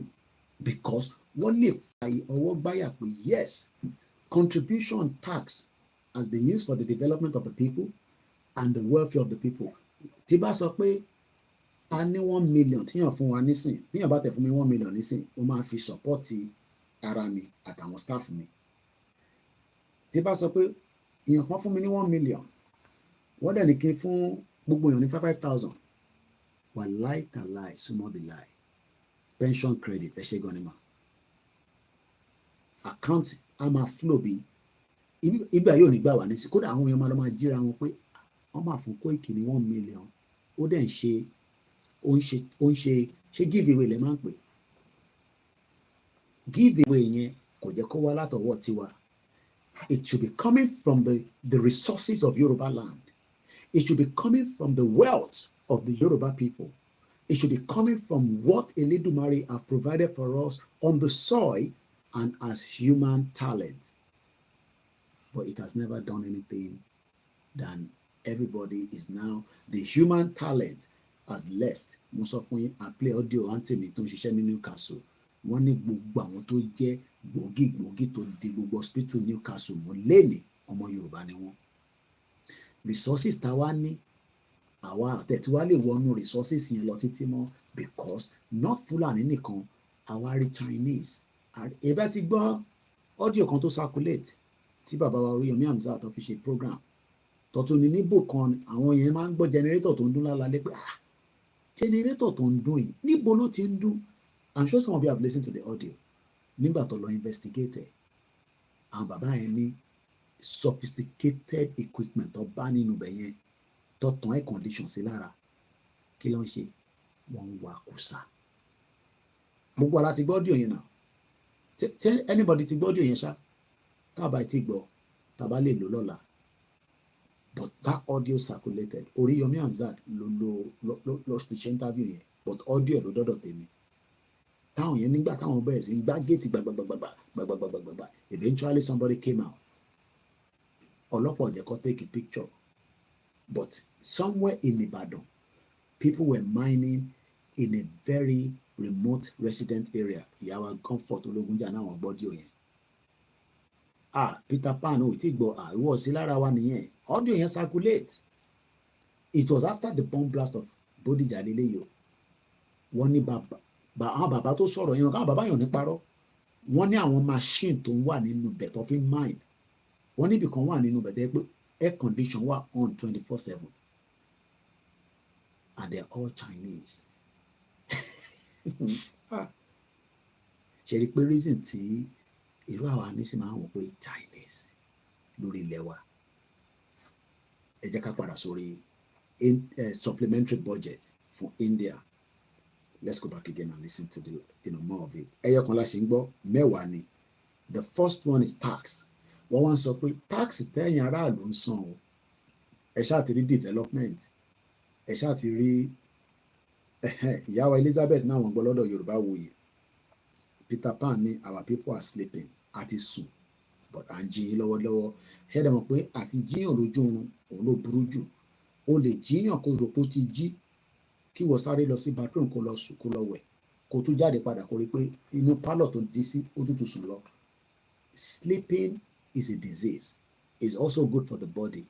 because wọ́n lè fààyè ọwọ́ gbáyà pé yes contribution tax has been used for the development of the people and the welfare of the people. tí bá sọ pé a ní 1 million tíyàn fún wa nísìn tíyàn bá tẹ̀ fún mi 1 million nísìn mo máa fi sọ́pọ́ọ̀tì ara mi àtàwọn staff mi. tí bá sọ pé èèyàn kan fún mi ní 1 million wọ́n dẹ̀ ní kí n fún gbogbo èèyàn ní 5,000 wà láì tàláì súnmọ́ bí láì pension credit ẹ ṣe gan ni mà account a máa flow bí ibi àyè ò ní gbà wá nísì kódà àwọn èèyàn máa lọ máa jíra wọn pé wọ́n máa fún Koiki ní 1 million ó dẹ̀ ń ṣe ó ń ṣe give away lẹ máa ń pè give away yẹn kò jẹ́ kó wá látọwọ́ tiwa. It should be coming from the resources of Yoruba land. It should be coming from the wealth of the Yoruba people. It should be coming from what Eledumare have provided for us on the soil and as human talent. But it has never done anything than everybody is now, the human talent has left. Mo sọ fún yín, I play audio aunty mi tó ń ṣiṣẹ́ ní Newcastle. Wọ́n ní gbogbo àwọn tó jẹ́ gbòógì tó di gbogbo hospital Newcastle mú lẹ́nìí ọmọ Yorùbá ni wọ́n. Resources tá wá ní àwa àtẹ̀tí wá lè wọnú resources yẹn lọ títí mọ́ because not Fulani nìkan àwa rí Chinese. Ẹ̀bá ti gbọ́ audio kan tó circulate tí bàbá wa Yomi Hamzat tó fi ṣe program tọ́tún ní níbò kan àwọn yẹn máa ń gbọ́ generator tó ń dún lálálẹ́ pé generator tó ń dún yìí níbo ló ti ń dún. I'm sure some of you have listened to the audio. Nígbà tó lọ investigate àwọn bàbá yẹn ní sophisticated equipment tó bá nínú ibẹ̀ yẹn tó tàn air condition sí lára kí ló ń ṣe wọ́n ń wa kùsà. Gbogbo ara ti gbọ́ audio yẹn náà ṣé anybody ti gbọ́ audio yẹn ṣá tábà ti gbọ́ tábà lè lò lọ́la but that audio circulated orí Yomi Hamzat ló ṣe interview yẹn but audio ló dọ́dọ̀ tèmi. Táwọn yẹn nígbà táwọn bẹ̀rẹ̀ sí ń gbá géètì gbàgbàgbàgbàgbàgbàgbàgbà eventually somebody came out. Ọlọ́pàá ọ̀jẹ̀ kọ́ take a picture but somewhere in Ibadan people were mining in a very remote resident area. Ìyàwó comfort ológunjà náà wọ́n gbọ́dọ̀ yẹn. Peter Pan ò tí gbọ́ ìwọ sí lára wa nìyẹn. Audio yẹn circulate. It was after the bomb blast of Bodija leleyo. Wọ́n ní àwọn bàbá tó sọ̀rọ̀ yẹn káwọn bàbá yàn ní parọ́. Wọ́n ní àwọn machine tó ń wà nínú bẹ̀ tó fi ń mine. Wọ́n níbi kan wà nínú bẹ̀ tó yẹ pé air condition wà on 24/7 and they are all Chinese. Ṣe rí pé reason tí irú àwa ní sì máa ń wọ̀ pé Chinese lórí ilẹ̀ wa. Ẹ jẹ́ ká padà sórí supplementary budget for India. Let's go back again and listen to the more of it. Ẹyọ kan la ṣe ń gbọ́ mẹ́wàá ni. The first one is tax. Wọ́n wá ń sọ pé tax tẹ́yìn aráàlú ń san o. Ẹ ṣáà ti rí development. Ẹ ṣáà ti rí ìyàwó Elizabeth náà wọ́n gbọ́ lọ́dọ̀ Yorùbá Wuyì. Peter Pan ní our people are sleeping àti sùn but à ń jí yín lọ́wọ́lọ́wọ́. Ṣẹ́dẹ̀ mọ̀ pé àti jíyàn lójú oorun òun ló burú jù. O lè jíyàn kó rò pé ó ti jí kí wọ́n sáré lọ sí bathroom kó lọ sùn kó lọ wẹ̀ kó tún jáde padà kó rí pé inú pálọ̀ tó dí sí ó tútù sùn lọ. Sleeping is a disease. It's also good for the body.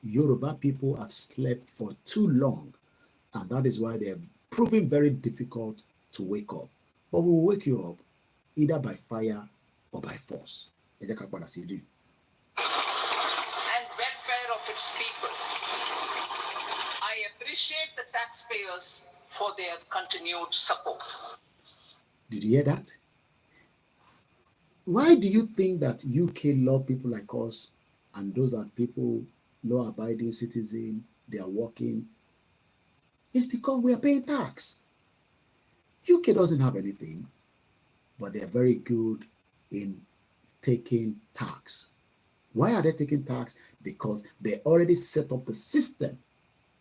Yoruba people have slept for too long and that is why they have proven very difficult to wake up. But we will wake you up either by fire or by force. Ẹ jẹ́ ká padà sí ìdí. And welfare of its people. I appreciate the taxpayers for their continued support. Did you hear that? Why do you think that UK love people like us and those are people, law-abiding citizens, they are working? It's because we are paying tax. UK doesn't have anything, but they are very good in taking tax. Why are they taking tax? Because they already set up the system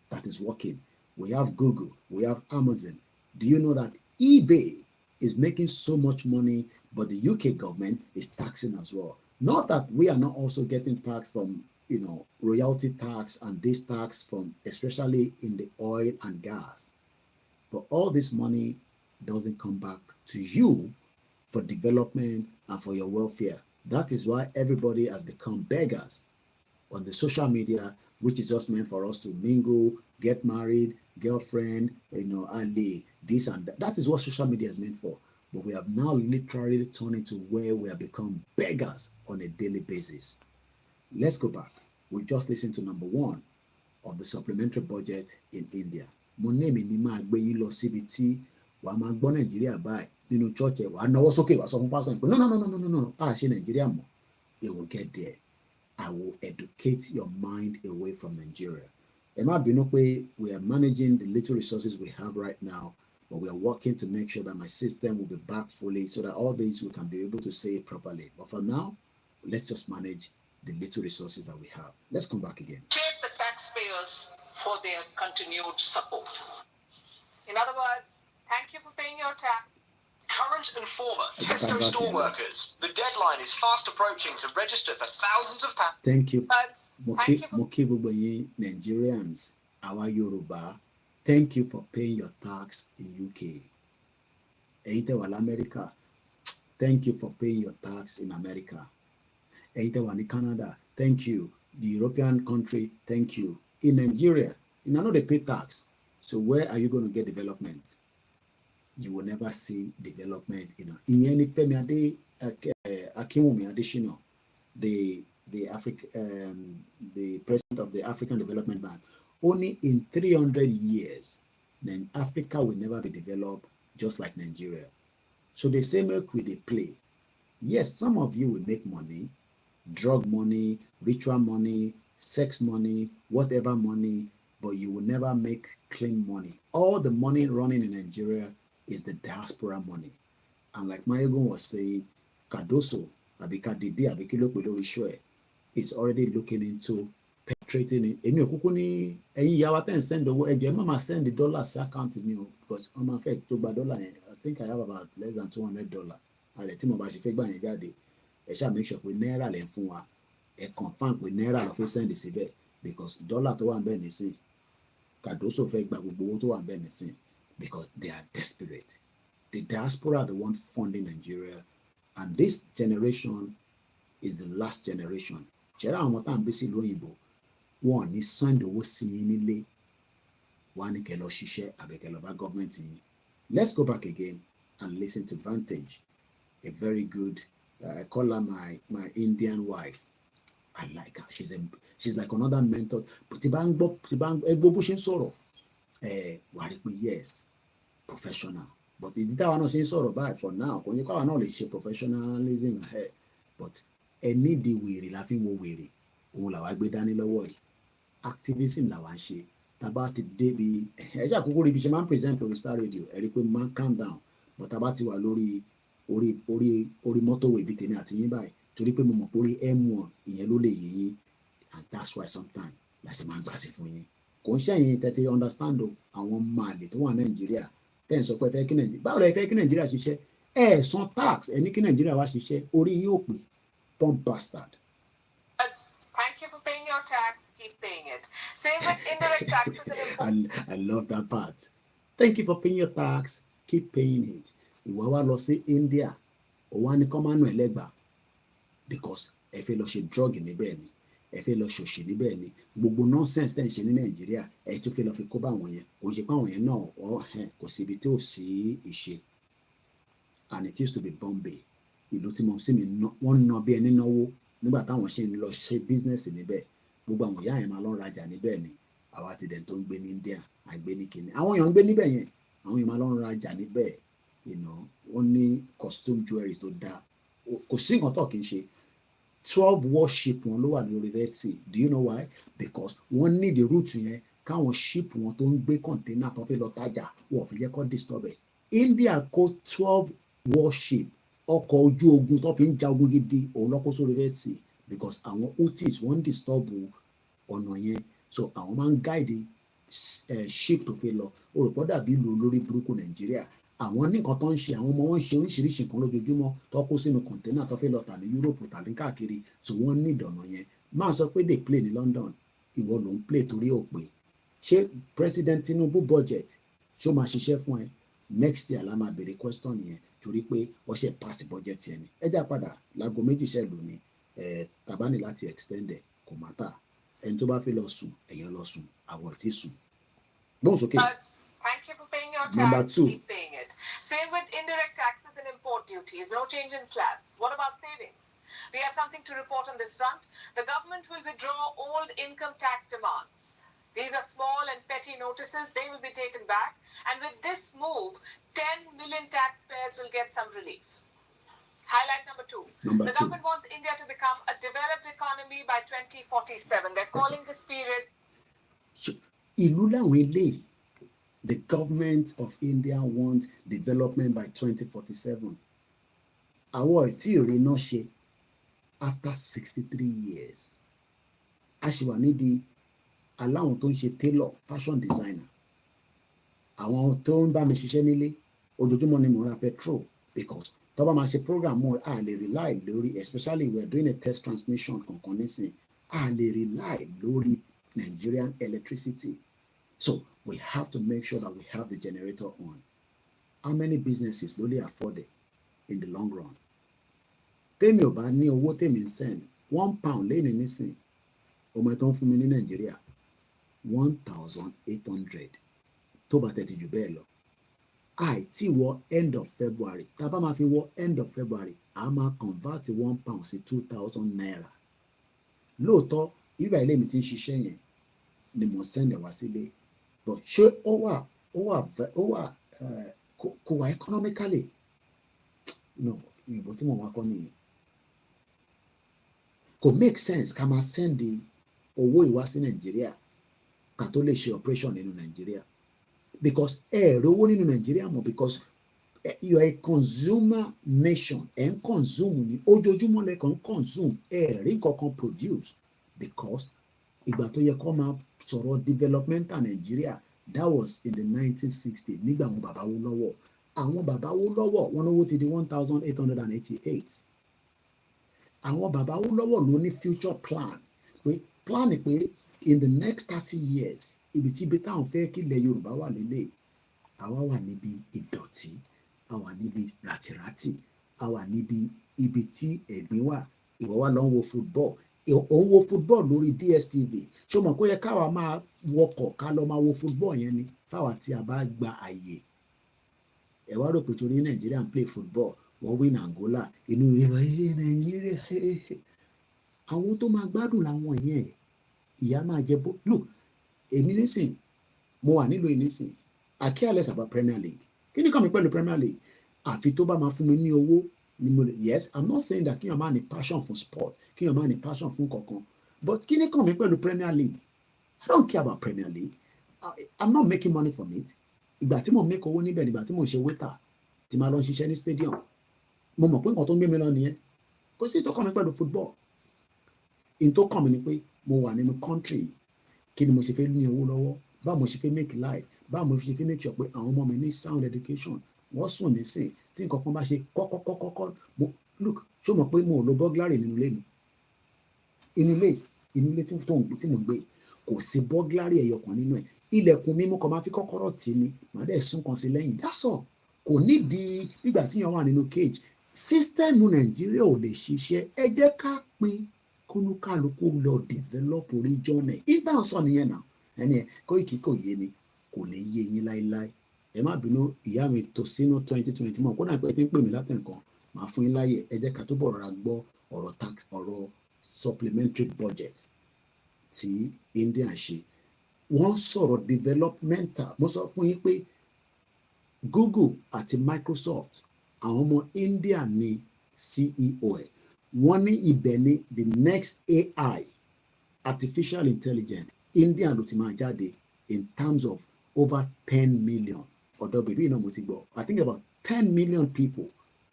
that is working. We have Google, we have Amazon. Do you know that eBay is making so much money, but the UK government is taxing as well? Not that we are not also getting tax from, royalty tax and this tax from, especially in the oil and gas. But all this money doesn't come back to you for development and for your welfare. That is why everybody has become beggars on the social media, which is just meant for us to mingle, get married, girlfriend, ally, this and that. That is what social media is meant for. But we have now literally turned into where we have become beggars on a daily basis. Let's go back. We just listened to number 1 of the supplementary budget in India. Mo ní èmi ní máa gbé yín lọ síbi tí wàá máa gbọ́ Nàìjíríà báyìí nínú church ẹ̀ wàá náwó sókè wàá sọ fún pásítọ̀ yẹn pé no ṣe Nàìjíríà mọ̀. It will get there. I will educate your mind away from Nigeria. Ẹ má bínú pé we are managing the little resources we have right now, but we are working to make sure that my system will be back fully so that all these we can be able to say it properly. But for now, let's just manage the little resources that we have. Let's come back again. Appreciate the taxpayers for their continued support. In other words, thank you for paying your tax. Current and former Tesco store workers. The deadline is fast approaching to register for thousands of pounds. Thank you. Thank you. Nigerians, our Yoruba, thank you for paying your tax in UK. America, thank you for paying your tax in America. Canada, thank you. The European country, thank you. In Nigeria, you know they pay tax. So where are you going to get development? You will never see development. In any Femi Akinwumi Adesina, the president of the African Development Bank, only in 300 years, then Africa will never be developed just like Nigeria. So the same way they play. Yes, some of you will make money, drug money, ritual money, sex money, whatever money, but you will never make clean money. All the money running in Nigeria is the diaspora money. And like Mayegun was saying, Kadoso, Abikadibi, Abikilo show is already looking into penetrating it. Emi okuku ni ẹ̀yin ìyá wa ten send owó ẹjẹ mama send the dollars account me because on my fake to gba dollar yẹn. I think I have about less than $200. Ale tí mo bá ṣe fẹ́ gbà yẹn jáde. Ẹ ṣá make sure pé náírà lẹ ń fún wa. Ẹ confirm pé náírà ló fẹ́ send síbẹ̀ because dollar tó wà ńbẹ̀ nísìn. Kadoso fẹ́ gba gbogbo owó tó wà ńbẹ̀ nísìn. Because they are desperate. The diaspora are the one funding Nigeria. And this generation is the last generation. Ṣẹ́ra àwọn tá à ń gbé sílùú òyìnbó, wọn ò ní send owó sí yín nílé. Wọ́n á ní kẹ́ lọ ṣiṣẹ́ àbẹ̀kẹ́ lọ bá gọ́ọ̀mẹ̀ntì yín. Let's go back again and listen to Vantage. A very good, I call her my Indian wife. I like her. She's like another mentor. Tí bá ń gbọ́ bó ṣe ń sọ̀rọ̀. Wà á rí pé yes, professional, but ìdí táwa náà ṣe ń sọ̀rọ̀ báyìí for now kò ní káwa náà lè ṣe professionalism but ẹni di wèrè la fi ń wo wèrè òun làwa gbé dání lọ́wọ́ yìí activism làwa ń ṣe tábà ti débi ẹ̀ṣẹ̀ àkókò rí bí ṣe máa ń present lórí Star Radio ẹ rí pé máa ń calm down but tábà ti wà lórí orí mọ́tòwé ibi tèmi àti yín báyìí torí pé mo mọ̀ pé orí M1 ìyẹn ló lè yé yín and that's why sometimes la ṣe máa ń gbà sí fún yín kò ń ṣẹ̀yìn tẹ́tí understand o àwọn máàlì tó wà Nàìjíríà tẹ́ ń sọ pé ẹ fẹ́ kí Nàìjíríà báwo lẹ fẹ́ kí Nàìjíríà ṣiṣẹ́ ẹ san tax ẹ ní kí Nàìjíríà wá ṣiṣẹ́ orí yín ò pé pump bastard. Thank you for paying your tax. Keep paying it. Same with indirect taxes and I love that part. Thank you for paying your tax. Keep paying it. Ìwà wa lọ sí India òun á ní kọ́ máa nù ẹ́ lẹ́gbàá because ẹ fẹ́ lọ ṣe drug níbẹ̀ ni ẹ fẹ́ lọ ṣòṣì níbẹ̀ ni gbogbo nonsense tẹ́ ń ṣe ní Nàìjíríà ẹ tún fẹ́ lọ fi kó bá àwọn yẹn kò ń ṣe pé àwọn yẹn náà kò sí ibi tí ò sí ìṣe and it used to be Bombay ìlú tí mo sì mi wọ́n ń ná bí ẹni náwó nígbà táwọn ṣe ń lọ ṣe business níbẹ̀ gbogbo àwọn ìyá yẹn máa lọ rajà níbẹ̀ ni àwa ti dẹ̀ tó ń gbé ní India à ń gbé ní Kenya àwọn èèyàn ń gbé níbẹ̀ yẹn àwọn èèyàn máa lọ rajà níbẹ̀ wọ́n ní costume jewelries tó dáa kò sí nǹkan tó kì í ṣe 12 warship wọn ló wà ní orí Red Sea. Do you know why? Because wọ́n ní the route yẹn káwọn ship wọn tó ń gbé container tó fẹ́ lọ tajà wọ́n fi yẹ kó disturb ẹ̀. India kó 12 warship ọkọ̀ ojú ogun tó fi ń ja ogun gidi òun lọ́kọ́ sórí Red Sea because àwọn Houthis wọ́n ń disturb ọ̀nà yẹn so àwọn máa ń guide ship tó fẹ́ lọ olùkọ́ dàbí ìlú olórí burúkú Nàìjíríà àwọn ní nǹkan tó ń ṣe àwọn ọmọ wọn ń ṣe oríṣiríṣi nǹkan lójoojúmọ́ tó kó sínú kọ̀ńténà tó fẹ́ lọ tà ní Europe tàbí káàkiri tí wọ́n ní ìdọ̀nà yẹn máa sọ pé they play ní London ìwọ ló ń play torí ò pé ṣé President Tinubu budget ṣó máa ṣiṣẹ́ fún ẹ next year la máa béèrè question yẹn torí pé wọ́n ṣe pass budget yẹn ni ẹ já padà láago méjì ṣẹ́ lónìí tàbá ní láti extend ẹ̀ kò má tà ẹni tó bá fẹ́ lọ sùn èèyàn lọ sùn àwọ̀ tí sùn gbóhùn sókè. Thank you for paying your tax. Number 2. Keep paying it. Same with indirect taxes and import duties. No change in slabs. What about savings? We have something to report on this front. The government will withdraw old income tax demands. These are small and petty notices. They will be taken back. And with this move, 10 million taxpayers will get some relief. Highlight number two. The government wants India to become a developed economy by 2047. They're calling this period. The government of India wants development by 2047. Our theory after 63 years. Ashiwanidi aláwọn tó ń ṣe tailor, fashion designer. Àwọn tó ń bá mi ṣiṣẹ́ nílé ojoojúmọ́ ni mo ra petrol because tó bá máa ṣe program more a lè rely lórí, especially we are doing a test transmission kankan nísìn, a lè rely lórí Nigerian electricity. So we have to make sure that we have the generator on. How many businesses ló lè afford it in the long run? Tèmi ò bá ní owó tèmi ń send £1 lẹ́yìn nísìn, ọmọ tó ń fún mi ní Nàìjíríà 1,800 tó bá tẹ̀tì jù bẹ́ẹ̀ lọ. Àìtí wọ end of February, tá a bá máa fi wọ end of February, a máa convert £1 sí 2,000 naira. Lóòótọ́, ibà ilé mi ti ń ṣiṣẹ́ yẹn ni mo send ẹ̀ wá sílé. But ṣé ó wà kò wà economically? No, ìbò tí mo wá kọ́ nìyẹn. Kò make sense ká máa send owó ìwá sí Nàìjíríà ká tó lè ṣe operation nínú Nàìjíríà. Because owó nínú Nàìjíríà mọ̀ because you are a consumer nation. Consume ni ojoojúmọ́ lẹ́kàn consume rí kankan produce because ìgbà tó yẹ kó máa sọ̀rọ̀ developmental Nàìjíríà that was in the 1960s nígbà àwọn bàbá Awólọ́wọ̀. Àwọn bàbá Awólọ́wọ̀ wọn lówó ti di 1,888. Àwọn bàbá Awólọ́wọ̀ ló ní future plan pé in the next 30 years ibi táwọn fẹ́ kí ilẹ̀ Yorùbá wà lélẹ̀, àwa wà níbi ìdọ̀tí, àwa níbi ràtìràtì, àwa níbi ibi tí ẹ̀gbin wà. Ìwọ wá lọ ń wo football, òun wo football lórí DSTV. Ṣé o mọ̀ kó yẹ káwa máa wọkọ̀ ká lọ máa wo football yẹn ni fáwa tí a bá gba àyè? Ẹ wá rò pé torí Nàìjíríà ń play football wọ́n win Angola inú Nàìjíríà. Àwọn tó máa gbádùn làwọn yẹn, ìyá máa jẹ bó. Look, èmi nísìn mo wà nílùú nísìn, I care less about Premier League. Kí ni kàn mí pẹ̀lú Premier League? Àfi tó bá máa fún mi ní owó ni mo lè. Yes, I'm not saying that kíyàn máa ní passion fún sport, kíyàn máa ní passion fún kankan, but kí ni kàn mí pẹ̀lú Premier League? I don't care about Premier League. I'm not making money from it. Ìgbà tí mo make owó níbẹ̀ nígbà tí mo ṣe waiter tí máa lọ ṣiṣẹ́ ní stadium, mo mọ̀ pé nǹkan tó ń gbé mi lọ nìyẹn. Kò sí tó kàn mí pẹ̀lú football. In tó kàn mí ni pé mo wà nínú country, kí ni mo ṣe fẹ́ ní owó lọ́wọ́, báwo mo ṣe fẹ́ make life, báwo mo ṣe fẹ́ make sure pé àwọn ọmọ mi ní sound education. Wọ́n sùn nísìn tí nǹkan kan bá ṣe kọ́kọ́kọ́kọ́. Look, ṣó mọ̀ pé mo ò lo burglary nínú ilé mi. Inú ilé tí mo ń gbé kò sí burglary ẹyọkan nínú ẹ̀. Ilẹ̀kùn mi mo kàn máa fi kọ́kọ́rọ́ tì ní, màá dẹ̀ sún kan sí lẹ́yìn. That's all. Kò nídìí nígbà tí yẹn wà nínú cage. System Nàìjíríà ò lè ṣiṣẹ́. Ẹ jẹ́ ká pín kólúkálukú lọ develop region ẹ̀. Ìtàn sọ nìyẹn náà. Ẹni Koiki kò yé mi, kò lè yé yín láíláí. Ẹ má bínú, ìyá mi tó sínú 2020 mọ̀ kódà pé tí ń pè mí látẹ̀ǹkan, màá fún yín láyè. Ẹ jẹ́ ká túbọ̀ rọra gbọ́ ọ̀rọ̀ tax, ọ̀rọ̀ supplementary budget tí India ṣe. Wọ́n sọ̀rọ̀ developmental. Mo sọ fún yín pé Google àti Microsoft àwọn ọmọ India ni CEO ẹ̀. Wọ́n ní ibẹ̀ ni the next AI, artificial intelligence, India ló ti máa jáde in terms of over 10 million. Ọ̀dọ̀ bèbí náà mo ti gbọ́. I think about 10 million people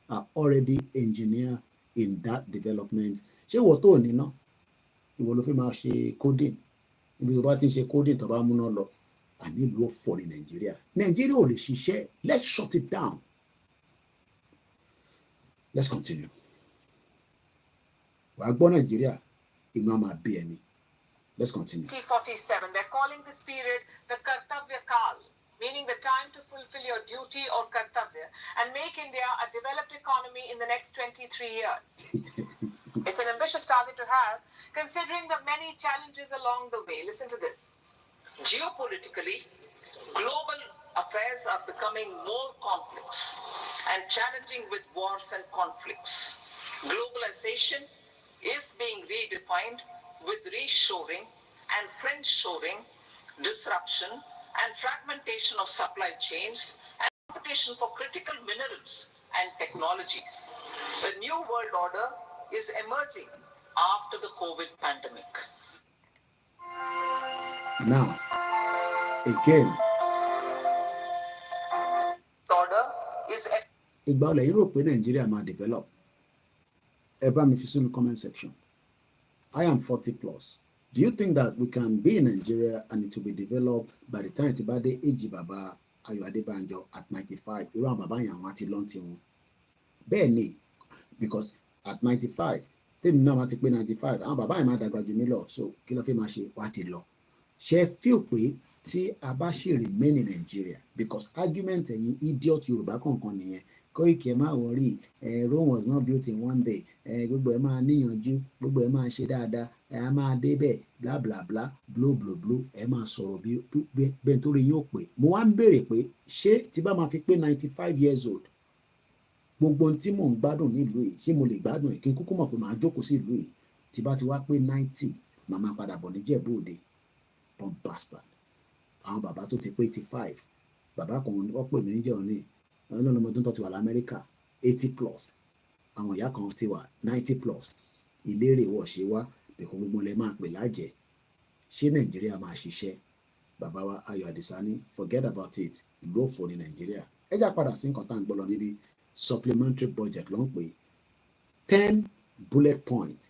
are already engineer in that development. Ṣé ìwọ tó ní ná? Ìwọ ló fi máa ṣe coding. Ibi tó bá ti ń ṣe coding tó bá múná lọ, àní ìlú ọ̀fọ̀ ní Nàìjíríà. Nàìjíríà ò lè ṣiṣẹ́. Let's shut it down. Let's continue. Wàá gbọ́ Nàìjíríà, inú á máa bí ẹni. Let's continue. 2047. They're calling this period the Kartavya Kal, meaning the time to fulfill your duty or kartavya and make India a developed economy in the next 23 years. It's an ambitious target to have, considering the many challenges along the way. Listen to this. Geopolitically, global affairs are becoming more complex and challenging with wars and conflicts. Globalization is being redefined with reshoring and friendshoring disruption, and fragmentation of supply chains, and competition for critical minerals and technologies. A new world order is emerging after the COVID pandemic. Now, again, Order is ìgbà ọ̀lẹ̀ yìí rò pé Nàìjíríà máa develop. Ẹ bá mi fi sínú comment section. I am 40 plus. Do you think that we can be in Nigeria and it will be developed by the time tí bá dé age bàbá Ayọ̀ Adébánjọ at 95? Irú àwọn bàbá yẹn àwọn àti lọ́ntì wọn. Bẹ́ẹ̀ ni, because at 95, tèmi náà wọ́n ti pé 95, àwọn bàbá yẹn máa dàgbà jù mí lọ, so kí ló fẹ́ máa ṣe wá ti lọ. Ṣé feel pé tí a bá ṣe remain in Nigeria, because argument ẹ̀yin idiot Yorùbá kọ̀ọ̀kan nìyẹn. Koiki ẹ má worry, Rome was not built in one day, gbogbo ẹ máa níyànjú, gbogbo ẹ máa ṣe dáadáa, a máa débẹ̀, bla bla bla, blow blow blow, ẹ máa sọ̀rọ̀ bí bẹ́ẹ̀ tó rí yín ó pé. Mo wá ń béèrè pé ṣé tí bá máa fi pé 95 years old, gbogbo ohun tí mò ń gbádùn nílùú yìí, ṣé mo lè gbádùn ẹ̀ kí n kúkú mọ̀ pé màá jókòó sí ìlú yìí tí bá ti wá pé 90, màá máa padà bọ̀ níjẹ̀bú òde. Bomb bastard. Àwọn bàbá tó ti pé 85, bàbá kan wọ́n pè mí níjẹ́ òní, ọlọ́mọdún tó ti wà lamẹ́ríkà 80 plus, àwọn ìyá kan ti wà 90 plus, ìlérè wọ̀ ṣe wá bẹ̀kọ́ gbogbo lẹ máa pè lájẹ̀. Ṣé Nàìjíríà máa ṣiṣẹ́? Bàbá wa Ayọ̀ Àdìsá ní forget about it, ìlú òfò ní Nàìjíríà. Ẹ já padà sí nǹkan tá à ń gbọ́ lọ níbi supplementary budget ló ń pè 10 bullet points.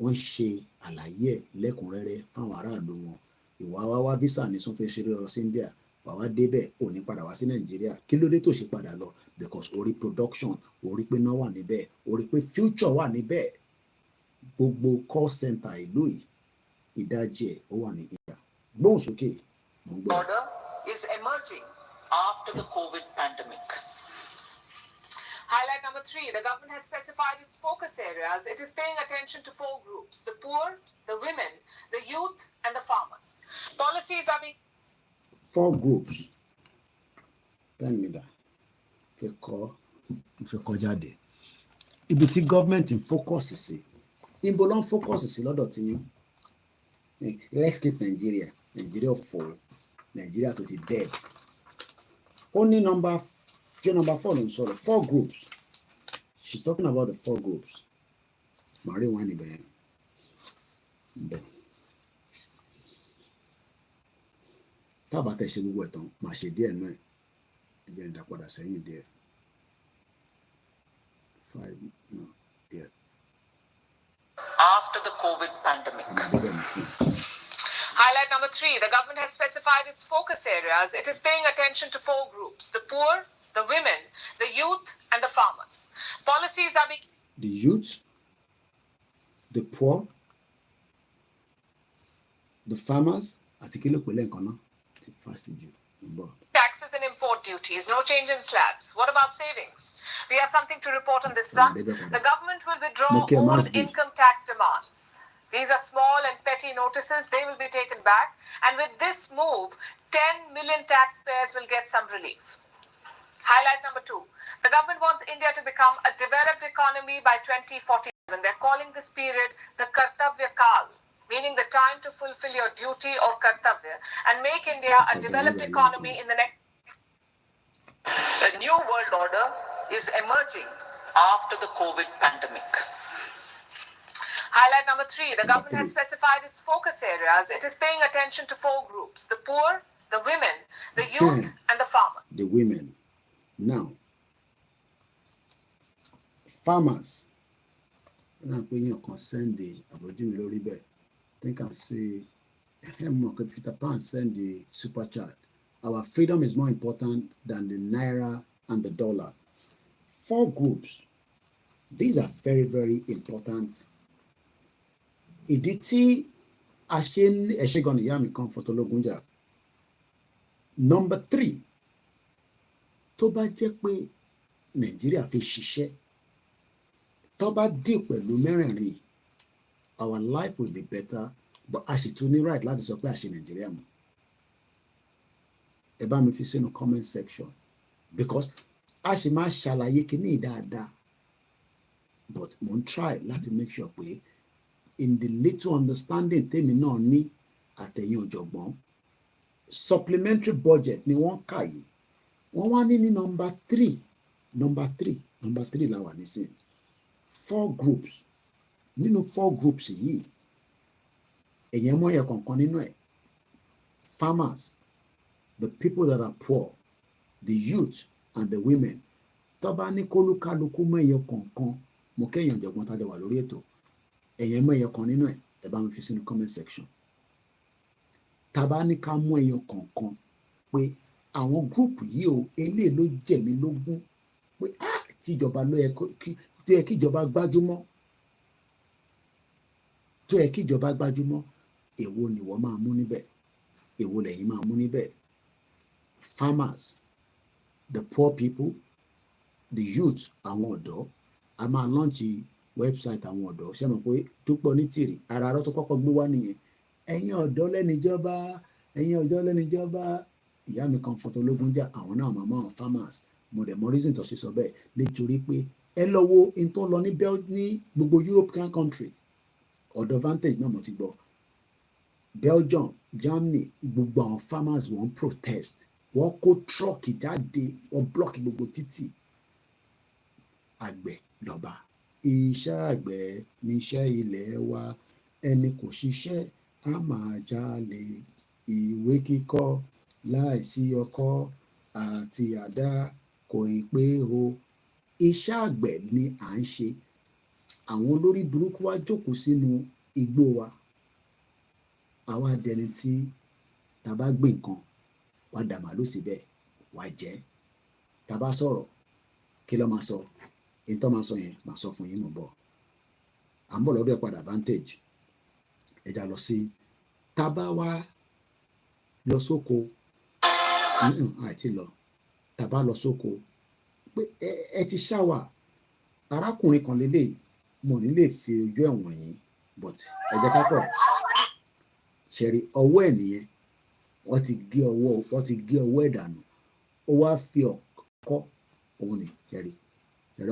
Wọ́n ṣe àlàyé ẹ̀ lẹ́kùnrẹ́rẹ́ fáwọn aráàlú wọn. Ìwà wá visa ní sọ́n fẹ́ ṣeré lọ sí India, wà wá débẹ̀ ò ní padà wá sí Nàìjíríà. Kí ló dé tó ṣe padà lọ? Because orí production, orí pé náà wà níbẹ̀, orí pé future wà níbẹ̀. Gbogbo call center ìlú yìí, ìdajì ẹ̀ ó wà ní India. Gbóhùn sókè, mò ń gbọ́. Order is emerging after the COVID pandemic. Highlight number 3, the government has specified its focus areas. It is paying attention to 4 groups: the poor, the women, the youth, and the farmers. Policies are being... 4 groups. Tell me that. Fẹ́ kọ́ jáde. Ibi tí government ń focus sí. Ibo ló ń focus sí lọ́dọ̀ tí yín. Let's keep Nigeria. Nigeria full. Nigeria to the dead. Only number 4 ló ń sọ̀rọ̀. 4 groups. She's talking about the 4 groups. Màrí wọn níbẹ̀. Tábà tẹ̀ ṣe gbogbo ẹ̀tàn, màá ṣe díẹ̀ náà. Ẹgbẹ́ ń dá padà sẹ́yìn díẹ̀. 5, no, yeah. After the COVID pandemic. Highlight number 3, the government has specified its focus areas. It is paying attention to 4 groups: the poor, the women, the youth, and the farmers. Policies are being... The youth, the poor, the farmers, taxes and import duties, no change in slabs. What about savings? We have something to report on this front. The government will withdraw old income tax demands. These are small and petty notices. They will be taken back. And with this move, 10 million taxpayers will get some relief. Highlight number 2. The government wants India to become a developed economy by 2047. They're calling this period the Kartavya Kal, meaning the time to fulfill your duty or Kartavya and make India a developed economy in the next... A new world order is emerging after the COVID pandemic. Highlight number 3. The government has specified its focus areas. It is paying attention to 4 groups: the poor, the women, the youth, and the farmers. The women. Now, farmers. I think I'll say, Peter Pan send the super chat. Our freedom is more important than the naira and the dollar. 4 groups. These are very, very important. Ìdí tí a ṣe ń ẹ̀ṣẹ̀gan ìyá mi kan fọtọlógúnjà. Number 3. Tó bá jẹ́ pé Nàìjíríà fi ṣiṣẹ́, tó bá dì pẹ̀lú mẹ́rẹ̀ẹ̀rin, our life will be better, but a sì tún ní right láti sọ pé a ṣe Nàìjíríà mọ́. Ẹ bá mi fi sínú comment section, because a sì máa ṣàlàyé kíní dáadáa, but mo ń try láti make sure pé in the little understanding tèmi náà ní àtẹ̀yìn ọ̀jọ̀gbọ́n, supplementary budget ni wọ́n kà yìí wọ́n wá ní number three la wà nísìnyí 4 groups nínú 4 groups yìí èyàn mọ̀ yẹ kọ̀ọ̀kan nínú ẹ̀ farmers, the people that are poor, the youth and the women. Tó bá ní kólúkálukú mọ̀ ẹyọ kọ̀ọ̀kan mo kẹ́yìn ọ̀jọ̀gbọ́n tá a jọ wà lórí ètò èyàn mọ̀ ẹyọ kan nínú ẹ̀ ẹ bá mi fi sínú comment section. Tá bá ní ká mú ẹyọ kọ̀ọ̀kan pé àwọn gúrùpù yìí o eléyìí ló jẹ mí lógún pé tíjọba ló yẹ kí ìjọba gbájúmọ́ èwo ni wọ́n máa mú níbẹ̀ èwo lẹ́yìn máa mú níbẹ̀. Farmers, the poor people, the youth, àwọn ọ̀dọ́ a máa lọ́ǹchì website àwọn ọ̀dọ́ ṣe mọ̀ pé Dúpẹ́ Onítìrì ara arọ́ tó kọ́kọ́ gbé wá nìyẹn ẹ̀yin ọ̀dọ́ lẹ́nìjọba ìyá mi kan fọtọlógún jà àwọn náà màmá àwọn farmers mo dẹ̀ mọ reason tó ṣe sọ bẹ́ẹ̀ nítorí pé ẹ lọ wo in tó lọ ní gbogbo European country ọ̀dọ̀ Vantage náà mo ti gbọ́ Belgium, Germany gbogbo àwọn farmers wọ́n protest wọ́n kó trọ́ọ̀kì jáde wọ́n block gbogbo títì àgbẹ̀ lọ́ba iṣẹ́ àgbẹ̀ níṣẹ́ ilẹ̀ wa ẹni kò ṣiṣẹ́ á máa jalè ìwé kíkọ́ láìsí ọkọ́ àti àdá kò ì pé o iṣẹ́ àgbẹ̀ ni à ń ṣe àwọn olórí burúkú wá jókòó sínú igbó wa àwa dẹni tí tá bá gbé nǹkan wá dà màálù síbẹ̀ wá jẹ tá bá sọ̀rọ̀ kí ló máa sọ èyí tó máa sọ yẹn máa sọ fún yín mọ̀ bọ̀ à ń bọ̀ lọ́dọ̀ ẹ̀ padà Vantage ẹja lọ sí tá bá wá lọ sóko àìtí lọ tá bá lọ sóko pé ẹ ti ṣáwà arákùnrin kan lélẹ́yìí mo ní lè fi ojú ẹ̀wọ̀n yìí but ẹ jẹ́ ká pọ̀ ṣẹ̀rí ọwọ́ ẹ̀ nìyẹn wọ́n ti gé ọwọ́ ẹ̀ dànù ó wá fi ọkọ́ òun ni ṣẹ̀rí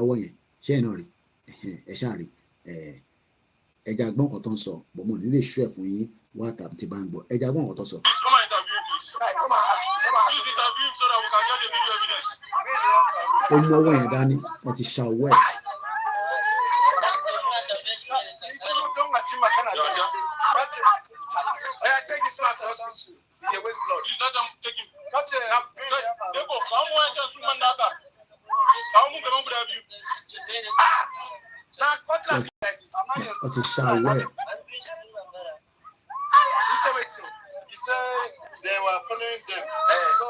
ọwọ́ yẹn ṣé ẹ̀ náà rí ẹ̀ ṣáà rí ẹja gbọ́n kan tó ń sọ bọ́ mo ní lè ṣú ẹ̀ fún yín wá tàbí ti bá ń gbọ́ ẹja gbọ́n kan tó sọ. ó mú ọwọ́ yẹn dání wọ́n ti ṣá ọwọ́ ẹ̀. Take this man to hospital. He waste blood. You let them take him. They go. Come on, just woman that. How many people have you? Now, contrast like this. What's a shower? He said they were following them. So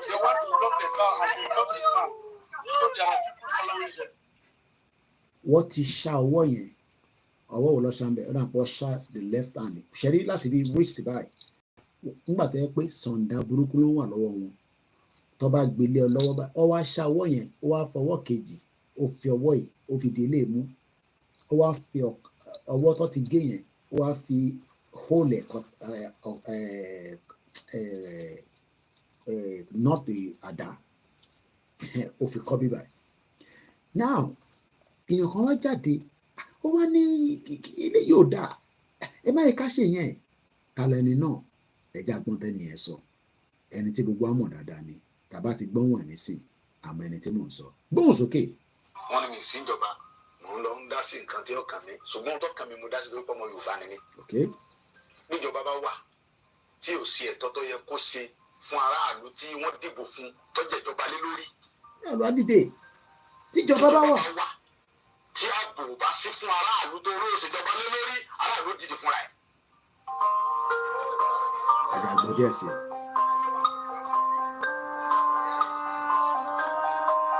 they want to block the car and they block his hand. So there are people following them. What is shower? Ọwọ́ wo lọ ṣàǹbẹ̀ ọ̀dà pọ̀ ṣá the left hand ṣẹ̀rí láti bí wrist báyìí nígbà tó yẹ pé sọ̀ǹda burúkú ló wà lọ́wọ́ wọn tó bá gbélé ọ lọ́wọ́ báyìí ọ wá ṣá ọwọ́ yẹn ó wá fọwọ́ kejì ó fi ọwọ́ yìí ó fi délé mú ó wá fi ọwọ́ tó ti gé yẹn ó wá fi hole not the àdá ó fi kọ́ bí báyìí now èèyàn kan wá jáde ó wá ní ilé yóò dáa ẹ má yẹ ká ṣe yẹn kálẹ̀ ẹni náà ẹja gbọ́n tẹ́ni yẹn sọ ẹni tí gbogbo àmọ̀ dáadáa ni tàbá ti gbọ́n wọ̀n nísìn àmọ́ ẹni tí mò ń sọ gbóhùn sókè. wọ́n ní mi sí ìjọba mò ń lọ ń dá sí nǹkan tí ó kàn mí ṣùgbọ́n tó kàn mí mo dá sí lórúkọ ọmọ Yorùbá ni mí. níjọba bá wà tí ò sí ẹ̀tọ́ tó yẹ kó ṣe fún aráàlú tí wọ́n dìbò fún tó jẹ́ ìjọba lé lórí. ẹ̀rọ adìde tíjọba bá wà. tí ààbò bá sí fún aráàlú tó ró ìṣèjọba lé lórí aráàlú dìde fúnra ẹ̀. àgbàgbọ́ díẹ̀ sí i.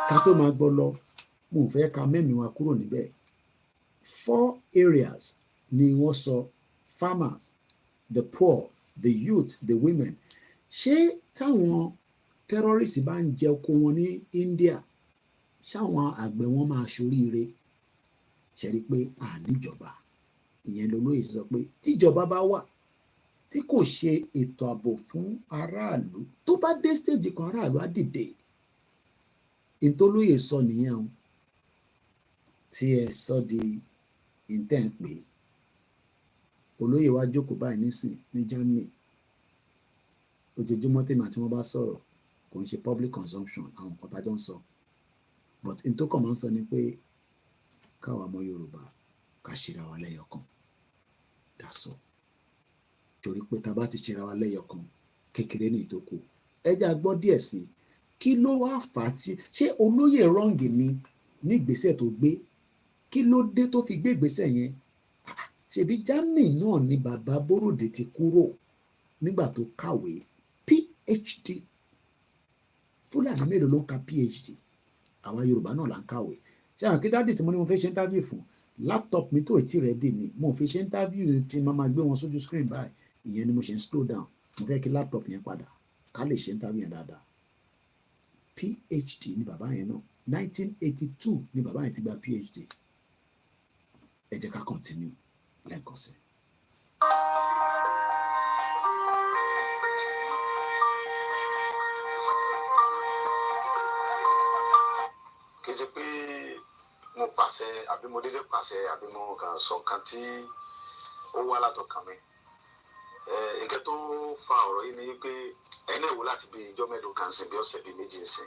ká tó máa gbọ́ lọ mo fẹ́ ka mẹ́mìí wa kúrò níbẹ̀ 4 areas ni wọ́n sọ farmers, the poor, the youth, the women. Ṣé táwọn terrorists bá ń jẹ oko wọn ní India ṣáwọn àgbẹ̀ wọn máa ṣoríire? Ṣe rí pé àníjọba ìyẹn lolóyè sọ pé tíjọba bá wà tí kò ṣe ètò ààbò fún aráàlú tó bá dé stage kan aráàlú á dìde. Ìtòlóyè sọ nìyẹn o tí ẹ sọ di ìtẹ́ ń pè olóyè wá jókòó báyìí nísìn ní Germany ojoojúmọ́ tèmi àti wọn bá sọ̀rọ̀ kò ń ṣe public consumption àwọn nǹkan tájọ́ ń sọ but n tó kàn máa ń sọ ni pé káwa ọmọ Yorùbá ká ṣera wa lẹ́yọ̀kan that's all torí pé tá bá ti ṣera wa lẹ́yọ̀kan kékeré ní ìtókù ẹ jẹ́ a gbọ́ díẹ̀ sí i kí ló wá fà á tí ṣé olóyè rọ́ǹgì ni ní ìgbésẹ̀ tó gbé kí ló dé tó fi gbé ìgbésẹ̀ yẹn ṣebí Germany náà ni bàbá Bóròdé ti kúrò nígbà tó kàwé PhD Fúlàní mélòó ló ń ka PhD àwa Yorùbá náà là ń kàwé ṣé àwọn kíndádì tí mo ní mo fẹ́ ṣe interview fún laptop mi tó ètí rẹ̀ dè ní mo fi ṣe interview tí máa gbé wọn sójú screen báyìí ìyẹn ni mo ṣe ń slow down mo fẹ́ kí laptop yẹn padà ká lè ṣe interview yẹn dáadáa PhD ni bàbá yẹn náà 1982 ni bàbá yẹn ti gba PhD ẹ jẹ́ ká continue lẹ́ẹ̀kan sí. kì í ṣe pé mo pàṣẹ àbí mo dédé pàṣẹ àbí mo kàn sọ nǹkan tí ó wá látọkàn mi ẹ̀ẹ́dẹ́gẹ́ tó fa ọ̀rọ̀ yìí ni pé ẹni èwo láti bí ijọ́ mẹ́ẹ̀ẹ́dógún kan sí bí ọ̀sẹ̀ bíi méjì sí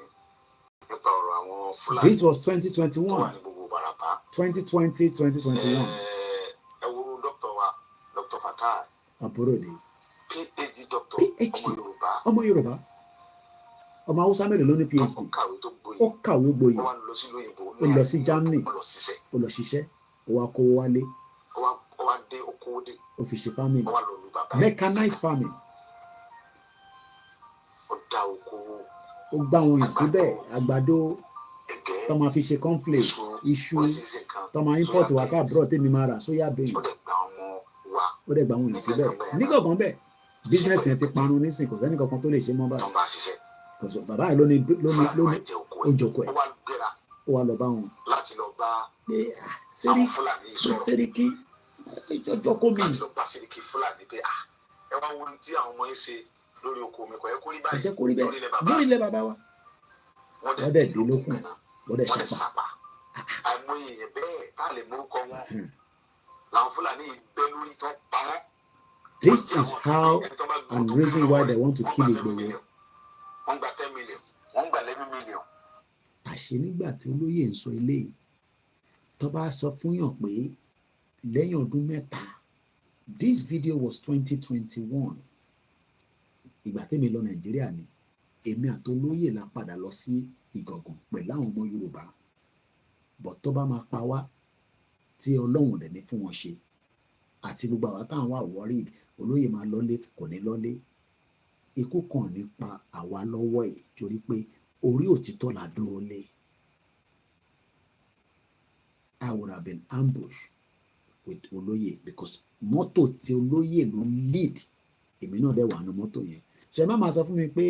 nípa ọ̀rọ̀ àwọn Fúlàní. This was 2021. tó wà ní gbogbo Ìbàràpá. 2020, 2021. ẹ wo dókítà wa Dr. Fatai. Bóròdé. PhD doctor ọmọ Yorùbá ọmọ Haúsá mélòó ló ní PhD ó kàwé gboyè ó lọ sí Germany ó lọ ṣiṣẹ́ ó wá kó wálé ó fi ṣe farming mechanized farming ó gbá àwọn èèyàn síbẹ̀ àgbàdo tó máa fi ṣe cornflakes iṣu tó máa import wá sábúrò tèmi máa rà sóyà bẹ́ẹ̀ ó dẹ̀ gbà àwọn èèyàn síbẹ̀ nígbàgbọ́n bẹ́ẹ̀ business yẹn ti parun nísìnyí kò sẹ́ni kankan tó lè ṣe mọ́ báyìí kòsò bàbá yẹn lóní ojoko ẹ̀ ó wá lọ bá wọn pé Sẹ́ríkì ìjọjọ́ kó mi. ẹ wá wo tí àwọn ọmọ yín ṣe lórí oko mi kò yẹ kó rí báyìí kò jẹ́ kó rí bẹ́ẹ̀ lórí ilẹ̀ bàbá wa wọ́n dẹ̀ dé lókun wọ́n dẹ̀ ṣàpá. àìmọye èèyàn bẹ́ẹ̀ tá a lè mórúkọ wọn làwọn Fúlàní bẹ́ lórí tó pa wọ́n. This is how and reason why they want to kill Igboho. wọ́n gba 10 million wọ́n gba 11 million. àṣé nígbà tí olóyè ń sọ eléyìí tó bá sọ fún yàn pé lẹ́yìn ọdún mẹ́ta this video was 2021 ìgbà tẹ́mi lọ Nàìjíríà ni èmi àti olóyè la padà lọ sí Ìgàngán pẹ̀lú àwọn ọmọ Yorùbá bọ̀ tó bá máa pa wá tí Ọlọ́run dẹ̀ ní fún wọn ṣe àti gbogbo àwa táwọn wà worried olóyè máa lọ́lé kò ní lọ́lé ikú kan nípa àwa lọ́wọ́ ẹ̀ torí pé orí òtítọ́ la dúró lé. I would have been ambushed with olóyè because mọ́tò tí olóyè ló lead èmi náà dẹ̀ wà ní mọ́tò yẹn ṣe má máa sọ fún mi pé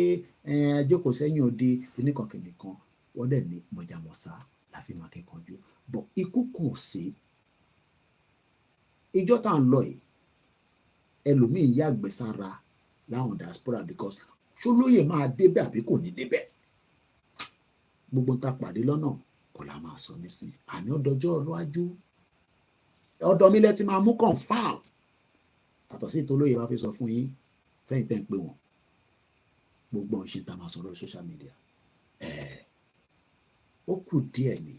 jókòó sẹ́yìn odi oníkankìnìkan wọ́n dẹ̀ ní mọ̀jàmọ̀sá láfi máa kíkanjú bọ̀ ikú kan ò sí ìjọ tá à ń lọ yìí ẹlòmíín yàgbẹ́ sára láwọn diaspora because ṣolóyè máa débẹ̀ àbí kò ní débẹ̀ gbogbo ta pàdé lọ́nà kò la máa sọ nísìn àní ọdọjọ́ ọlọ́ájú ọ̀dọ̀ mi lẹ ti máa mú confam àtọ̀ sí ìtòlóyè bá fi sọ fún yín fẹ́yìn tẹ́ ń pè wọ́n gbogbo ọ̀hún ṣe ta máa sọ lórí social media ó kù díẹ̀ ni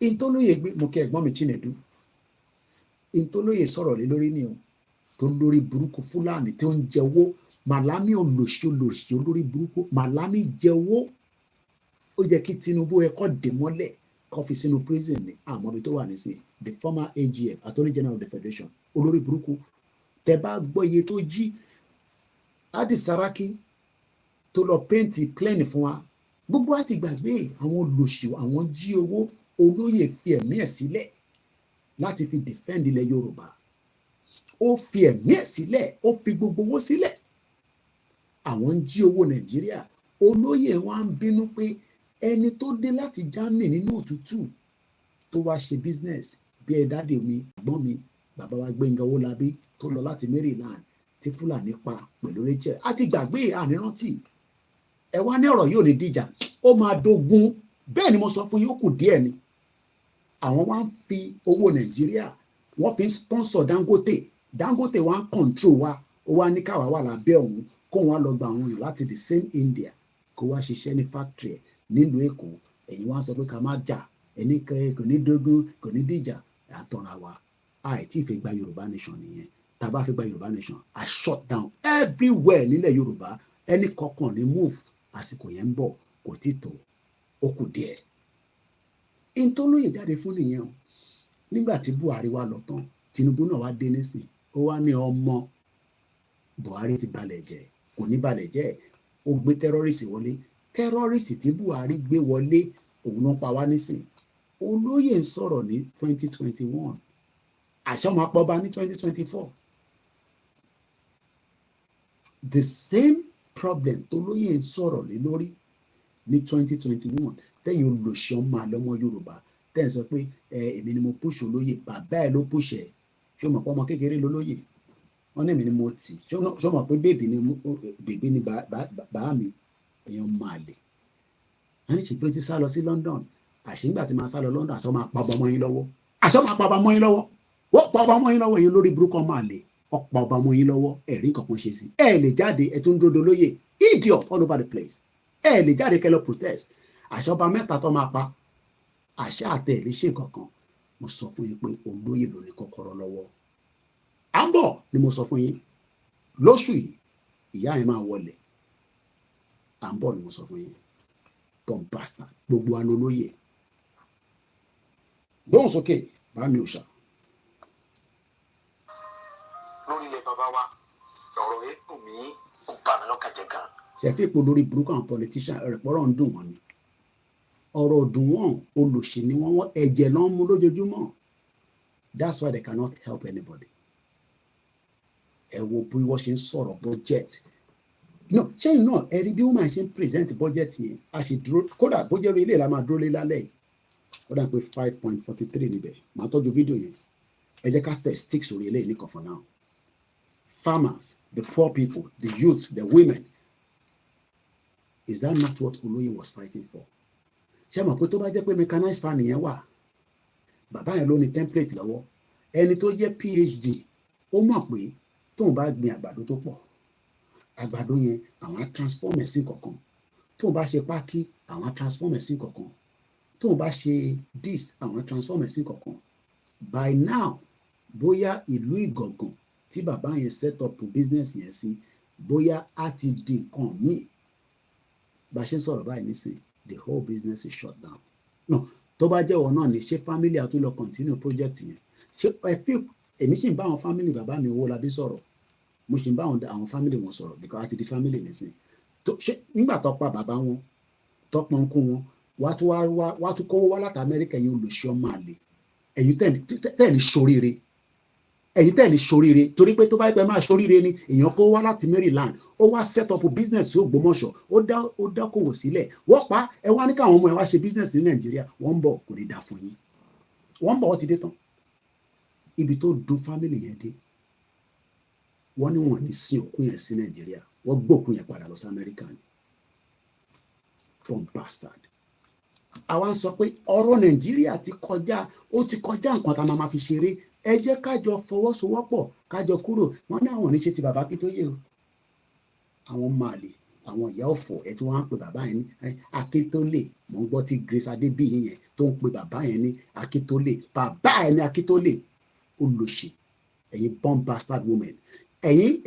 ìtòlóyè gbé mo kí ẹ̀gbọ́n mi Chinedu ìtòlóyè sọ̀rọ̀ lé lórí ni o tó lórí burúkú Fúlàní tó ń jẹ owó Màlámì olòṣì olórí burúkú Màlámì jẹ owó ó jẹ́ kí Tinubu ẹ̀kọ́ dè mọ́lẹ̀ kó fi sínú prison ní àmọ́ ibi tó wà nísìnyí the former AGF Attorney General of the Federation olórí burúkú tẹ bá gbọ́ iye tó jí Adi Saraki tó lọ pẹ́ǹtì plane fún wa gbogbo àti gbàgbé àwọn olòṣì àwọn jí owó olóyè fi ẹ̀mí ẹ̀ sílẹ̀ láti fi defend ilẹ̀ Yorùbá ó fi ẹ̀mí ẹ̀ sílẹ̀ ó fi gbogbo owó sílẹ̀ àwọn ń jí owó Nàìjíríà olóyè wa ń bínú pé ẹni tó dé láti Germany nínú òtútù tó wá ṣe business bí ẹ dáde mi gbọ́n mi bàbá wa Gbẹ́ngà Owólabí tó lọ láti Maryland tí Fúlàní pa pẹ̀lú Rachel àti gbàgbé ànírántí ẹ wá ní ọ̀rọ̀ yóò lè dìjà ó máa dógún bẹ́ẹ̀ ni mo sọ fún yín ó kù díẹ̀ ni àwọn wá ń fi owó Nàìjíríà wọ́n fi ń sponsor Dangote wa ń control wa ó wá ní káwa wà lábẹ́ òun kó wọn lọ gba àwọn èèyàn láti the same India kó wá ṣiṣẹ́ ní factory ẹ̀ nílùú Èkó ẹ̀yin wá sọ pé ká má jà ẹni kò ní dógún kò ní dìjà àtọ̀nà wa àìtí ìfẹ́ gba Yorùbá nation nìyẹn tá a bá fẹ́ gba Yorùbá nation I shut down everywhere nílẹ̀ Yorùbá ẹni kọ̀ọ̀kan ní move àsìkò yẹn ń bọ̀ kò tí tó ó kù díẹ̀ ìtọ́lóyè jáde fún nìyẹn o nígbà tí Buhari wá lọ tán Tinubu náà wá dé nísìn ó wá ní ọmọ Buhari ti balẹ̀ jẹ́ kò ní balẹ̀ jẹ́ ó gbé tẹ́rọ́rìsì wọlé tẹ́rọ́rìsì tí Buhari gbé wọlé òun ló pa wá nísìn olóyè ń sọ̀rọ̀ ní 2021 àṣà máa pọ̀ bá ní 2024 the same problem tó lóyè ń sọ̀rọ̀ lé lórí ní 2021 tẹ́yìn olùṣọ́ máa lọ́mọ Yorùbá tẹ́yìn sọ pé èmi ni mo push olóyè bàbá ẹ̀ ló push ẹ̀ ṣé o mọ̀ pé ọmọ kékeré lolóyè wọ́n ní èmi ni mo tì ṣé o mọ̀ pé bèbí ni bàá mi èèyàn máa lè wọ́n ní ṣèpé tí sá lọ sí London àṣìǹgbà tí máa sá lọ London àṣọ máa pa ọmọ yín lọ́wọ́ àṣọ máa pa ọmọ yín lọ́wọ́ wọ́n pa ọmọ yín lọ́wọ́ yín lórí burúkú máa lè ọ̀pá ọmọ yín lọ́wọ́ ẹ̀rí nǹkan kan ṣe sí ẹ̀ lè jáde ẹ̀ tún dúró lóye idiot all over the place ẹ̀ lè jáde kẹ́ lọ protest àṣọba mẹ́ta tó máa pa àṣà àtẹ̀lé ṣe nǹkan kan mo sọ fún yín pé olóyè ló ní kọ́kọ́rọ́ lọ́wọ́ à ń bọ̀ ni mo sọ fún yín lóṣù yìí ìyá yẹn máa wọlé à ń bọ̀ ni mo sọ fún yín bombasta gbogbo wa lólóyè gbóhùn sókè bá mi ò ṣá. lórí ilẹ̀ bàbá wa ọ̀rọ̀ yẹn dùn mí kó bà mí lọ́kàn jẹ́ gan. ṣẹ̀fí ipò lórí burúkú àwọn politician ẹ̀rẹ̀pọ̀rọ̀ ń dùn wọ́n ni ọ̀rọ̀ ọdún wọn olòṣì ni wọ́n ẹ̀jẹ̀ ló ń mu lójoojúmọ́ that's why they cannot help anybody. ẹ wo bí wọ́n ṣe ń sọ̀rọ̀ budget no ṣẹ́yìn náà ẹ rí bí wọ́n máa ṣe ń present budget yẹn a sì dúró kódà bójẹ́ ilé la máa dúró lé lálẹ́ yìí ó dà pé 5.43 níbẹ̀ màá tọ́jú fídíò yẹn ẹ jẹ́ ká stick sórí eléyìí nìkan for now. Farmers, the poor people, the youth, the women, is that not what Olóyè was fighting for? ṣé mọ̀ pé tó bá jẹ́ pé mechanized farming yẹn wà bàbá yẹn ló ní template lọ́wọ́ ẹni tó jẹ́ PhD ó mọ̀ pé tóun bá gbin àgbàdo tó pọ̀ àgbàdo yẹn àwọn á transform ẹ̀ sí kankan tóun bá ṣe pákí àwọn á transform ẹ̀ sí kankan tóun bá ṣe dis àwọn á transform ẹ̀ sí kankan by now bóyá ìlú Ìgàngàn tí bàbá yẹn set up business yẹn sí bóyá á ti di nǹkan míì bá ṣe ń sọ̀rọ̀ báyìí nísìn the whole business is shut down. No, tó bá jẹ́ ọ̀nà ni ṣé family àtúnlọ continue project yẹn ṣé ẹ fi èmi sì ń bá àwọn family bàbá mi Owólabí sọ̀rọ̀ mo sì ń bá àwọn family wọn sọ̀rọ̀ because àti di family nísìn tó ṣé nígbà tó pa bàbá wọn tó pọn kú wọn wá tún kówó wá láti Amẹ́ríkà ẹ̀yin olùṣọ́ ọmọ àlè ẹ̀yin tẹ̀ ní ṣoríire ẹ̀yin tẹ̀ ní ṣoríire torí pé tó bá pẹ́ máa ṣoríire ni èèyàn kó wá láti Maryland ó wá set up business sí Ògbómọ̀ṣọ́ ó dákòwò sílẹ̀ wọ́n pa ẹ wá ní káwọn ọmọ ẹ wá ṣe business ní Nàìjíríà wọ́n ń bọ̀ kò ní dà fún yín wọ́n ń bọ̀ wọ́n ti dé tán ibi tó dùn family yẹn dé wọ́n ní wọ́n ní sin òkú yẹn sí Nàìjíríà wọ́n gbókú yẹn padà lọ sí Amẹ́ríkà ni bomb bastard àwa ń sọ pé ọ̀rọ̀ Nàìjíríà ti kọjá nǹkan tá a máa fi ṣeré ẹ jẹ́ kájọ fọwọ́sowọ́pọ̀ kájọ kúrò wọ́n ní àwọn oníṣẹ́ ti bàbá kí tó yé o àwọn màlè àwọn ìyá ọ̀fọ̀ ẹ̀ tí wọ́n á pe bàbá yẹn ní Akíntólè mò ń gbọ́ tí Grace Adébíyì yẹn tó ń pe bàbá yẹn ní Akíntólè bàbá yẹn ní Akíntólè olòṣì ẹ̀yin bomb bastard woman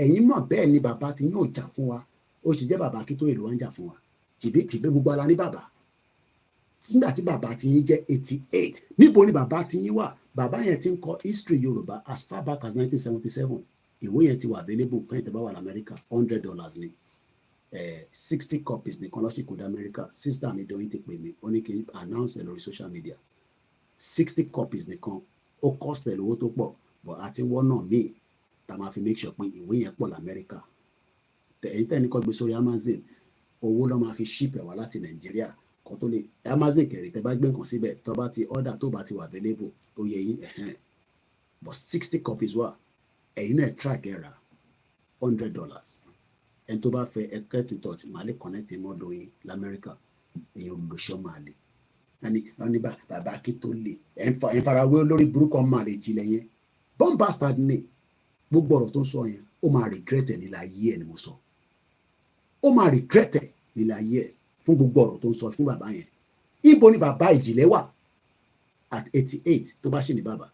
ẹ̀yin mọ̀ bẹ́ẹ̀ ni bàbá ti yín ò jà fún wa ó sì jẹ́ bàbá Akíntólè ló wá ń jà fún wa kìbí gbogbo ala ní bàbá nígbà tí bàbá ti yín jẹ́ 88 níbo ni bàbá ti yín wà bàbá yẹn ti ń kọ history Yorùbá as far back as 1977 ìwé yẹn ti wà available fún ìtẹ́bá wà lamẹ́ríkà $100 ni 60 copies nìkan lọ́sí kò dé Amẹ́ríkà sister mi Doyin ti pè mí ó ní kí n announce ẹ̀ lórí social media 60 copies nìkan ó cost ẹ̀ lówó tó pọ̀ but àti wọ́n náà míì tá a máa fi make sure pé ìwé yẹn pọ̀ lamẹ́ríkà ẹ̀yin tẹ́ ní kọ́ gbé sórí Amazon owó lọ́ máa fi ship ẹ̀ wá láti Nàìjíríà kan tó lè Amazon kẹrì tẹ́ bá gbé nǹkan síbẹ̀ tó bá ti order tó bá ti wà available ó yẹ yín but 60 copies wà ẹ̀yin náà track ẹ̀ rà $100 ẹni tó bá fẹ́ ẹ get in touch màá lè connect mọ́ Doyin lamẹ́ríkà èèyàn olùṣọ́ máa lè ẹni bàbá kí tó lè ẹ̀ ń farawé lórí burúkú ọmọ àlè ìjìnlẹ̀ yẹn bomb bastard ni gbogbo ọ̀rọ̀ tó ń sọ yẹn ó máa regret ẹ̀ nílà yí ẹ̀ ni mo sọ ó máa regret ẹ̀ nílẹ̀ ayé ẹ̀ fún gbogbo ọ̀rọ̀ tó ń sọ fún bàbá yẹn. Ibo ni bàbá Ìjìnlẹ̀ wà at 88 tó bá ṣì ní bàbá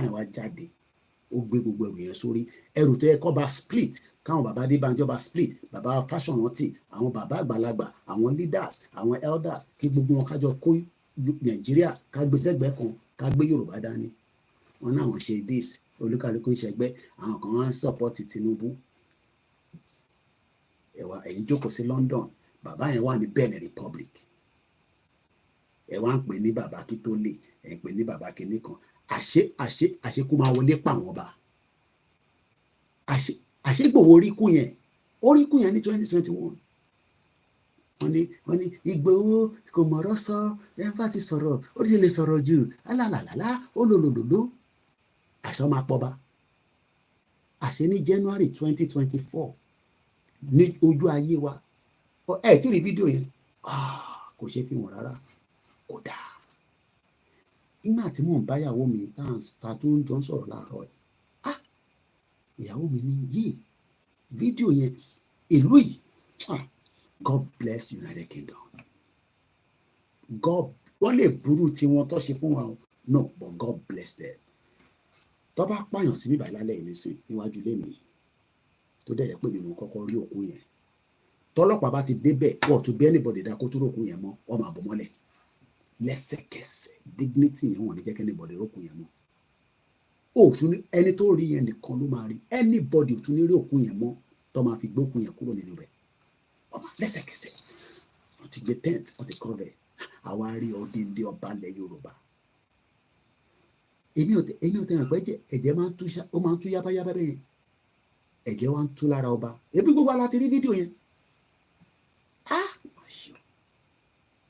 yẹn wá jáde ó gbé gbogbo ẹrù yẹn sórí, ẹrù tó yẹ kó bá split, káwọn bàbá Adébánjọ bá split, bàbá Fáṣọ̀rántì, àwọn bàbá àgbàlagbà, àwọn leaders, àwọn elders, kí gbogbo wọn kájọ kó Nàìjíríà ká gbé sẹ́gbẹ̀ẹ́ kan ká gbé Yorùbá dání. Wọn náà wọn ṣe this, olúkálukú ń ṣẹgbẹ́, àwọn kan wá ń support Tinubu. Ẹ̀yin jókòó sí London, bàbá yẹn wà ní Benin Republic, ẹ wá ń pè ní bàbá kí tó lè, ẹ ń pè ní bàbá kìíní kan. Àṣekú máa wọlé pa àwọn ọba. Àṣegbòho oríkú yẹn ní 2021. wọ́n ní Ìgbòho kò mọ̀rọ̀ sọ, ẹ bá ti sọ̀rọ̀ ó ti lè sọ̀rọ̀ jù, alálàlálá ó lòlòlòló. Àṣọ máa pọ̀ bá. Àṣẹ ní January 2024 ní ojú ayé wa, ẹ tí rí fídíò yẹn, kò ṣe fi hàn rárá, kò dáa. Nígbà tí mò ń bá ìyàwó mi ta tún jọ ń sọ̀rọ̀ láàárọ̀ ẹ̀, ìyàwó mi ní yìí fídíò yẹn, ìlú yìí, God bless United Kingdom. Wọ́n lè burú tí wọ́n tó ṣe fún wa, no, but God bless them. Tó bá pààyàn sí bíbá lálẹ́ yìí nísìn níwájú ilé mi tó dẹ̀ yẹ pé mi mo kọ́kọ́ rí òkú yẹn, tọ́lọ́pàá bá ti débẹ̀ wọ́n tún bí anybody dá kó tó rókú yẹn mọ́, wọ́n máa bò mọ́lẹ̀ lẹ́sẹ̀kẹsẹ̀. Dignity yẹn wọ́n ní jẹ́ kí anybody rókú yẹn mọ́. Òtún ní ẹni tó rí yẹn nìkan ló máa rí, anybody òtún ní rí òkú yẹn mọ́ tó máa fi gbókú yẹn kúrò nínú rẹ̀. Ọmọ lẹ́sẹ̀kẹsẹ̀ wọ́n ti gbé tent, wọ́n ti cover. Àwa rí odindi ọba ilẹ̀ Yorùbá. Èmi ò tẹ̀yàn pé ẹ̀jẹ̀ máa ń tú yábáyábá bẹ́ẹ̀, ẹ̀jẹ̀ wa ń tú lára ọba. Ebi gbogbo ala ti rí fídíò yẹn.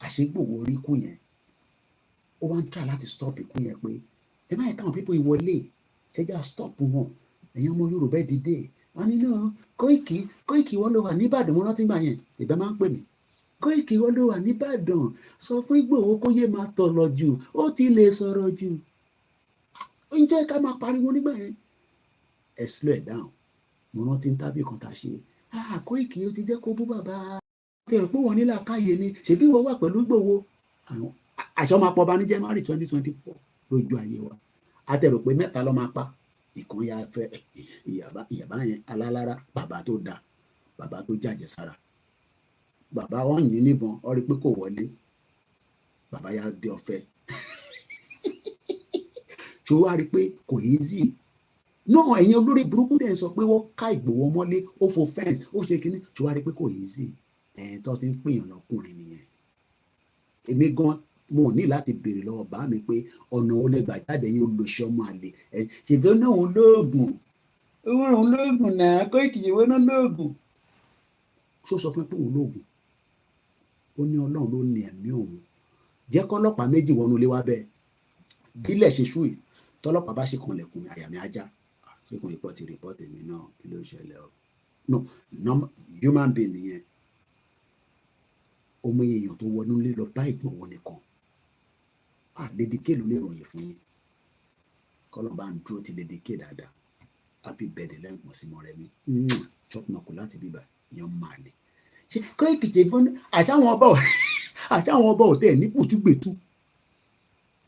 Àṣegbòho orí ikú yẹn, ó wá ń try láti stop ikú yẹn pé ẹ má yẹ káwọn pípọ̀ ìwọlé, ẹ já stop wọn, ẹ̀yin ọmọ Yorùbá dìde. Wọ́n ní náà Koiki wọ́n ló wà níbàdàn, mo rántí gbà yẹn ìbẹ́ máa ń pè mí, Koiki wọ́n ló wà níbàdàn, sọ fún Ìgbòho kó yé máa tọ̀lọ̀ jù, ó ti lè sọ̀rọ̀ jù. Ń jẹ́ ká máa pariwo nígbà yẹn. Ẹ slow it down. Mo rántí interview kan tá a ṣe, Koiki ó ti jẹ́ kó bú bàbá tẹ̀rọ pé wọ́n nílà káyé ni, ṣèbí wọ́n wà pẹ̀lú Ìgbòho. Àṣọ máa pọ̀ bá ní January 2024 lójú ayé wa. A tẹ̀rọ pé mẹ́ta ló máa pa, ìkan ya fẹ́ ìyàbá yẹn alálára, bàbá tó da, bàbá tó jàjẹ́ sára. Bàbá wọn yìn níbọn, ó rí pé kò wọlé, bàbá ya dé ọ̀fẹ́. Ṣó wá rí pé kò easy. Náà ẹ̀yin olórí burúkú tẹ̀ ń sọ pé wọ́n ká Ìgbòho mọ́lé, ó fo fence, ó ṣe kínní. Ṣó wá rí pé kò easy. Tó ti ń pèèyàn lọkùnrin nìyẹn. Èmi gan mo ní láti béèrè lọ́wọ́ bá mi pé ọ̀nà olè gbà jáde yín olóṣè ọmọ àlè, ṣèbí ó náà olóògùn náà, Koiki ìwé náà lóògùn. Ṣó sọ fún pé òun lóògùn? Ó ní Ọlọ́run ló ní ẹ̀mí òun. Jẹ́ kọ́lọ́pàá méjì wọnú ilé wa bẹ́ẹ̀. Bílẹ̀ ṣe ṣú yìí, tọ́lọ́pàá bá ṣe kanlẹ̀kùn àyà mi ajá. Ṣé kò rìpọ́tì èmi náà, kí ló ṣẹlẹ̀ o? No, human being nìyẹn. Ọmọ èèyàn tó wọnú ilé lọ bá Ìgbòho nìkan. Lady K ló lè ròyìn fún yín. Kọ́lọ́n bá ń dúró ti Lady K dáadáa. Happy birthday lẹ́ǹkan sí mọ́ rẹ mi. Chop náà kò láti bíbá ìyẹn máa lè. Ṣé Koiki ṣe bọ́n àṣàwọn ọba ò tẹ̀ ní gbẹ̀túgbẹ̀tú.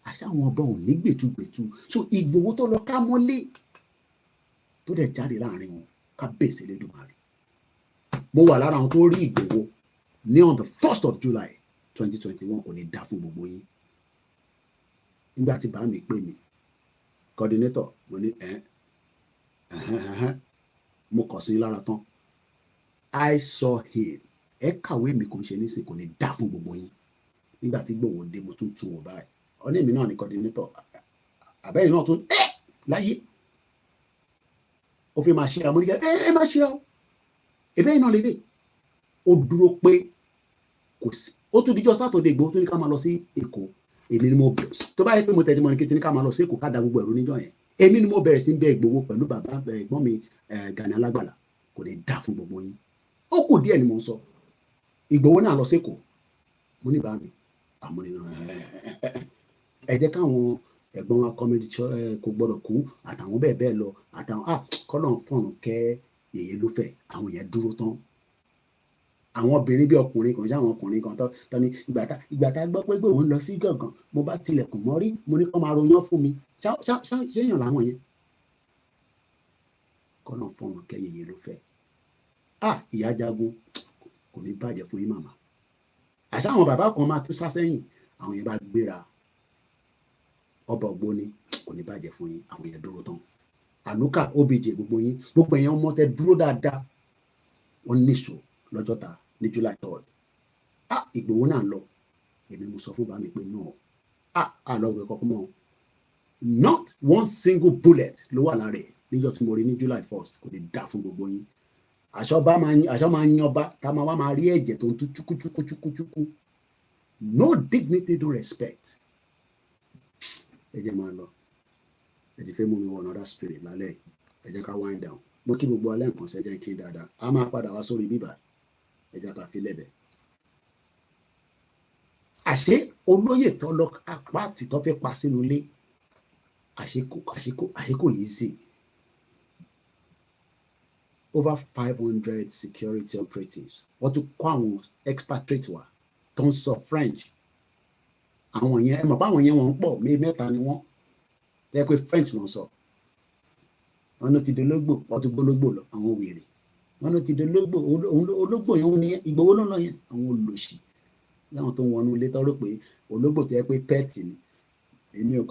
Àṣàwọn ọba ò ní gbẹ̀túgbẹ̀tú. So Ìgbòho tó lọ ká mọ́lé tó dẹ̀ jáde láàrin wọn, ká bèsè lédùmarè. Mo wà lára àwọn tó rí Ìgbòho ní on the 1st of July 2021, kò ní dá fún gbogbo yín. Nígbà tí bá mi pè mí, coordinator, mo ní mo kàn sí lára tán. I saw him. Ẹ kàwé mi kò ń ṣe nísìnyí, kò ní dá fún gbogbo yín. Nígbà tí Ìgbòho dé, mo tún wò báyìí. Ọ̀nà èmi náà ni coordinator. Àbẹ́yìn náà tún láyé. Ó fi máa ṣíra, mo ní kẹ́ máa ṣíra o. Ẹ̀bẹ́yìn náà lélẹ̀. Ó dúró pé kò sí. Ó tún dijọ́ Sátọ̀dé Ìgbòho tó ní ká máa lọ sí Èkó. Èmi ni mo tó bá yẹ pé mo tẹ̀lé mọ́ ní kí n ká máa lọ sí Èkó ká da gbogbo ẹ̀rú níjọ́ yẹn. Èmi ni mo bẹ̀rẹ̀ sí bẹ Ìgbòho pẹ̀lú bàbá ẹ̀gbọ́n mi Gani Alágbàlá. Kò ní dá fún gbogbo yín. Ó kù díẹ̀ ni mo ń sọ. Ìgbòho náà lọ sí Èkó. Mo ní bá mi. Àmọ́ nínú ẹ jẹ́ káwọn ẹ̀gbọ́n wa comedy kò gbọ́dọ̀ kú àtàwọn bẹ́ẹ̀ lọ àtàwọn kọ́lọ̀ fọ̀rùn kẹ́ yèyé ló fẹ́ àwọn yẹn dúró tán. àwọn obìnrin bí ọkùnrin kan ṣáwọn ọkùnrin kan tó ní ìgbà tá gbọ́ pé Ìgbòho ń lọ sí gàngàn mo bá tilẹ̀kùn mọ́rí mo ní kó máa ronyán fún mi ṣéyàn làwọn yẹn kọ́nà fọ́ọ̀mù kẹ́yẹyẹ ló fẹ́ ìyá jagun kò ní bàjẹ́ fún yín màmá àṣà àwọn bàbá kan máa tún sá sẹ́yìn àwọn yẹn bá gbéra ọba ògbóni kò ní bàjẹ́ fún yín àwọn yẹn dúró tán ànúkà obj gbogbo yín gbogbo èèyàn ọmọ tẹ dúró dáadáa wọn níṣó lọ́jọ́ ta ní July 3rd Ìgbòho náà lọ èmi mo sọ fún bá mi pé no àlọ́wẹ̀ kọ́kọ́ mọ́ not one single bullet ló wà lára ẹ̀ níjọ́ tí mo rí ní July 1st kò ní dá fún gbogbo yín aṣọ máa ń yan ọba tá a máa rí ẹ̀jẹ̀ tó ń tú chúkúchúkúchúkú no dignity no respect ẹ jẹ́ máa lọ ẹ ti fẹ́ mú mi wọ another spirit lálẹ́ ẹ jẹ́ ká wind down mo kí gbogbo alẹ́ nǹkan ṣẹ́jẹ́ kí n dáadáa a máa padà wá sórí bíbà ẹ jẹ́ ká fi lẹ́bẹ̀ẹ́ àṣé olóyè tó lọ apá tí tó fẹ́ pa sínú ilé àṣekò yìí sí over 500 security operatives wọ́n tún kọ́ àwọn expatriates wa tó ń sọ French àwọn yẹn ẹ mọ̀ pé àwọn yẹn wọ́n ń pọ̀ mẹ́ta ni wọ́n lẹ́yìn pé French ló ń sọ wọn ló ti dológbò wọ́n ti gbólógbò lọ àwọn wèrè wọn ló ti dológbò ológbò yẹn ní Ìgbòho ló ń lọ yẹn àwọn olòṣì láwọn tó ń wọnú ilé tọ́rọ pé ológbò tó yẹ pé pẹ́ẹ̀tì ni èmi ò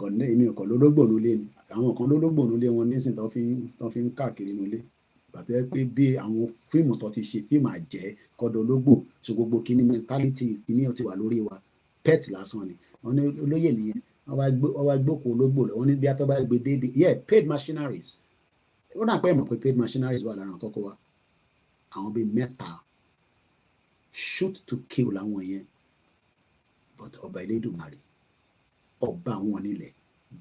kàn lólógbò nulé ni àwọn kan lólógbò nulé wọn nísìnyí tó fi ń káàkiri nulé bàtẹ́ pé bí àwọn fíìmù tó ti ṣe fíìmù àjẹ́ kọ́dọ̀ ológbò so gbogbo kíní mẹ́ntálítì kíní ó ti wà lórí wa pẹ́ẹ̀tì lásán ni wọ́n ní olóyè nìyẹn wọ́n wá gbókò ológbò lọ wọ́n ní bí atọ́ bá gbé débi paid machineries ó dà pé mọ̀ pé paid machineries wà lára àwọn tọ́kọ wa àwọn bíi mẹ́ta shoot to kill làwọn yẹn but ọba Elédùmarè ọba àwọn onílẹ̀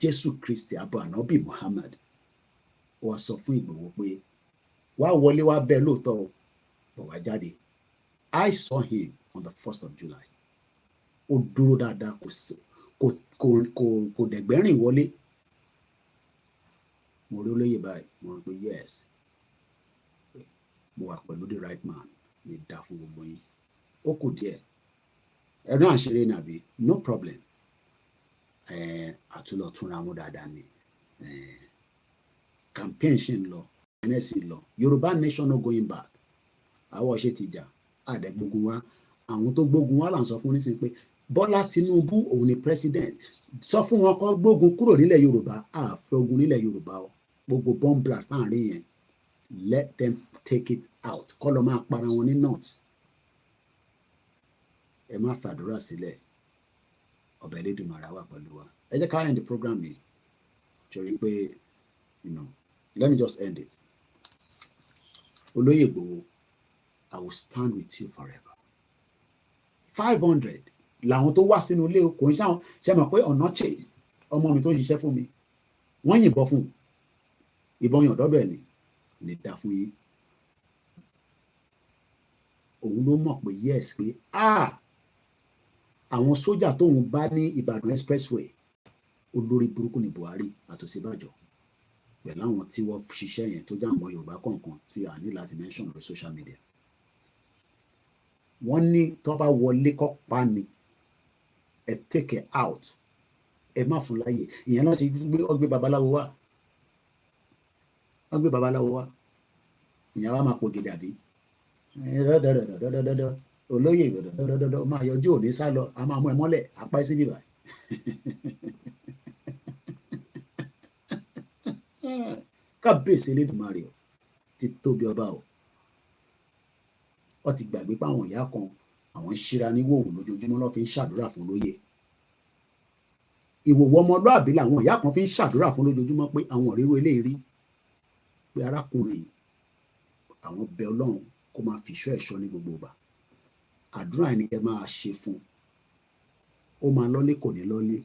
Jésù Kristi abo ànábì Muhammad wá sọ fún Ìgbòho pé wá wọlé wá bẹ́ẹ̀ lóòótọ́ o bọ̀ wá jáde I saw him on the 1st of July ó dúró dáadáa kò dẹ̀gbẹ́rìn wọlé mo rí olóyè báyìí mo rò pé yes mo wà pẹ̀lú the right man ní dá fún gbogbo yín ó kù díẹ̀ ẹ̀rọ àṣírí nàbí no problem àtúlọ̀ túnra wọn dáadáa ni campaign ṣì ń lọ nsc lọ Yorùbá nation no going back àwọn ṣe ti jà àdẹ́gbógun wa àwọn tó gbógun wa là ń sọ fún nísìnyí pé Bọ́lá Tinubu òun ni president sọ fún wọn kó gbógun kúrò nílẹ̀ Yorùbá àfẹ́ ogun nílẹ̀ Yorùbá o gbogbo bomb blast láàrin yẹn let them take it out kọ́ lọ máa para wọn ní north ẹ má fàdúrà sílẹ̀ ọba Elédùmarè wà pẹ̀lú wa ẹ jẹ́ ká end the program yìí torí pé let me just end it olóyè Ìgbòho I will stand with you forever 500 làwọn tó wá sínú ilé kò ń ṣàwọn ṣe mọ̀ pé Ọ̀nàchè ọmọ mi tó ń ṣiṣẹ́ fún mi wọ́n yìnbọn fún ìbọn yàn dọ́dọ̀ ẹ̀ ní dá fún yín òun ló mọ̀ pé yes pé àwọn sójà tóun bá ní Ìbàdàn expressway olórí burúkú ní Buhari àtòsíbàjọ pẹ̀lú àwọn tí wọ́n ṣiṣẹ́ yẹn tó jẹ́ àwọn Yorùbá kọ̀ọ̀kan tí a ní láti mention lórí social media wọ́n ní tó bá wọlé kọ́ pa ni ẹ take it out ẹ má fún láyè ìyẹn náà ti gbé babaláwo wá ìyẹn wá máa pò gèdè àbí dọdọdọdọdọdọdọ olóyè dọdọdọdọdọ máa yọjú òní sá lọ a máa mú ẹ mọ́lẹ̀ apá ẹ síbí báyìí kábíyèsí Elédùmarè o ti tóbi ọba o wọ́n ti gbàgbé pé àwọn ìyá kan àwọn ṣíra ní wòwò lójoojúmọ́ ló fi ń ṣàdúrà fún lóyè ìwòwò ọmọlúàbí làwọn ìyá kan fi ń ṣàdúrà fún lójoojúmọ́ pé àwọn òríró eléyìí rí pé arákùnrin àwọn bẹ Ọlọ́run kó máa fi ìṣọ́ ẹ̀ṣọ́ ní gbogbo ìgbà àdúrà ẹni kẹ́ máa ṣe fún ó máa lọ́lé kò ní lọ́lé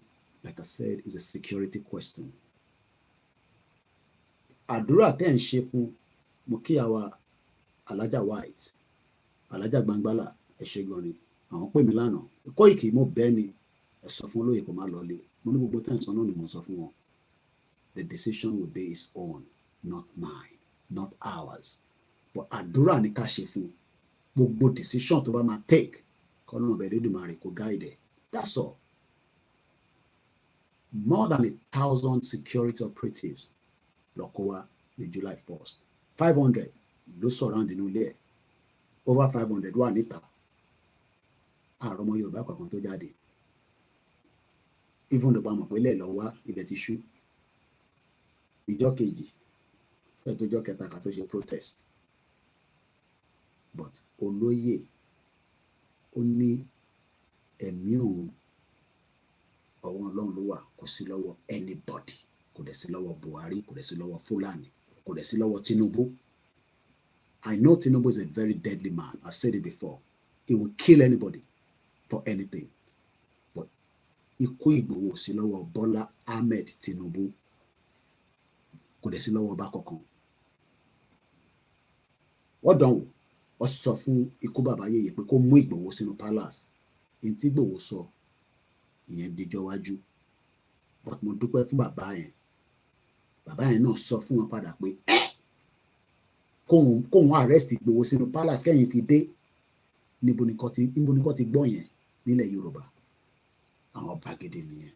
like I said is a security question àdúrà tẹ́ ń ṣe fún mo kí àwa alájà white alájà gbangbala ẹ ṣé gan ni àwọn pè mí lánàá Kóìkì mo bẹ́ẹ̀ ni ẹ sọ fún olóyè kó má lọ́lé mo ní gbogbo tẹ́ǹsán náà ni mo sọ fún wọn the decision will be his own not mine not ours but àdúrà ni ká ṣe fún gbogbo decision tó bá máa take kọ́nà ọ̀bẹ Elédùmarè kó guide. That's all. More than 1,000 security operatives lọ́kọ́ wá ní July 1st. 500 ló surround inú ilé ẹ̀. Over 500 wà níta. Ààrọ̀ ọmọ Yorùbá kankan tó jáde. Even though pàmò pé lẹ́ẹ̀ lọ wá ilẹ̀ ti ṣú. Ìjọ́ kejì fẹ́ tó jọ́ kẹta ká tó ṣe protest. But olóyè ó ní ẹ̀mí òun ọwọ́ Ọlọ́run ló wà, kò sí lọ́wọ́ anybody, kò dẹ̀ sí lọ́wọ́ Buhari, kò dẹ̀ sí lọ́wọ́ Fúlàní, kò dẹ̀ sí lọ́wọ́ Tinubu. I know Tinubu is a very deadly man. I've said it before. He will kill anybody for anything. But ikú Ìgbòho sí lọ́wọ́ Bọ́lá Ahmed Tinubu, kò dẹ̀ sí lọ́wọ́ ọba kankan. Wọ́n dán wò, wọ́n sọ fún ikú bàbá Yèyé pé kó mú Ìgbòho sínú palace. Ìyẹn tí Ìgbòho sọ ìyẹn dijọ́ wájú. But mo dúpẹ́ fún bàbá yẹn. Bàbá yẹn náà sọ fún wọn padà pé kóhun arrest Ìgbòho sínú palace kẹ́yìn fi dé. Níbo ni kò ti gbọ́ yẹn nílẹ̀ Yorùbá. Àwọn bàgẹ́dẹ́ nìyẹn.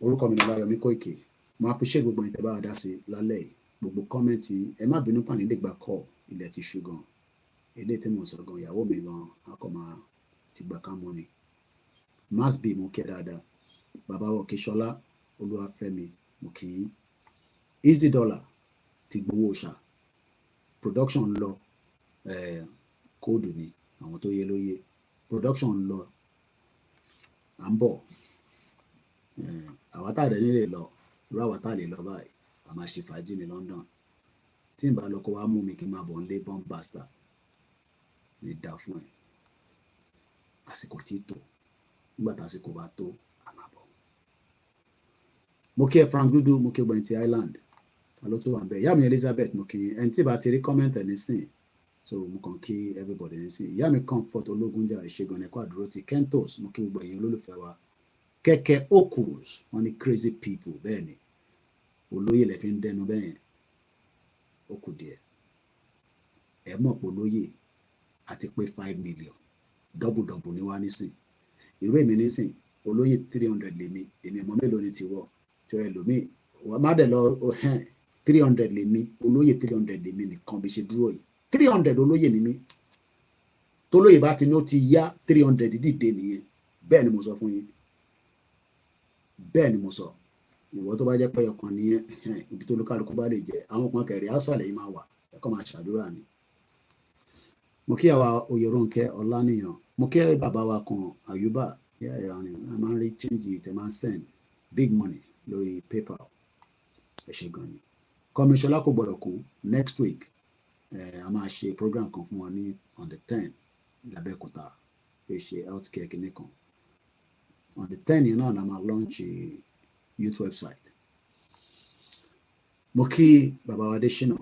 Orúkọ mi ni Ọláyọmí Kóìkì. Mo appreciate gbogbo ìtẹ́ bá wa dá sí lálẹ́ yìí. Gbogbo kọ́mẹ́ǹtì ẹ má bínú pàní lè gba call ilẹ̀ ti ṣú gan. Eléyìí tí mo sọ gan ìyàwó mi gan akọ máa ti gbà ká mọ́ ni. Mass B mo kẹ́ dáadáa. Bàbá wa Òkèṣọlá Olúwafẹ́mi mo kì í. Easy Dollar ti gbowó ṣá. Production lọ kóòdù ni àwọn tó yé lóye. Production lọ à ń bọ̀. Àwa tá dẹ̀ nílé lọ irú àwa tá lè lọ báyìí a máa ṣe fàájì ní London. Tí n bá lọ kó wá mú mi kí n máa bọ̀ nílé bomb bastard ní dá fún ẹ. Àsìkò tí tó nígbà tásìkò bá tó a máa bọ̀. Mo kí ẹ Frank Dudu, mo kí ẹ gbẹ̀yìn ti Island. Ta ló tó wà ń bẹ̀? Ìyá mi Elizabeth mo kí ẹni tí bá ti rí comment ẹ̀ nísìn. So mo kàn kí everybody nísìn. Ìyá mi Comfort Ológunjà Ìṣègùn ẹ̀kọ́ àdúró ti Kentos mo kí gbogbo ẹ̀yin olólùfẹ́ wa. Kẹ̀kẹ́ Okus wọ́n ní crazy people bẹ́ẹ̀ ni. Olóyè lẹ fi ń dẹnu bẹ́ẹ̀ ó kù díẹ̀. Ẹ mọ̀ pé olóyè àti pé 5 million double ní wá nísìn. Irú èmi nísìn olóyè 300 lèmi èmi ọmọ mélòó ni ti wọ́ tí ó ẹlòmíì wọ́n má dẹ̀ lọ 300 lèmi olóyè 300 lèmi nìkan bí ṣe dúró yìí 300 olóyè ni mí tólóyè bá ti ní ó ti yá 300 dìde nìyẹn. Bẹ́ẹ̀ ni mo sọ fún yín, bẹ́ẹ̀ ni mo sọ. Ìwọ tó bá jẹ́ pé ọkàn nìyẹn ibi tó lókàlùkù bá lè jẹ́ àwọn kan kẹrì àṣàlẹ̀ yìí máa wà ẹ̀kọ́ máa ṣàdúrà ni. Mo kí àwa Oyèrónkẹ́ Ọláníyàn, mo kí bàbá wa kan Àyùbá a máa ń rí change tẹ máa ń send big money lórí PayPal. Ẹ ṣé gan ni. Kọ́míṣọlá kò gbọ́dọ̀ kú next week a máa ṣe program kan fún wọn ní on the 10 l'Abẹ́òkúta pé ṣe healthcare kìíní kan. On the 10 yẹn náà la máa launch youth website. Mo kí bàbá wa Adéṣínà.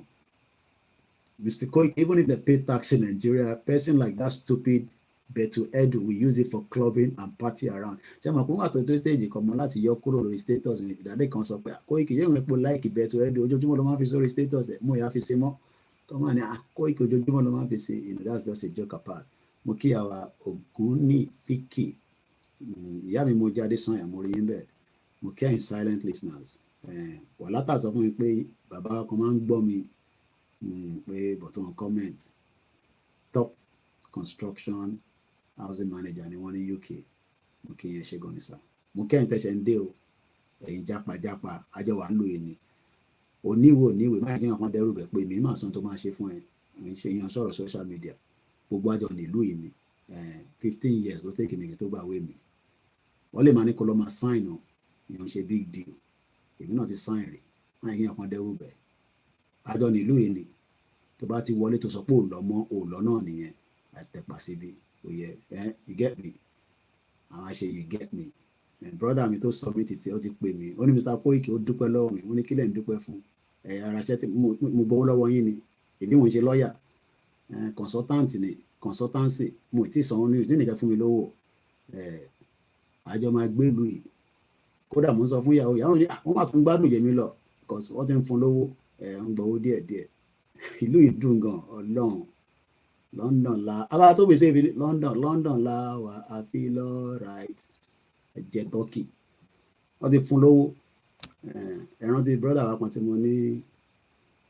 Mr. Koiki, even if they pay tax in Nigeria, a person like that stupid Beto Edu will use it for clubbing and party around. Ṣé mo kún wà tó stage kan mọ́ láti yọ kúrò lórí status mi ìdádé kan sọ pé Koiki ṣé òun epo like Beto Edu ojoojúmọ́ ló máa fi sórí status ẹ̀ mo yà fi ṣe mọ́. Kọ́mọ́ ni Koiki ojoojúmọ́ ló máa fi ṣe that's just a joke apart. Mo kí àwa Ògúnnífìkì ìyá mi mo jáde sàn mo rí yín bẹ́ẹ̀. Mo kí ẹ̀yin silent listeners. Wàhálà sọ fún mi pé bàbá kan máa ń gbọ́ mi pé bọ̀tún comment top construction housing manager ni wọ́n ní UK. Mo kí yẹn ṣe gan ni sá. Mo kẹ́yìn tẹ̀sẹ̀ ń dé o ẹ̀yin jápa àjọ wà ń lò yìí ni oníwèé máa kí wọn dẹ́rù bẹ̀ pé mi máa san tó máa ṣe fún ẹ ń ṣe yan sọ̀rọ̀ social media gbogbo àjọ nílùú yìí ni 15 years ló tẹ́kì mi tó gbà wé mi wọ́n lè máa ní kó lọ́ máa sign o ìyẹn ṣe big deal èmi náà ti sign rè máa kí wọn dẹ́rù bẹ̀ àjọ nílùú yìí ni tó bá ti wọlé tó sọ pé òòlọ́ náà nìyẹn àtẹ̀pà síbi òye you get me àwọn àṣẹ you get me brother mi tó sọ mí títí ó ti pè mí ó ní Mr. Koiki ó dúpẹ́ lọ́wọ́ mi mo ní kílẹ̀ ń dúpẹ́ fún ara ṣẹ́ tí mo gbowó lọ́wọ́ yín ni èmi mò ń ṣe lọ́ọ̀yà consultant ni consultancy mo ti sanwó ní ìdí nìkan fún mi lówó àjọ máa gbé ìlú yìí kódà mo ń sọ fún ìyàwó yìí wọ́n máa tún gbádùn jẹ mí lọ because wọ́n ti ń fún lówó ń gbowó díẹ̀díẹ̀ ìlú yìí dùn gan Ọlọ́run London la aba tó be say London la wa I feel all right jẹ turkey wọ́n ti fún lówó ẹ̀ràn ti brother wa kan tí mo ní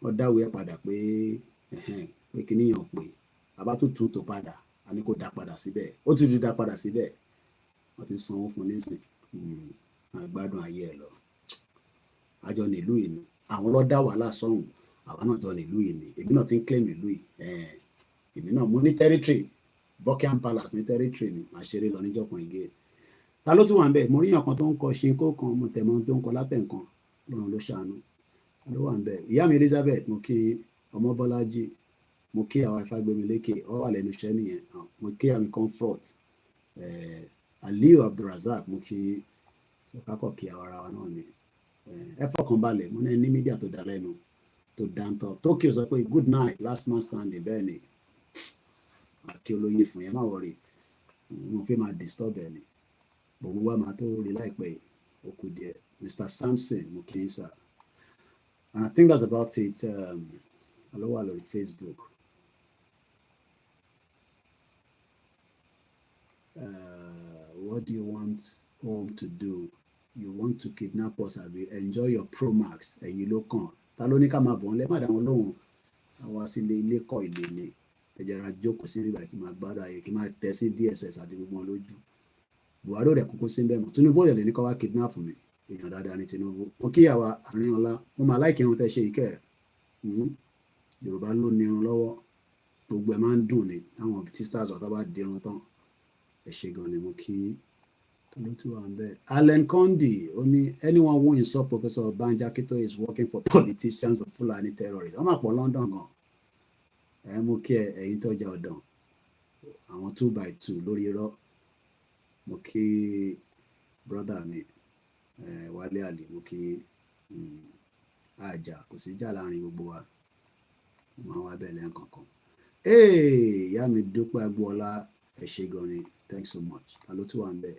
wọ́n dáwọ́ ẹ̀ padà pé kíníyàn pé bàbá tó tún tó padà a ní kó dá padà síbẹ̀ ó tún dá padà síbẹ̀ wọ́n ti sanwó fún nísìn àgbádùn ayé ẹ̀ lọ àjọ nílùú yìí ni àwọn ló dá wàhálà sọ́hùn àwa náà jọ nílùú yìí ni èmi náà ti ń claim ìlú yìí èmi náà mo ní territory Buckingham Palace ní territory ni màá ṣeré lọ níjọ́ kan igé ta ló tún wà ń bẹ̀ mo ríyàn kan tó ń kọ ṣinkó kan mo tẹ̀mọ́ tó ń kọ látẹ̀ǹkan lọ́run ló ṣàánú ló wà ń bẹ̀ ìyá mi Elizabeth mo kí ọmọ Bọ́lájí mo kí àwọn Ifágbémilékè ọ wà lẹ́nu iṣẹ́ nìyẹn mo kí àmì comfort Aliyu Abdulrazak mo kí kákọ̀ kí àwọn ara wa náà ni ẹ fọkàn balẹ̀ mo ní mídíà tó dá lẹ́nu tó dáńtọ́ Tokyo sọ pé good night last man standing bẹ́ẹ̀ ni àti olóyè fún yẹn má wọrí mo fi máa disturb ẹ ni gbogbo wa máa tó rí láìpẹ́ ó kù díẹ̀ Mr. Samson mo kí n sà and I think that's about it alo wà lórí Facebook what do you want home to do you want to kidnap us abi enjoy your Promax ẹ̀yin ló kàn ta ló ní ká máa bọ̀ ọ́n lẹ́ má dá wọn lóhùn àwa sílé ilé kọ́ ilé ni ẹ̀jẹ̀ ra jókòó sí rí báyìí kí n máa gbádùn ayé kí n máa tẹ̀ sí DSS àti gbogbo wọn lójú Buhari ò rẹ̀ kúkú sí bẹ́ẹ̀ mọ́ Tinubu ò rẹ̀ ní kọ́ wá kidnap mi èèyàn dáadáa ní Tinubu mo kíyàwó Àrínọlá mo máa láìkí irun tẹ́ ṣe ìkẹ́ Yorùbá ló ní irun lọ́wọ́ gbogbo ẹ̀ máa ń dùn ní àwọn sisters ọ̀tá bá di irun tán ẹ̀ ṣe gan ni mo kí tolótú wa ń bẹ́ẹ̀. Allen Kondi ó ní anyone who insult Professor Banji Akintoye is working for politicians of Fulani terrorists wọ́n máa pọ̀ London gan mo kí ẹ̀yin tọ́jà ọ̀dàn àwọn 2x2 lórí irọ́ mo kí brother mi Wálé Àlè mo kí àjà kò sí jà láàrin gbogbo wa mo máa wá bẹ́ẹ̀ lẹ́yìn kankan ìyá mi Dúpẹ́ Agboola ẹ ṣé gan ni thanks so much ta ló tún wà ń bẹ̀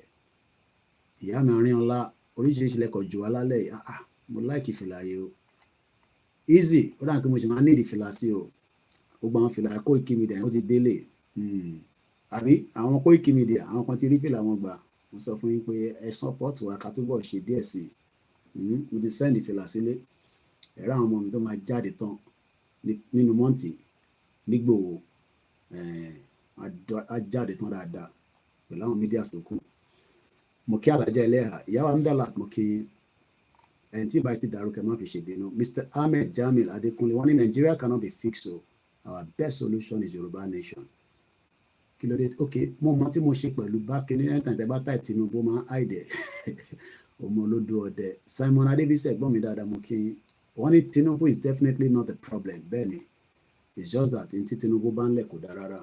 ìyá mi Àrínọlá oríṣiríṣi lẹ́kọ̀ọ́ jù wá lálẹ́ yìí mo láìkì fìlà yìí o easy ó dà pé mo ṣe máa ní ìdí fìlà sí o gbogbo àwọn fìlà Koikimedia ó ti délé àbí àwọn Koikimedia àwọn kan ti rí fìlà wọn gbà mo sọ fún yín pé ẹ support wa ká túbọ̀ ṣe díẹ̀ sí i mo ti send fìlà sílé ẹ̀rọ àwọn ọmọ mi tó máa jáde tán nínú mọ́ǹtì nígbòho á jáde tán dáadáa pẹ̀lú àwọn mídíà tó kù mo kí Alájà Ẹlẹ́hà ìyá wa Amdala mo kí ẹni tí ìbá ti dàrú kẹ má fi ṣèbínú Mr. Ahmed Jamil Adékúnlé wọ́n ní Nigeria cannot be fixed o our best solution is Yoruba nation kí ló dé ok mo mọ tí mo ṣe pẹ̀lú bákin ní ẹ̀ńtàn tẹ́ bá type Tinubu máa ń àìdẹ ọmọ olódò ọdẹ Simon Adébísí ẹ̀gbọ́n mi dáadáa mo kí wọ́n ní Tinubu is definitely not the problem bẹ́ẹ̀ ni it's just that ní tí Tinubu bá ń lẹ̀ kó dáa rárá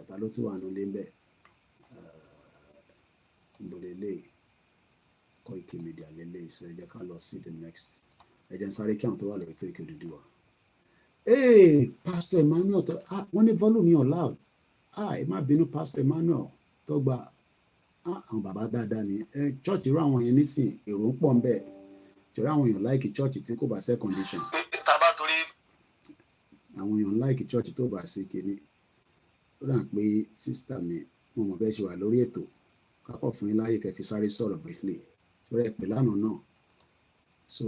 ta ló tún wà nílé ń bẹ̀ nbọ̀lélẹ̀ Koikimedia lélẹ̀ so ẹ jẹ́ ká lọ sí the next ẹ jẹ́ n sáré kí àwọn tó wà lórí Koiki Odùduwà Pastor Emmanuel tó wọ́n ní volume yẹn loud ẹ má bínú Pastor Emmanuel tó gba àwọn bàbá dáadáa ní church irú àwọn yẹn nísìn èrò ń pọ̀ ń bẹ̀ jọ̀rọ̀ àwọn èèyàn láìkì church tí kò bá ṣe condition àwọn èèyàn láìkì church tó bá ṣe kíní ó dà pé sísítà mi mo mọ̀ bẹ́ẹ̀ ṣe wà lórí ètò kápọ̀ fún yín láyé kẹfì sáré sọ̀rọ̀ briefly torí ẹ pè lánàá náà so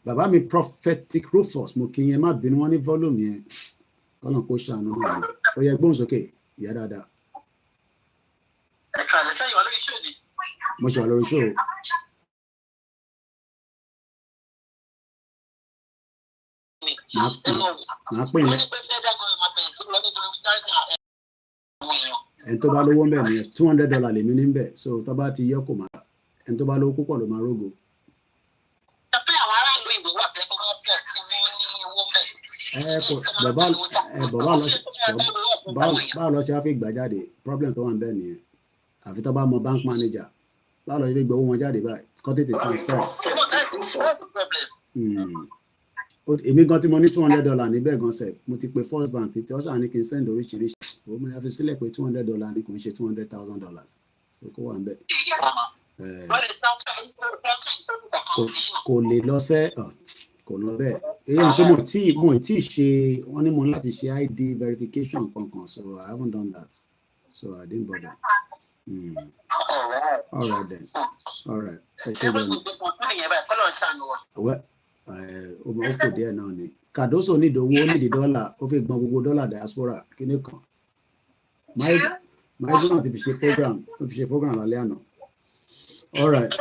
bàbá mi Prophetic Rufus mo kí yẹn má bínú wọn ní volume yẹn kọ́nà kó ṣàánú náà ni ó yẹ gbóhùn sókè ìyá dáadáa. ẹ̀ka àlẹ́ sẹ́yìn wà lórí iṣẹ́ òní. mo ṣe wà lórí iṣẹ́ o. màá pè yín. ẹni tó bá lówó ń bẹ̀ nìyẹn $200 lèmi ní bẹ̀ so tó bá ti yọ kò máa ẹni tó bá lówó púpọ̀ ló máa rógo. báwo lọ ṣe wá fi gbà jáde problem tó wà ń bẹ̀ nìyẹn àfi tó bá mọ bank manager báwo lọ ṣe fi gbowó wọn jáde báyìí kọ́ tètè transfer. èmi gan tí mo ní $200 níbẹ̀ gan sẹ̀ mo ti pe First Bank títí ọ̀ṣà ní kí n send oríṣiríṣi ó mo yà fi sílẹ̀ pé $200 ní kò ń ṣe $200,000 so kó wà ń bẹ̀. kò lè lọ sẹ́ kò kò lọ bẹ́ẹ̀ èyí pé mo tí ṣe wọ́n ní mo láti ṣe ID verification kankan so I haven't done that so I didn't bother. All right then. All right. Well, ó kò díẹ̀ náà ni Cardoso ní ìdòwò ó nídìí dọ́là ó fi gbọ́n gbogbo dọ́là diaspora kíní kan máìgbọ́n ti fi ṣe program lálẹ́ àná. All right,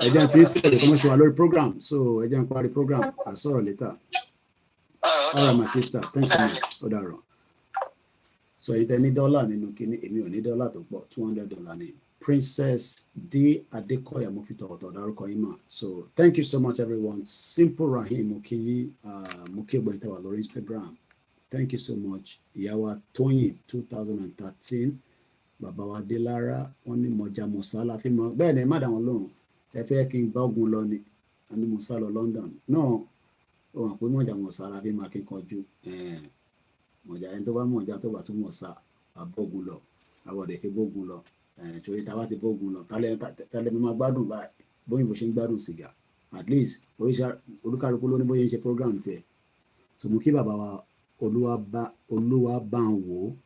ẹ jẹ́ n fi sílẹ̀ kí wọ́n ṣe wà lórí program so ẹ jẹ́ n parí program I sọ̀rọ̀ later. All right my sister, thanks so much. Ó dàrọ̀. So ìtẹ́ ní dọ́là nínú kíní èmi ò ní dọ́là tó pọ̀ $200 ní Princess D Adekoya mo fi tọ̀wọ̀tọ̀ dárúkọ yín mà. So thank you so much everyone. Simple Rahim mo kí yín mo kí ẹgbẹ́ ìtẹ́wà lórí Instagram. Thank you so much. Ìyàwó Tóyìn 2013 bàbá wa Délára wọ́n ní mọ̀jà mọ̀sálà fi mọ̀ bẹ́ẹ̀ ni má dà wọ́n lóhùn ẹ fẹ́ kí n bá ogun lọ ni a ní mọ̀sá lọ London náà ó hàn pé mọ̀jà mọ̀sálà fi máa kí n kọjú mọ̀jà ẹni tó bá mọ̀jà tó bá tún mọ̀sá àbọ̀gùn lọ àwọ̀dẹ̀ fi bógun lọ torí táwa ti bógun lọ tálẹ̀ mi máa gbádùn báyìí bóyìnbó ṣe ń gbádùn sìgá at least olúkálukú ló ní bóyá ń ṣe program tiẹ̀ so mo kí bàbá wa olúwa bá ń wò ó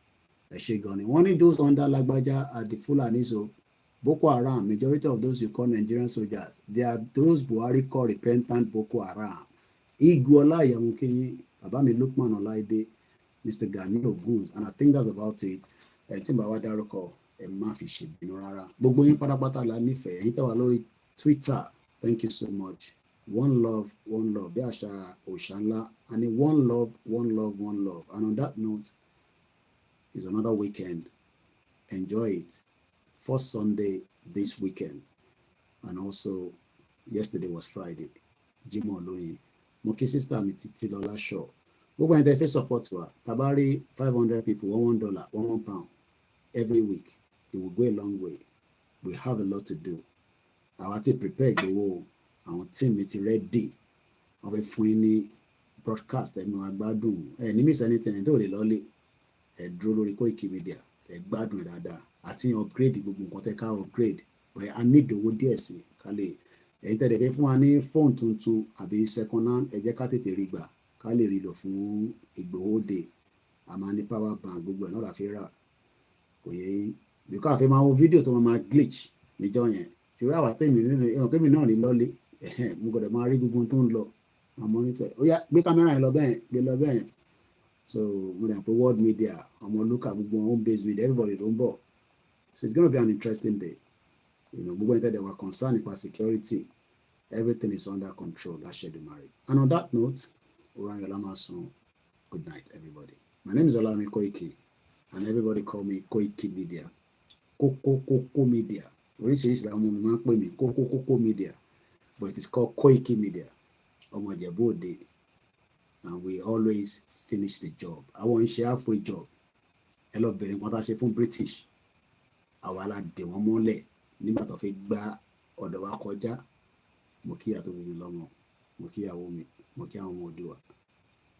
Eshigoni. One of those under Lagbaja are the Fulanis of Boko Haram. Majority of those you call Nigerian soldiers, they are those Buhari call repentant Boko Haram. Iguola Yamuki, Abami Lukman Olaide, Mr. Gani Oguns, and I think that's about it. I think Bawa Daroko and Mafi Shibinora. Gbogbo yín pátápátá la nífẹ̀ẹ́. Ẹ̀yin tẹ́ wà lórí Twitter. Thank you so much. One love, one love. Bí àṣà Òṣànlá. And one love, one love, one love. And on that note, it's another weekend. Enjoy it. First Sunday this weekend. And also, yesterday was Friday. Jimo Oloyin. Moki sister mi Titi Lola Shaw. Gbogbo ẹni tẹ́ fẹ́ support wa. Tabari 500 people, $1, £1 every week. It will go a long way. We have a lot to do. Àwa ti prepare ìgbowó. Àwọn team mi ti ready. Wọ́n fẹ́ fún yín ní broadcast ẹ̀mí wa gbádùn. Ní miss anything tó lè lọ́lé. Ẹ dúró lórí Koikimedia. Ẹ gbádùn dáadáa. Àti upgrade gbogbo nǹkan tẹ́ ká upgrade. But I need owó díẹ̀ sí ká lè. Ẹ̀yin tẹ́ fẹ́ fún wa ní fóònù tuntun àbí second hand ẹ jẹ́ ká tètè rí gbà ká lè rí lò fún Ìgbòhódé. A máa ní power bank gbogbo ẹ̀ náà la fi rà. Kò yẹ yín. Because àfi máa wo fídíò tó máa glitch níjọ́ yẹn. Ṣùgbọ́n àwa tèmi náà ní lọ́lé. Mo gbọ́dọ̀ máa rí gbogbo tó ń lọ. Máa monitor. Ó yá gbé kámẹ́rà yẹn lọ bẹ́ẹ̀ gbé lọ bẹ́ẹ̀. So mo dẹ̀ pé world media ọmọ olúkà gbogbo home based media everybody ló ń bọ̀. So it's gonna be an interesting day. Gbogbo ẹni tẹ́lẹ̀ wà concern nípa security. Everything is under control. That's Shedumari. And on that note, Oranyola Masun, good night, everybody. My name is OLAYOMI KOIKI, and everybody call me Koikimedia. Koko Media. Oríṣiríṣi làwọn ọmọ mi máa ń pè mí Koko Media, but it is called Koikimedia. Ọmọ Ìjẹ̀bú Òde, and we always finish the job. Àwọn ń ṣe halfway job. Ẹ lọ bẹ̀rẹ̀ nǹkan tá a ṣe fún British. Àwa la dè wọ́n mọ́lẹ̀ nígbà tó fi gba ọ̀dọ̀ wa kọjá. Mo kí ìyá tó bí mi lọ́mọ, mo kí ìyàwó mi, mo kí àwọn ọmọ òde wa.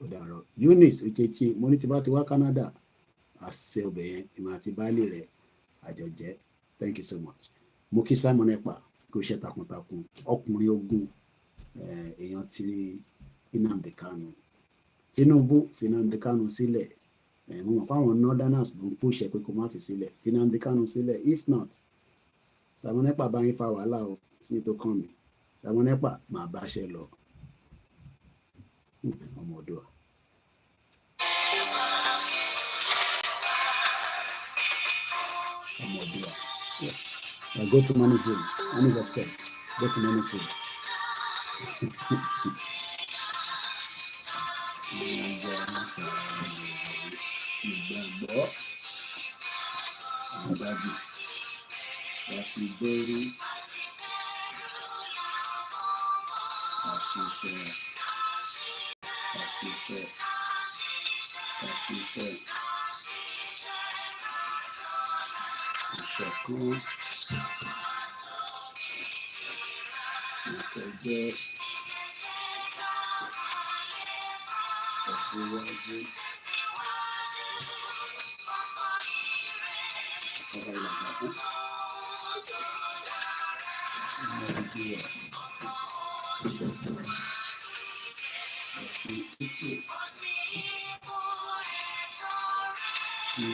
Ó dàárọ̀. Eunice Ochechi, mo ní tí bá ti wá Canada, àṣẹ ọbẹ̀ yẹn, ìmọ̀ àti baálé rẹ̀ àjọjẹ́. Thank you so much. Mo kí Simon Ekpa, kó ṣe takuntakun, ọkùnrin ogun, èèyàn ti Nnamdi Kanu. Tinubu fi Nnamdi Kanu sílẹ̀. Mo mọ̀ pé àwọn Northerners ló ń pòṣẹ̀ pé kó má fi sílẹ̀. Fi Nnamdi Kanu sílẹ̀. If not, Simon Ekpa bá yín fa wàhálà o sí tó kàn mí. Simon Ekpa máa bá ṣe lọ. Ọmọ ọdọ. Ọmọ ọdọ. Yeah. Go to Mani's room. Mani's upstairs. Go to Mani's room. Ìgbàgbọ́ àdájú láti bẹ̀rù àṣìṣe ìṣọ̀kan ìkẹjẹ ìtẹ̀síwájú ọ̀rọ̀ ìlànà Nàìjíríà. With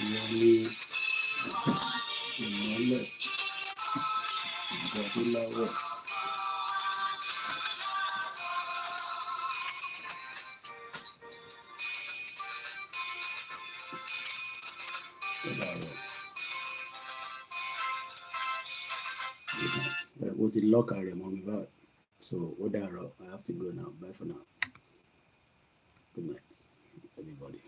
the locker, I'm so what I have to go now. Bye for now. Good night, everybody.